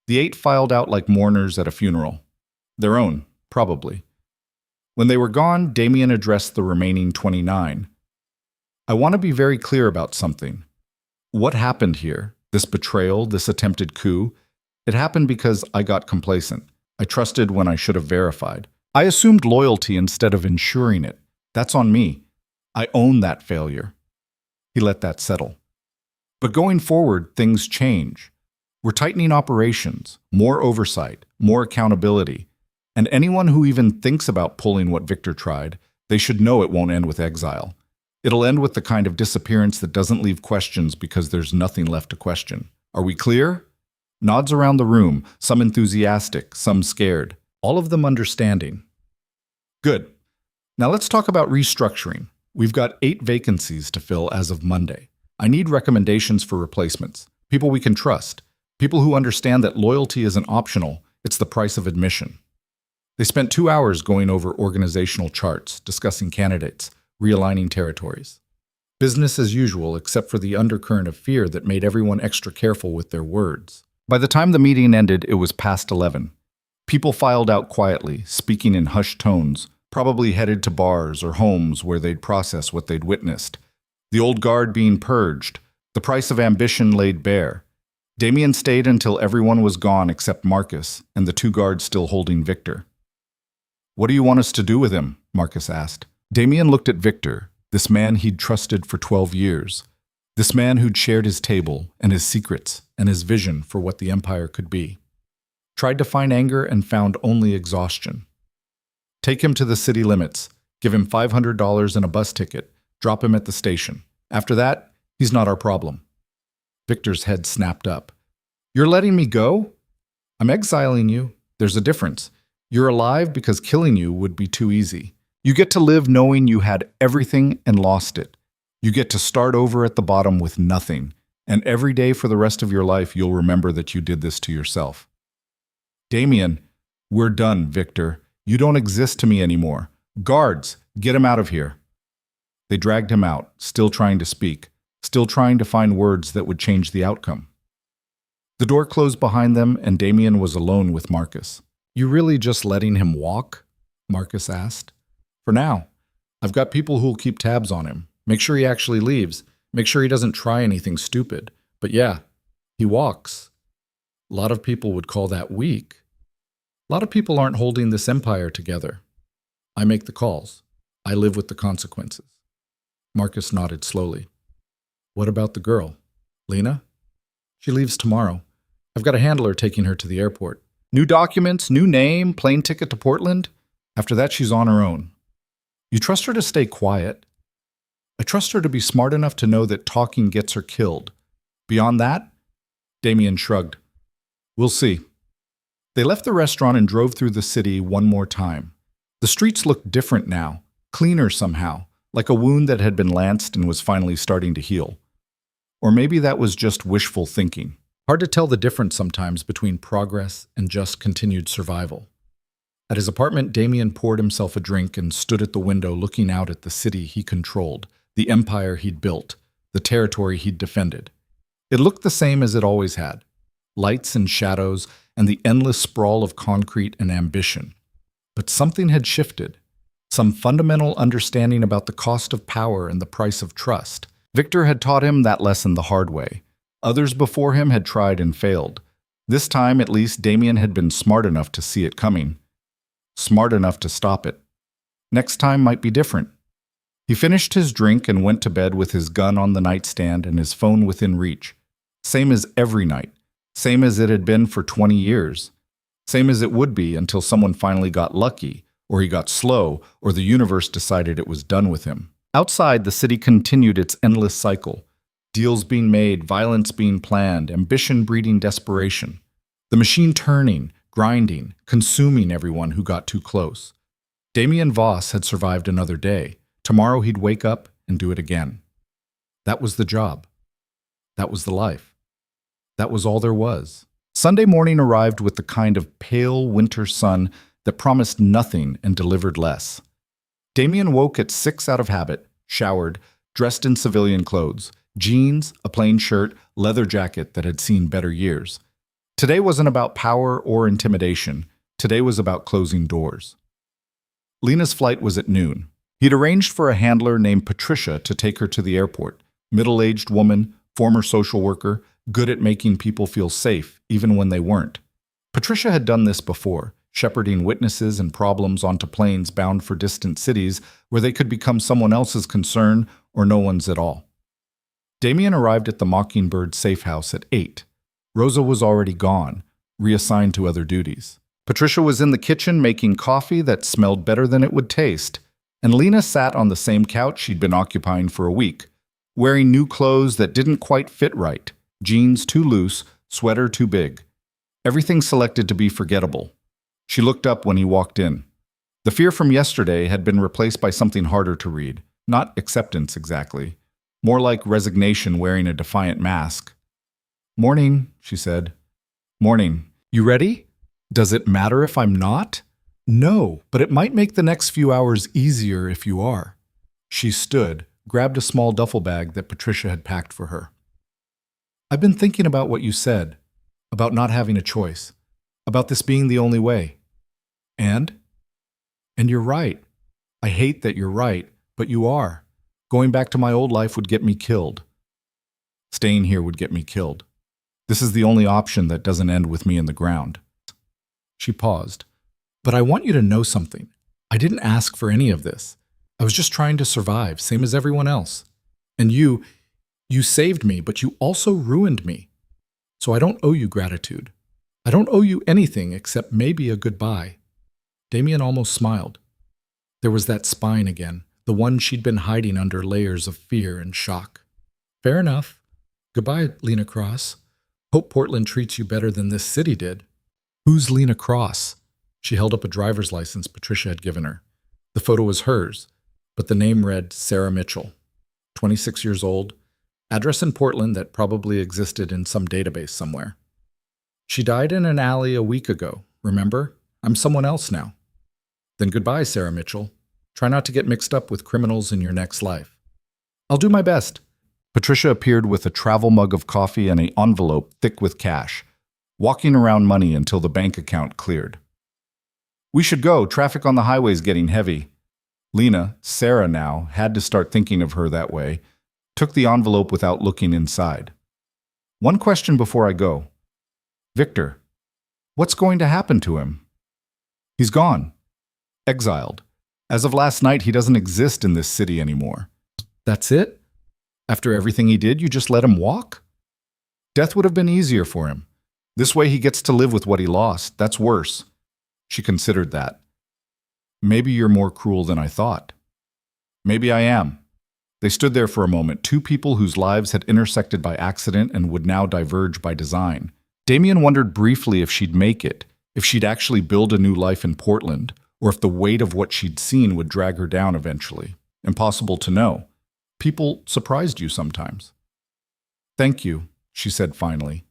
Speaker 1: The 8 filed out like mourners at a funeral. Their own, probably. When they were gone, Damien addressed the remaining 29. I want to be very clear about something. What happened here, this betrayal, this attempted coup, it happened because I got complacent. I trusted when I should have verified. I assumed loyalty instead of ensuring it. That's on me. I own that failure. He let that settle. But going forward, things change. We're tightening operations, more oversight, more accountability. And anyone who even thinks about pulling what Victor tried, they should know it won't end with exile. It'll end with the kind of disappearance that doesn't leave questions because there's nothing left to question. Are we clear? Nods around the room, some enthusiastic, some scared, all of them understanding. Good. Now let's talk about restructuring. We've got 8 vacancies to fill as of Monday. I need recommendations for replacements, people we can trust, people who understand that loyalty isn't optional, it's the price of admission. They spent 2 hours going over organizational charts, discussing candidates, realigning territories. Business as usual, except for the undercurrent of fear that made everyone extra careful with their words. By the time the meeting ended, it was past 11. People filed out quietly, speaking in hushed tones, probably headed to bars or homes where they'd process what they'd witnessed. The old guard being purged, the price of ambition laid bare. Damien stayed until everyone was gone except Marcus and the 2 guards still holding Victor. What do you want us to do with him? Marcus asked. Damien looked at Victor, this man he'd trusted for 12 years. This man who'd shared his table and his secrets and his vision for what the Empire could be. Tried to find anger and found only exhaustion. Take him to the city limits, give him $500 and a bus ticket, drop him at the station. After that, he's not our problem. Victor's head snapped up. You're letting me go? I'm exiling you. There's a difference. You're alive because killing you would be too easy. You get to live knowing you had everything and lost it. You get to start over at the bottom with nothing, and every day for the rest of your life you'll remember that you did this to yourself. Damien, we're done, Victor. You don't exist to me anymore. Guards, get him out of here. They dragged him out, still trying to speak, still trying to find words that would change the outcome. The door closed behind them, and Damien was alone with Marcus. You really just letting him walk? Marcus asked. For now. I've got people who'll keep tabs on him. Make sure he actually leaves. Make sure he doesn't try anything stupid. But yeah, he walks. A lot of people would call that weak. A lot of people aren't holding this empire together. I make the calls. I live with the consequences. Marcus nodded slowly. What about the girl? Lena? She leaves tomorrow. I've got a handler taking her to the airport. New documents, new name, plane ticket to Portland. After that, she's on her own. You trust her to stay quiet? I trust her to be smart enough to know that talking gets her killed. Beyond that? Damien shrugged. We'll see. They left the restaurant and drove through the city one more time. The streets looked different now, cleaner somehow, like a wound that had been lanced and was finally starting to heal. Or maybe that was just wishful thinking. Hard to tell the difference sometimes between progress and just continued survival. At his apartment, Damien poured himself a drink and stood at the window looking out at the city he controlled, the empire he'd built, the territory he'd defended. It looked the same as it always had. Lights and shadows, and the endless sprawl of concrete and ambition. But something had shifted. Some fundamental understanding about the cost of power and the price of trust. Victor had taught him that lesson the hard way. Others before him had tried and failed. This time, at least, Damien had been smart enough to see it coming. Smart enough to stop it. Next time might be different. He finished his drink and went to bed with his gun on the nightstand and his phone within reach. Same as every night. Same as it had been for 20 years. Same as it would be until someone finally got lucky, or he got slow, or the universe decided it was done with him. Outside, the city continued its endless cycle. Deals being made, violence being planned, ambition breeding desperation. The machine turning, grinding, consuming everyone who got too close. Damien Voss had survived another day. Tomorrow he'd wake up and do it again. That was the job. That was the life. That was all there was. Sunday morning arrived with the kind of pale winter sun that promised nothing and delivered less. Damien woke at 6 out of habit, showered, dressed in civilian clothes, jeans, a plain shirt, leather jacket that had seen better years. Today wasn't about power or intimidation. Today was about closing doors. Lena's flight was at noon. He'd arranged for a handler named Patricia to take her to the airport. Middle-aged woman, former social worker, good at making people feel safe, even when they weren't. Patricia had done this before, shepherding witnesses and problems onto planes bound for distant cities where they could become someone else's concern or no one's at all. Damien arrived at the Mockingbird safe house at 8. Rosa was already gone, reassigned to other duties. Patricia was in the kitchen making coffee that smelled better than it would taste, and Lena sat on the same couch she'd been occupying for a week, wearing new clothes that didn't quite fit right, jeans too loose, sweater too big. Everything selected to be forgettable. She looked up when he walked in. The fear from yesterday had been replaced by something harder to read, not acceptance exactly, more like resignation wearing a defiant mask. "Morning," she said. "Morning. You ready? Does it matter if I'm not?" "No, but it might make the next few hours easier if you are." She stood, grabbed a small duffel bag that Patricia had packed for her. "I've been thinking about what you said, about not having a choice, about this being the only way. And you're right. I hate that you're right, but you are. Going back to my old life would get me killed. Staying here would get me killed. This is the only option that doesn't end with me in the ground." She paused. "But I want you to know something. I didn't ask for any of this. I was just trying to survive, same as everyone else. And you saved me, but you also ruined me. So I don't owe you gratitude. I don't owe you anything except maybe a goodbye." Damien almost smiled. There was that spine again, the one she'd been hiding under layers of fear and shock. "Fair enough. Goodbye, Lena Cross. Hope Portland treats you better than this city did." "Who's Lena Cross?" She held up a driver's license Patricia had given her. The photo was hers, but the name read Sarah Mitchell. 26 years old, address in Portland that probably existed in some database somewhere. "She died in an alley a week ago, remember? I'm someone else now." "Then goodbye, Sarah Mitchell. Try not to get mixed up with criminals in your next life." "I'll do my best." Patricia appeared with a travel mug of coffee and an envelope thick with cash, walking around money until the bank account cleared. "We should go. Traffic on the highway's getting heavy." Lena, Sarah now, had to start thinking of her that way, took the envelope without looking inside. "One question before I go. Victor, what's going to happen to him?" "He's gone. Exiled. As of last night, he doesn't exist in this city anymore." "That's it? After everything he did, you just let him walk?" "Death would have been easier for him. This way he gets to live with what he lost. That's worse." She considered that. "Maybe you're more cruel than I thought." "Maybe I am." They stood there for a moment, two people whose lives had intersected by accident and would now diverge by design. Damien wondered briefly if she'd make it, if she'd actually build a new life in Portland, or if the weight of what she'd seen would drag her down eventually. Impossible to know. People surprised you sometimes. "Thank you," she said finally,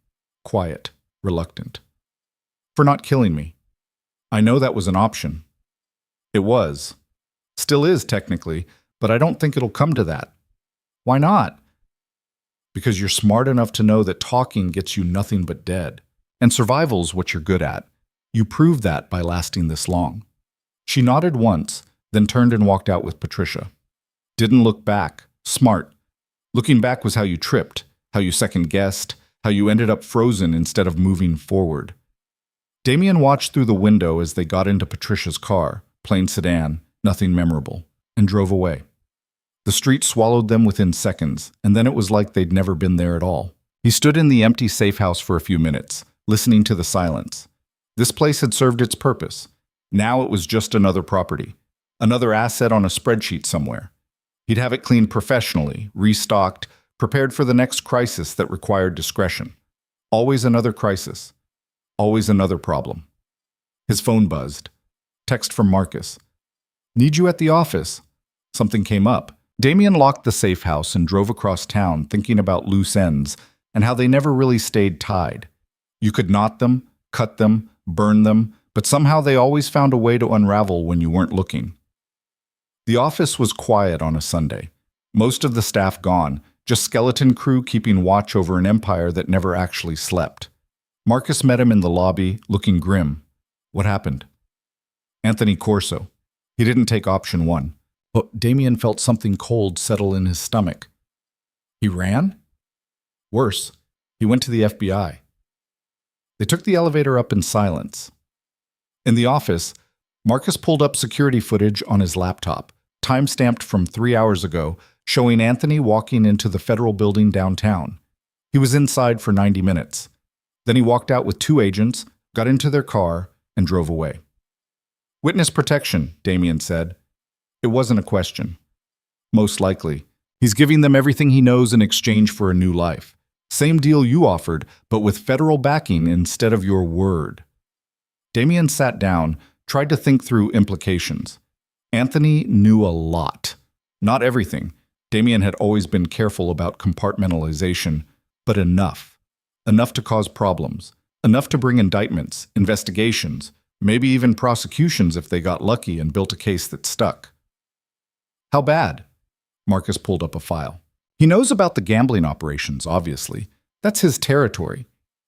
Speaker 1: quiet, reluctant, "for not killing me. I know that was an option. It was. Still is, technically, but I don't think it'll come to that. Why not? Because you're smart enough to know that talking gets you nothing but dead. And survival's what you're good at. You proved that by lasting this long. She nodded once, then turned and walked out with Patricia. Didn't look back. Smart. Looking back was how you tripped, how you second-guessed, how you ended up frozen instead of moving forward. Damien watched through the window as they got into Patricia's car, plain sedan, nothing memorable, and drove away. The street swallowed them within seconds, and then it was like they'd never been there at all. He stood in the empty safe house for a few minutes, listening to the silence. This place had served its purpose. Now it was just another property, another asset on a spreadsheet somewhere. He'd have it cleaned professionally, restocked, prepared for the next crisis that required discretion. Always another crisis. Always another problem. His phone buzzed. Text from Marcus. Need you at the office. Something came up. Damien locked the safe house and drove across town thinking about loose ends and how they never really stayed tied. You could knot them, cut them, burn them, but somehow they always found a way to unravel when you weren't looking. The office was quiet on a Sunday. Most of the staff gone, just skeleton crew keeping watch over an empire that never actually slept. Marcus met him in the lobby, looking grim. What happened? Anthony Corso. He didn't take option one. But Damien felt something cold settle in his stomach. He ran? Worse, he went to the FBI. They took the elevator up in silence. In the office, Marcus pulled up security footage on his laptop, time-stamped from 3 hours ago, showing Anthony walking into the federal building downtown. He was inside for 90 minutes. Then he walked out with 2 agents, got into their car, and drove away. Witness protection, Damien said. It wasn't a question. Most likely. He's giving them everything he knows in exchange for a new life. Same deal you offered, but with federal backing instead of your word. Damien sat down, tried to think through implications. Anthony knew a lot. Not everything. Damien had always been careful about compartmentalization, but enough. Enough to cause problems. Enough to bring indictments, investigations, maybe even prosecutions if they got lucky and built a case that stuck. How bad? Marcus pulled up a file. He knows about the gambling operations, obviously. That's his territory.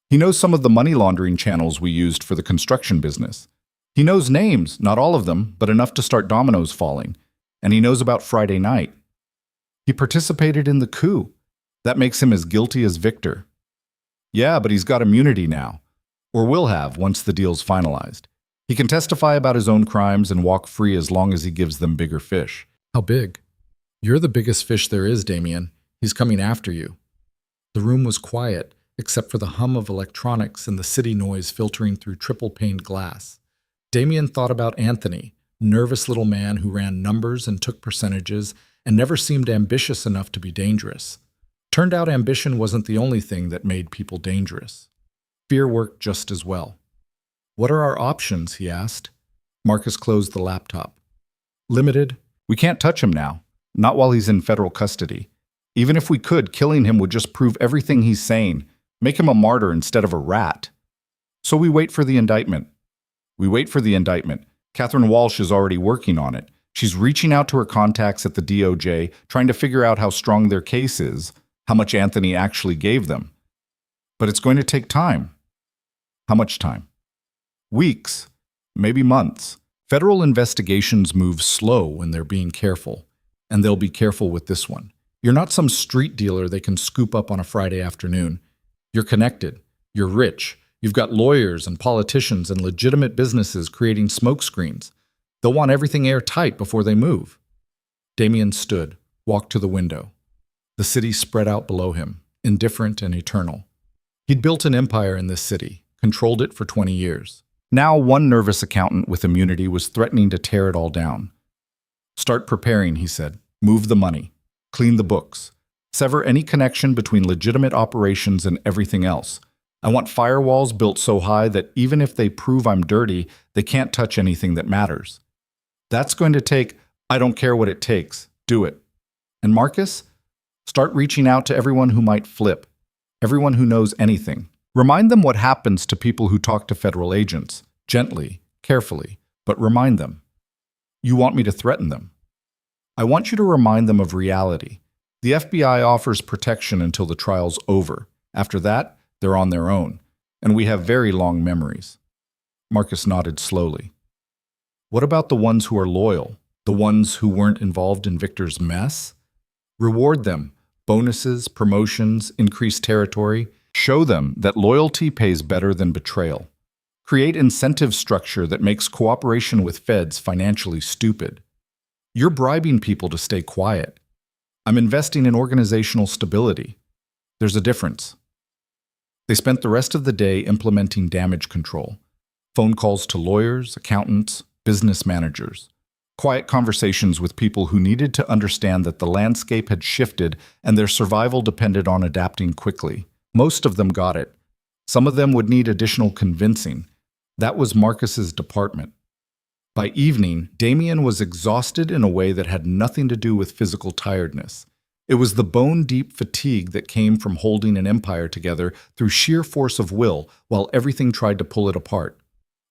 Speaker 1: He knows some of the money laundering channels we used for the construction business. He knows names, not all of them, but enough to start dominoes falling. And he knows about Friday night. He participated in the coup. That makes him as guilty as Victor. Yeah, but he's got immunity now. Or will have once the deal's finalized. He can testify about his own crimes and walk free as long as he gives them bigger fish. How big? You're the biggest fish there is, Damien. He's coming after you. The room was quiet, except for the hum of electronics and the city noise filtering through triple-paned glass. Damien thought about Anthony, nervous little man who ran numbers and took percentages and never seemed ambitious enough to be dangerous. Turned out ambition wasn't the only thing that made people dangerous. Fear worked just as well. What are our options, he asked. Marcus closed the laptop. Limited. We can't touch him now. Not while he's in federal custody. Even if we could, killing him would just prove everything he's saying, make him a martyr instead of a rat. So we wait for the indictment. We wait for the indictment. Catherine Walsh is already working on it. She's reaching out to her contacts at the DOJ, trying to figure out how strong their case is, how much Anthony actually gave them. But it's going to take time. How much time? Weeks, maybe months. Federal investigations move slow when they're being careful, and they'll be careful with this one. You're not some street dealer they can scoop up on a Friday afternoon. You're connected. You're rich. You've got lawyers and politicians and legitimate businesses creating smokescreens. They'll want everything airtight before they move. Damien stood, walked to the window. The city spread out below him, indifferent and eternal. He'd built an empire in this city, controlled it for 20 years. Now one nervous accountant with immunity was threatening to tear it all down. Start preparing, he said. Move the money. Clean the books. Sever any connection between legitimate operations and everything else. I want firewalls built so high that even if they prove I'm dirty, they can't touch anything that matters. That's going to take, I don't care what it takes. Do it. And Marcus? Start reaching out to everyone who might flip. Everyone who knows anything. Remind them what happens to people who talk to federal agents. Gently, carefully, but remind them. You want me to threaten them? I want you to remind them of reality. The FBI offers protection until the trial's over. After that, they're on their own, and we have very long memories. Marcus nodded slowly. What about the ones who are loyal, the ones who weren't involved in Victor's mess? Reward them. Bonuses, promotions, increased territory. Show them that loyalty pays better than betrayal. Create incentive structure that makes cooperation with feds financially stupid. You're bribing people to stay quiet. I'm investing in organizational stability. There's a difference. They spent the rest of the day implementing damage control. Phone calls to lawyers, accountants, business managers. Quiet conversations with people who needed to understand that the landscape had shifted and their survival depended on adapting quickly. Most of them got it. Some of them would need additional convincing. That was Marcus's department. By evening, Damien was exhausted in a way that had nothing to do with physical tiredness. It was the bone-deep fatigue that came from holding an empire together through sheer force of will while everything tried to pull it apart.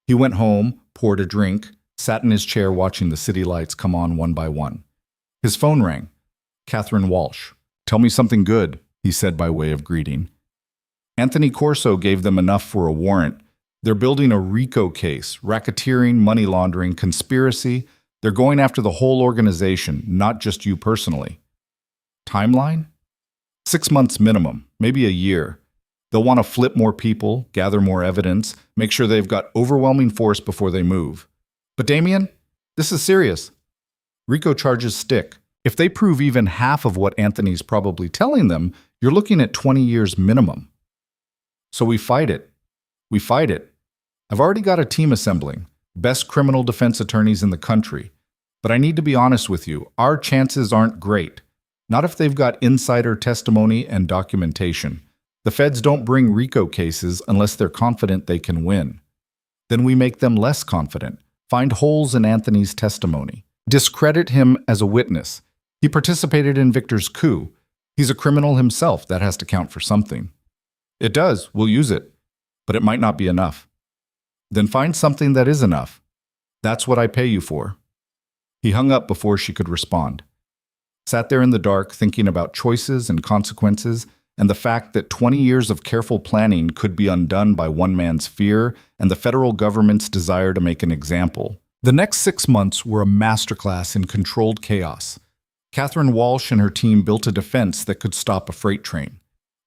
Speaker 1: He went home, poured a drink, sat in his chair watching the city lights come on one by one. His phone rang. Catherine Walsh. "Tell me something good," he said by way of greeting. Anthony Corso gave them enough for a warrant. They're building a RICO case, racketeering, money laundering, conspiracy. They're going after the whole organization, not just you personally. Timeline? 6 months minimum, maybe a year. They'll want to flip more people, gather more evidence, make sure they've got overwhelming force before they move. But Damien, this is serious. RICO charges stick. If they prove even half of what Anthony's probably telling them, you're looking at 20 years minimum. So we fight it. We fight it. I've already got a team assembling, best criminal defense attorneys in the country. But I need to be honest with you, our chances aren't great. Not if they've got insider testimony and documentation. The feds don't bring RICO cases unless they're confident they can win. Then we make them less confident. Find holes in Anthony's testimony. Discredit him as a witness. He participated in Victor's coup. He's a criminal himself. That has to count for something. It does. We'll use it. But it might not be enough. Then find something that is enough. That's what I pay you for. He hung up before she could respond. Sat there in the dark thinking about choices and consequences and the fact that 20 years of careful planning could be undone by one man's fear and the federal government's desire to make an example. The next 6 months were a masterclass in controlled chaos. Catherine Walsh and her team built a defense that could stop a freight train.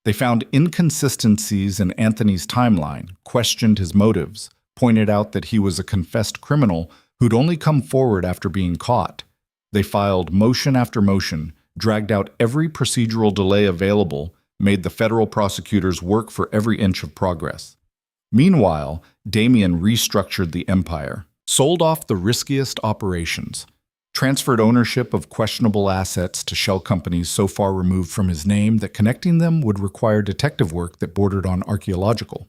Speaker 1: They found inconsistencies in Anthony's timeline, questioned his motives, pointed out that he was a confessed criminal who'd only come forward after being caught. They filed motion after motion, dragged out every procedural delay available, made the federal prosecutors work for every inch of progress. Meanwhile, Damien restructured the empire, sold off the riskiest operations, transferred ownership of questionable assets to shell companies so far removed from his name that connecting them would require detective work that bordered on archaeological,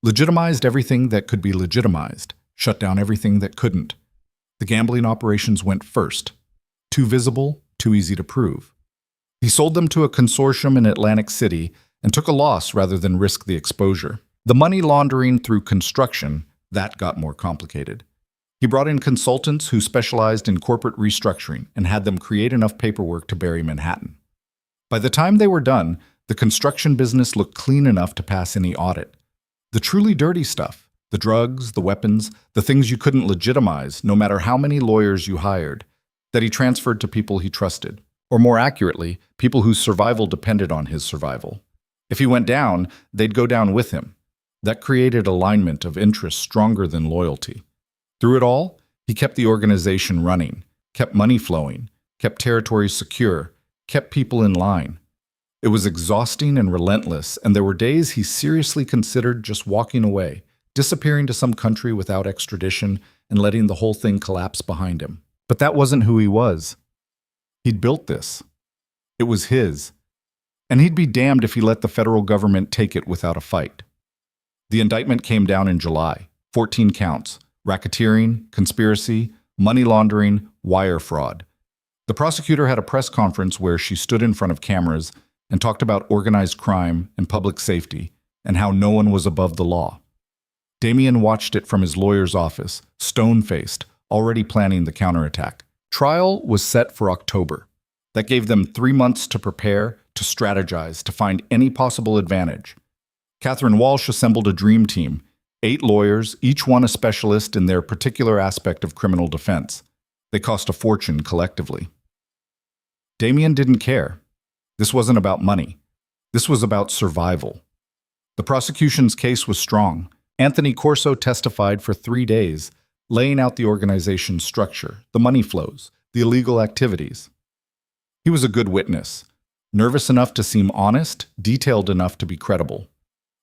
Speaker 1: legitimized everything that could be legitimized, shut down everything that couldn't. The gambling operations went first. Too visible, too easy to prove. He sold them to a consortium in Atlantic City and took a loss rather than risk the exposure. The money laundering through construction, that got more complicated. He brought in consultants who specialized in corporate restructuring and had them create enough paperwork to bury Manhattan. By the time they were done, the construction business looked clean enough to pass any audit. The truly dirty stuff, the drugs, the weapons, the things you couldn't legitimize, no matter how many lawyers you hired, that he transferred to people he trusted, or more accurately, people whose survival depended on his survival. If he went down, they'd go down with him. That created alignment of interests stronger than loyalty. Through it all, he kept the organization running, kept money flowing, kept territories secure, kept people in line. It was exhausting and relentless, and there were days he seriously considered just walking away, disappearing to some country without extradition, and letting the whole thing collapse behind him. But that wasn't who he was. He'd built this. It was his. And he'd be damned if he let the federal government take it without a fight. The indictment came down in July, 14 counts, racketeering, conspiracy, money laundering, wire fraud. The prosecutor had a press conference where she stood in front of cameras and talked about organized crime and public safety and how no one was above the law. Damien watched it from his lawyer's office, stone-faced, already planning the counterattack. Trial was set for October. That gave them 3 months to prepare, to strategize, to find any possible advantage. Catherine Walsh assembled a dream team, 8 lawyers, each one a specialist in their particular aspect of criminal defense. They cost a fortune collectively. Damien didn't care. This wasn't about money. This was about survival. The prosecution's case was strong. Anthony Corso testified for 3 days, laying out the organization's structure, the money flows, the illegal activities. He was a good witness, nervous enough to seem honest, detailed enough to be credible.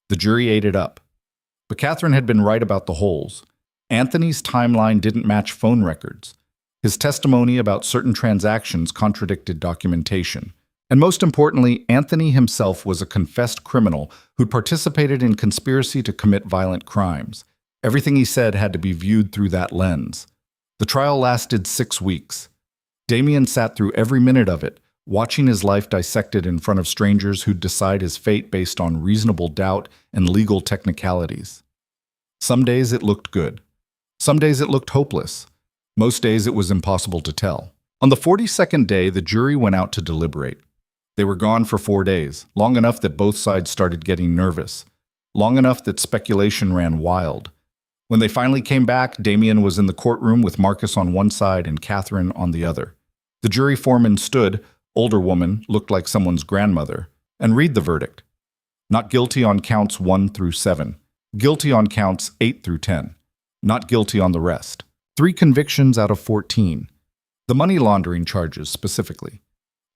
Speaker 1: The jury ate it up. But Catherine had been right about the holes. Anthony's timeline didn't match phone records. His testimony about certain transactions contradicted documentation. And most importantly, Anthony himself was a confessed criminal who'd participated in conspiracy to commit violent crimes. Everything he said had to be viewed through that lens. The trial lasted 6 weeks. Damien sat through every minute of it, watching his life dissected in front of strangers who'd decide his fate based on reasonable doubt and legal technicalities. Some days it looked good. Some days it looked hopeless. Most days it was impossible to tell. On the 42nd day, the jury went out to deliberate. They were gone for 4 days, long enough that both sides started getting nervous, long enough that speculation ran wild. When they finally came back, Damien was in the courtroom with Marcus on one side and Catherine on the other. The jury foreman stood, older woman, looked like someone's grandmother, and read the verdict. Not guilty on counts 1 through 7. Guilty on counts 8 through 10. Not guilty on the rest. 3 convictions out of 14. The money laundering charges, specifically.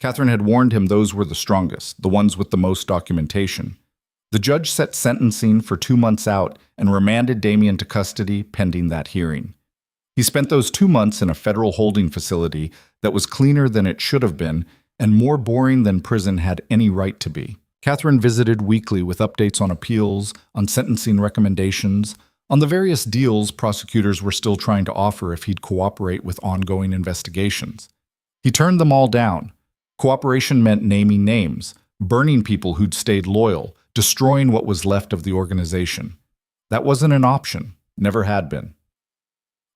Speaker 1: Catherine had warned him those were the strongest, the ones with the most documentation. The judge set sentencing for 2 months out and remanded Damien to custody pending that hearing. He spent those 2 months in a federal holding facility that was cleaner than it should have been and more boring than prison had any right to be. Catherine visited weekly with updates on appeals, on sentencing recommendations, on the various deals prosecutors were still trying to offer if he'd cooperate with ongoing investigations. He turned them all down. Cooperation meant naming names, burning people who'd stayed loyal, destroying what was left of the organization. That wasn't an option, never had been.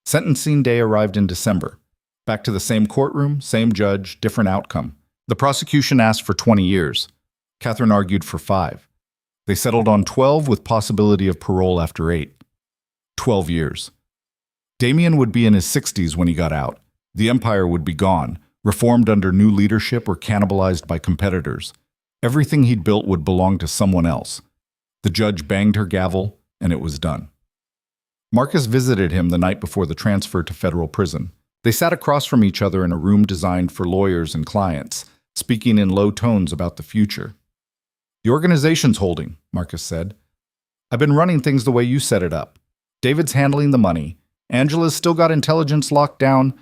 Speaker 1: Sentencing day arrived in December. Back to the same courtroom, same judge, different outcome. The prosecution asked for 20 years. Catherine argued for 5. They settled on 12 with possibility of parole after 8. 12 years. Damien would be in his 60s when he got out. The empire would be gone, reformed under new leadership or cannibalized by competitors. Everything he'd built would belong to someone else. The judge banged her gavel, and it was done. Marcus visited him the night before the transfer to federal prison. They sat across from each other in a room designed for lawyers and clients, speaking in low tones about the future. "The organization's holding," Marcus said. "I've been running things the way you set it up. David's handling the money. Angela's still got intelligence locked down.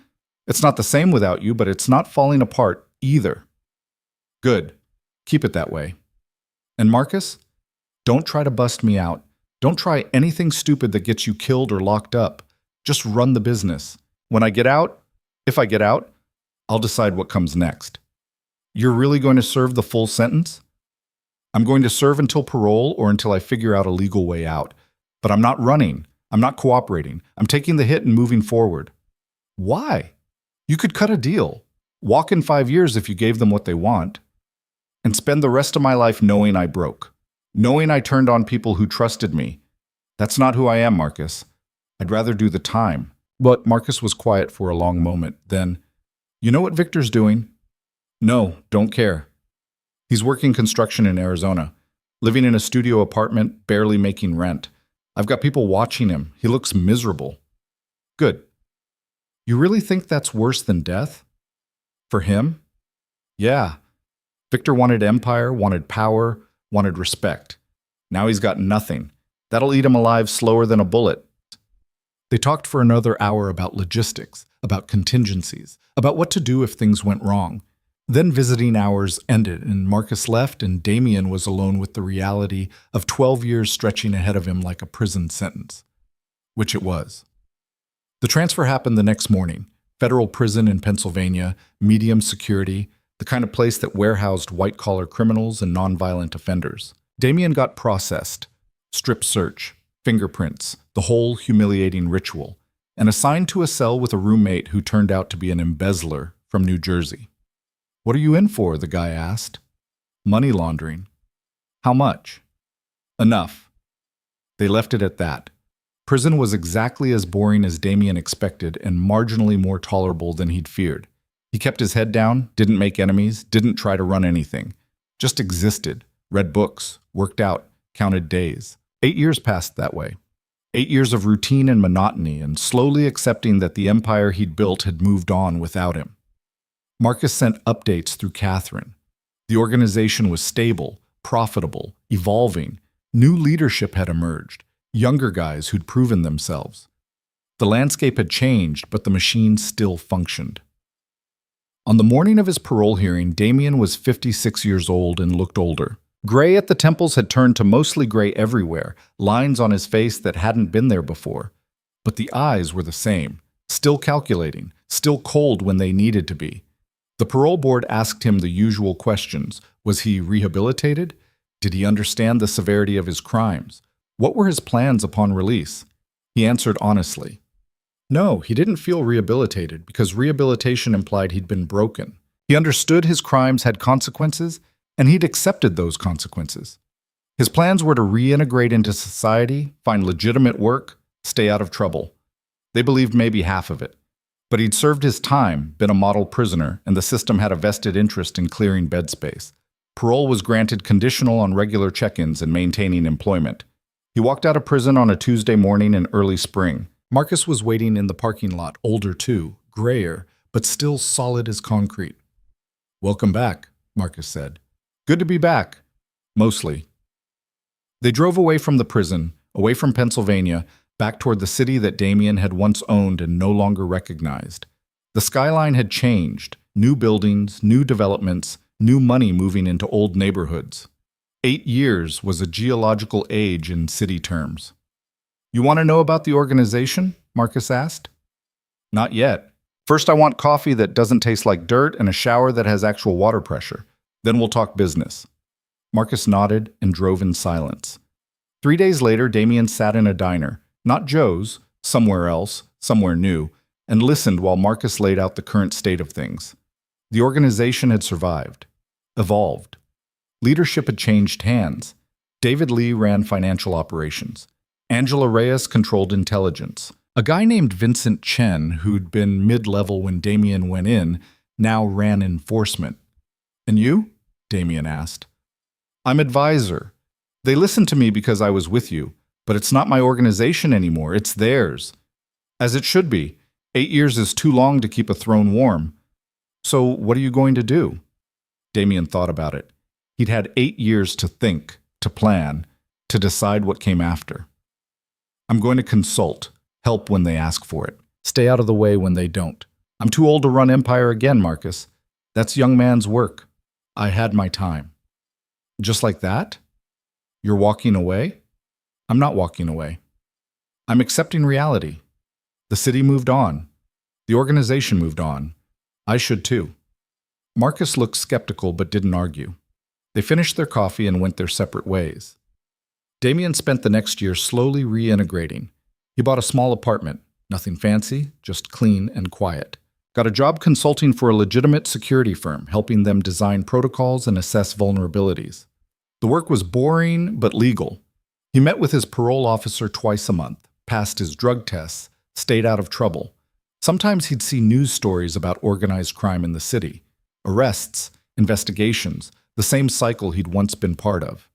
Speaker 1: It's not the same without you, but it's not falling apart either." "Good. Keep it that way. And Marcus, don't try to bust me out. Don't try anything stupid that gets you killed or locked up. Just run the business. When I get out, if I get out, I'll decide what comes next." "You're really going to serve the full sentence?" "I'm going to serve until parole or until I figure out a legal way out. But I'm not running. I'm not cooperating. I'm taking the hit and moving forward." "Why? You could cut a deal. Walk in 5 years if you gave them what they want. And spend the rest of my life knowing I broke. Knowing I turned on people who trusted me. That's not who I am, Marcus. I'd rather do the time." But Marcus was quiet for a long moment. Then, "You know what Victor's doing?" "No, don't care. He's working construction in Arizona. Living in a studio apartment, barely making rent. I've got people watching him. He looks miserable." "Good. You really think that's worse than death? For him?" "Yeah. Victor wanted empire, wanted power, wanted respect. Now he's got nothing. That'll eat him alive slower than a bullet." They talked for another hour about logistics, about contingencies, about what to do if things went wrong. Then visiting hours ended and Marcus left and Damien was alone with the reality of 12 years stretching ahead of him like a prison sentence. Which it was. The transfer happened the next morning. Federal prison in Pennsylvania, medium security, the kind of place that warehoused white-collar criminals and nonviolent offenders. Damien got processed. Strip search. fingerprints, the whole humiliating ritual, and assigned to a cell with a roommate who turned out to be an embezzler from New Jersey. "What are you in for?" the guy asked. "Money laundering." "How much?" "Enough." They left it at that. Prison was exactly as boring as Damien expected and marginally more tolerable than he'd feared. He kept his head down, didn't make enemies, didn't try to run anything. Just existed, read books, worked out, counted days. 8 years passed that way. 8 years of routine and monotony, and slowly accepting that the empire he'd built had moved on without him. Marcus sent updates through Catherine. The organization was stable, profitable, evolving. New leadership had emerged. Younger guys who'd proven themselves. The landscape had changed, but the machine still functioned. On the morning of his parole hearing, Damien was 56 years old and looked older. Gray at the temples had turned to mostly gray everywhere, lines on his face that hadn't been there before. But the eyes were the same, still calculating, still cold when they needed to be. The parole board asked him the usual questions. Was he rehabilitated? Did he understand the severity of his crimes? What were his plans upon release? He answered honestly. No, he didn't feel rehabilitated because rehabilitation implied he'd been broken. He understood his crimes had consequences, and he'd accepted those consequences. His plans were to reintegrate into society, find legitimate work, stay out of trouble. They believed maybe half of it. But he'd served his time, been a model prisoner, and the system had a vested interest in clearing bed space. Parole was granted conditional on regular check-ins and maintaining employment. He walked out of prison on a Tuesday morning in early spring. Marcus was waiting in the parking lot, older too, grayer, but still solid as concrete. "Welcome back," Marcus said. "Good to be back." Mostly. They drove away from the prison, away from Pennsylvania, back toward the city that Damien had once owned and no longer recognized. The skyline had changed. New buildings, new developments, new money moving into old neighborhoods. 8 years was a geological age in city terms. "You want to know about the organization?" Marcus asked. "Not yet. First, I want coffee that doesn't taste like dirt and a shower that has actual water pressure. Then we'll talk business." Marcus nodded and drove in silence. 3 days later, Damien sat in a diner, not Joe's, somewhere else, somewhere new, and listened while Marcus laid out the current state of things. The organization had survived, evolved. Leadership had changed hands. David Lee ran financial operations. Angela Reyes controlled intelligence. A guy named Vincent Chen, who'd been mid-level when Damien went in, now ran enforcement. "And you?" Damien asked. "I'm advisor. They listened to me because I was with you, but it's not my organization anymore, it's theirs. As it should be. 8 years is too long to keep a throne warm. So what are you going to do?" Damien thought about it. He'd had 8 years to think, to plan, to decide what came after. "I'm going to consult, help when they ask for it, stay out of the way when they don't. I'm too old to run Empire again, Marcus. That's young man's work. I had my time." "Just like that? You're walking away?" "I'm not walking away. I'm accepting reality. The city moved on. The organization moved on. I should too." Marcus looked skeptical but didn't argue. They finished their coffee and went their separate ways. Damien spent the next year slowly reintegrating. He bought a small apartment, nothing fancy, just clean and quiet. Got a job consulting for a legitimate security firm, helping them design protocols and assess vulnerabilities. The work was boring but legal. He met with his parole officer twice a month, passed his drug tests, stayed out of trouble. Sometimes he'd see news stories about organized crime in the city. Arrests, investigations, the same cycle he'd once been part of.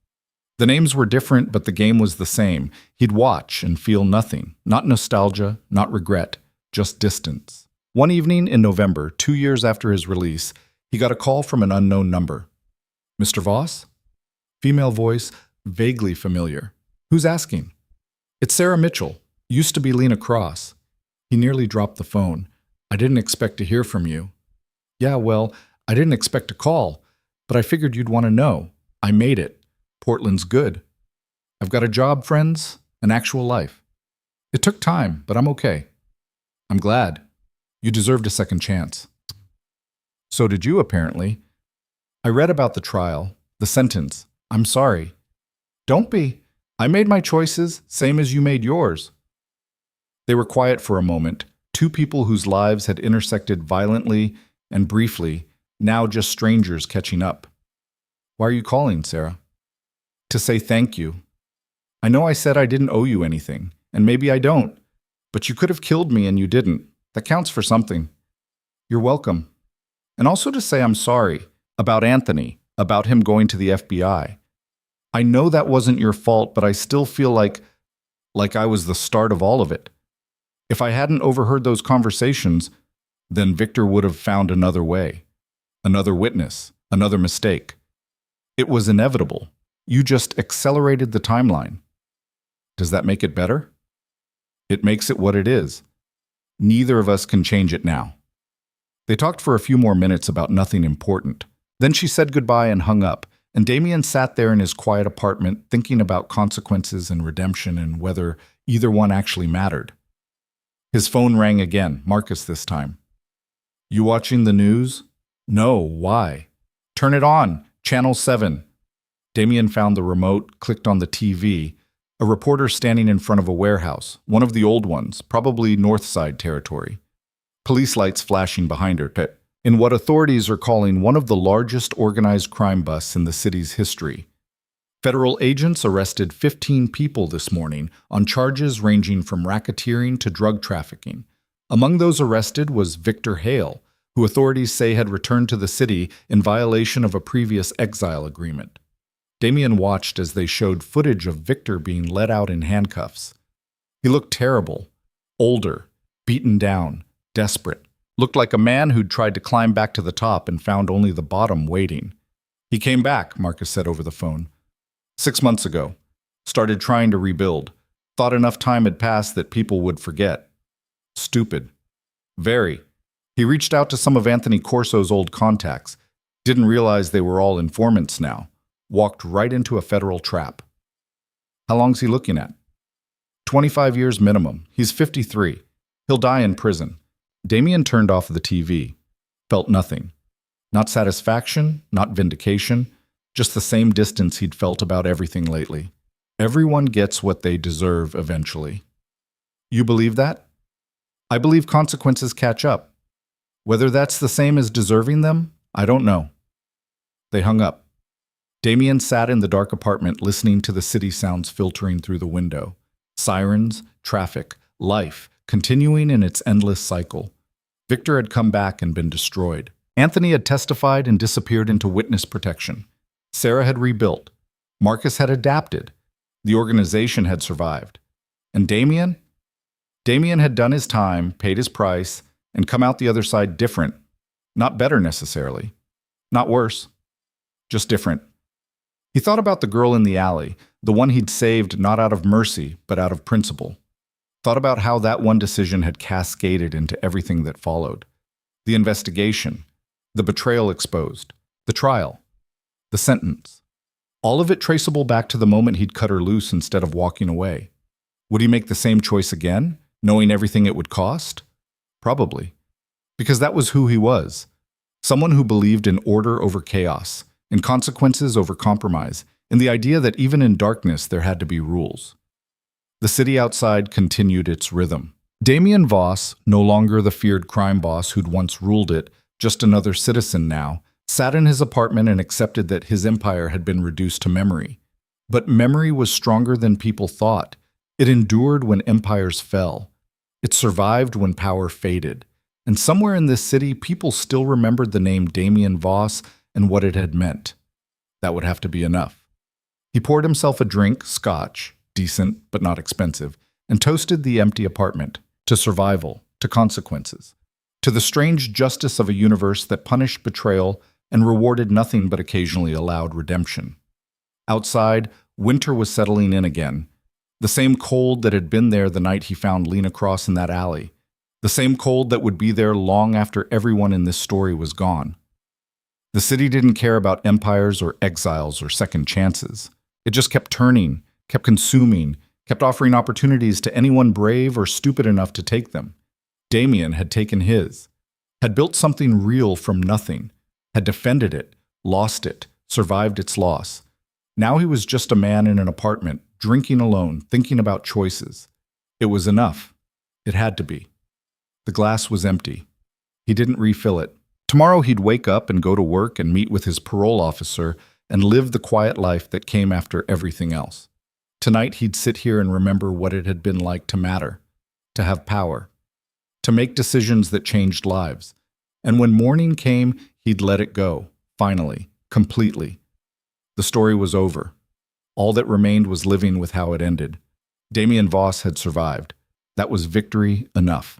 Speaker 1: The names were different, but the game was the same. He'd watch and feel nothing. Not nostalgia, not regret, just distance. One evening in November, 2 years after his release, he got a call from an unknown number. "Mr. Voss?" Female voice, vaguely familiar. "Who's asking?" "It's Sarah Mitchell. Used to be Lena Cross." He nearly dropped the phone. "I didn't expect to hear from you." "Yeah, well, I didn't expect a call, but I figured you'd want to know. I made it. Portland's good. I've got a job, friends, an actual life. It took time, but I'm okay. I'm glad. You deserved a second chance." "So did you, apparently. I read about the trial, the sentence. I'm sorry." "Don't be. I made my choices, same as you made yours. They were quiet for a moment, two people whose lives had intersected violently and briefly, now just strangers catching up. Why are you calling, Sarah? To say thank you. I know I said I didn't owe you anything, and maybe I don't, but you could have killed me and you didn't. That counts for something. You're welcome. And also to say I'm sorry about Anthony, about him going to the FBI. I know that wasn't your fault, but I still feel like I was the start of all of it. If I hadn't overheard those conversations, then Victor would have found another way, another witness, another mistake. It was inevitable. You just accelerated the timeline. Does that make it better? It makes it what it is. Neither of us can change it now. They talked for a few more minutes about nothing important. Then she said goodbye and hung up, and Damien sat there in his quiet apartment thinking about consequences and redemption and whether either one actually mattered. His phone rang again, Marcus this time. You watching the news? No, why? Turn it on, Channel 7. Damien found the remote, clicked on the TV. A reporter standing in front of a warehouse, one of the old ones, probably North Side territory. Police lights flashing behind her, in what authorities are calling one of the largest organized crime busts in the city's history. Federal agents arrested 15 people this morning on charges ranging from racketeering to drug trafficking. Among those arrested was Victor Hale, who authorities say had returned to the city in violation of a previous exile agreement. Damien watched as they showed footage of Victor being let out in handcuffs. He looked terrible, older, beaten down, desperate. Looked like a man who'd tried to climb back to the top and found only the bottom waiting. He came back, Marcus said over the phone. 6 months ago. Started trying to rebuild. Thought enough time had passed that people would forget. Stupid. Very. He reached out to some of Anthony Corso's old contacts. Didn't realize they were all informants now. Walked right into a federal trap. How long's he looking at? 25 years minimum. He's 53. He'll die in prison. Damien turned off the TV. Felt nothing. Not satisfaction, not vindication, just the same distance he'd felt about everything lately. Everyone gets what they deserve eventually. You believe that? I believe consequences catch up. Whether that's the same as deserving them, I don't know. They hung up. Damien sat in the dark apartment listening to the city sounds filtering through the window. Sirens, traffic, life, continuing in its endless cycle. Victor had come back and been destroyed. Anthony had testified and disappeared into witness protection. Sarah had rebuilt. Marcus had adapted. The organization had survived. And Damien? Damien had done his time, paid his price, and come out the other side different. Not better necessarily. Not worse. Just different. He thought about the girl in the alley, the one he'd saved not out of mercy, but out of principle. Thought about how that one decision had cascaded into everything that followed. The investigation, the betrayal exposed, the trial, the sentence. All of it traceable back to the moment he'd cut her loose instead of walking away. Would he make the same choice again, knowing everything it would cost? Probably. Because that was who he was. Someone who believed in order over chaos, in consequences over compromise, in the idea that even in darkness there had to be rules. The city outside continued its rhythm. Damien Voss, no longer the feared crime boss who'd once ruled it, just another citizen now, sat in his apartment and accepted that his empire had been reduced to memory. But memory was stronger than people thought. It endured when empires fell. It survived when power faded. And somewhere in this city, people still remembered the name Damien Voss and what it had meant. That would have to be enough. He poured himself a drink, scotch, decent but not expensive, and toasted the empty apartment, to survival, to consequences, to the strange justice of a universe that punished betrayal and rewarded nothing but occasionally allowed redemption. Outside, winter was settling in again, the same cold that had been there the night he found Lena Cross in that alley, the same cold that would be there long after everyone in this story was gone. The city didn't care about empires or exiles or second chances. It just kept turning, kept consuming, kept offering opportunities to anyone brave or stupid enough to take them. Damien had taken his, had built something real from nothing, had defended it, lost it, survived its loss. Now he was just a man in an apartment, drinking alone, thinking about choices. It was enough. It had to be. The glass was empty. He didn't refill it. Tomorrow he'd wake up and go to work and meet with his parole officer and live the quiet life that came after everything else. Tonight he'd sit here and remember what it had been like to matter, to have power, to make decisions that changed lives. And when morning came, he'd let it go, finally, completely. The story was over. All that remained was living with how it ended. Damien Voss had survived. That was victory enough.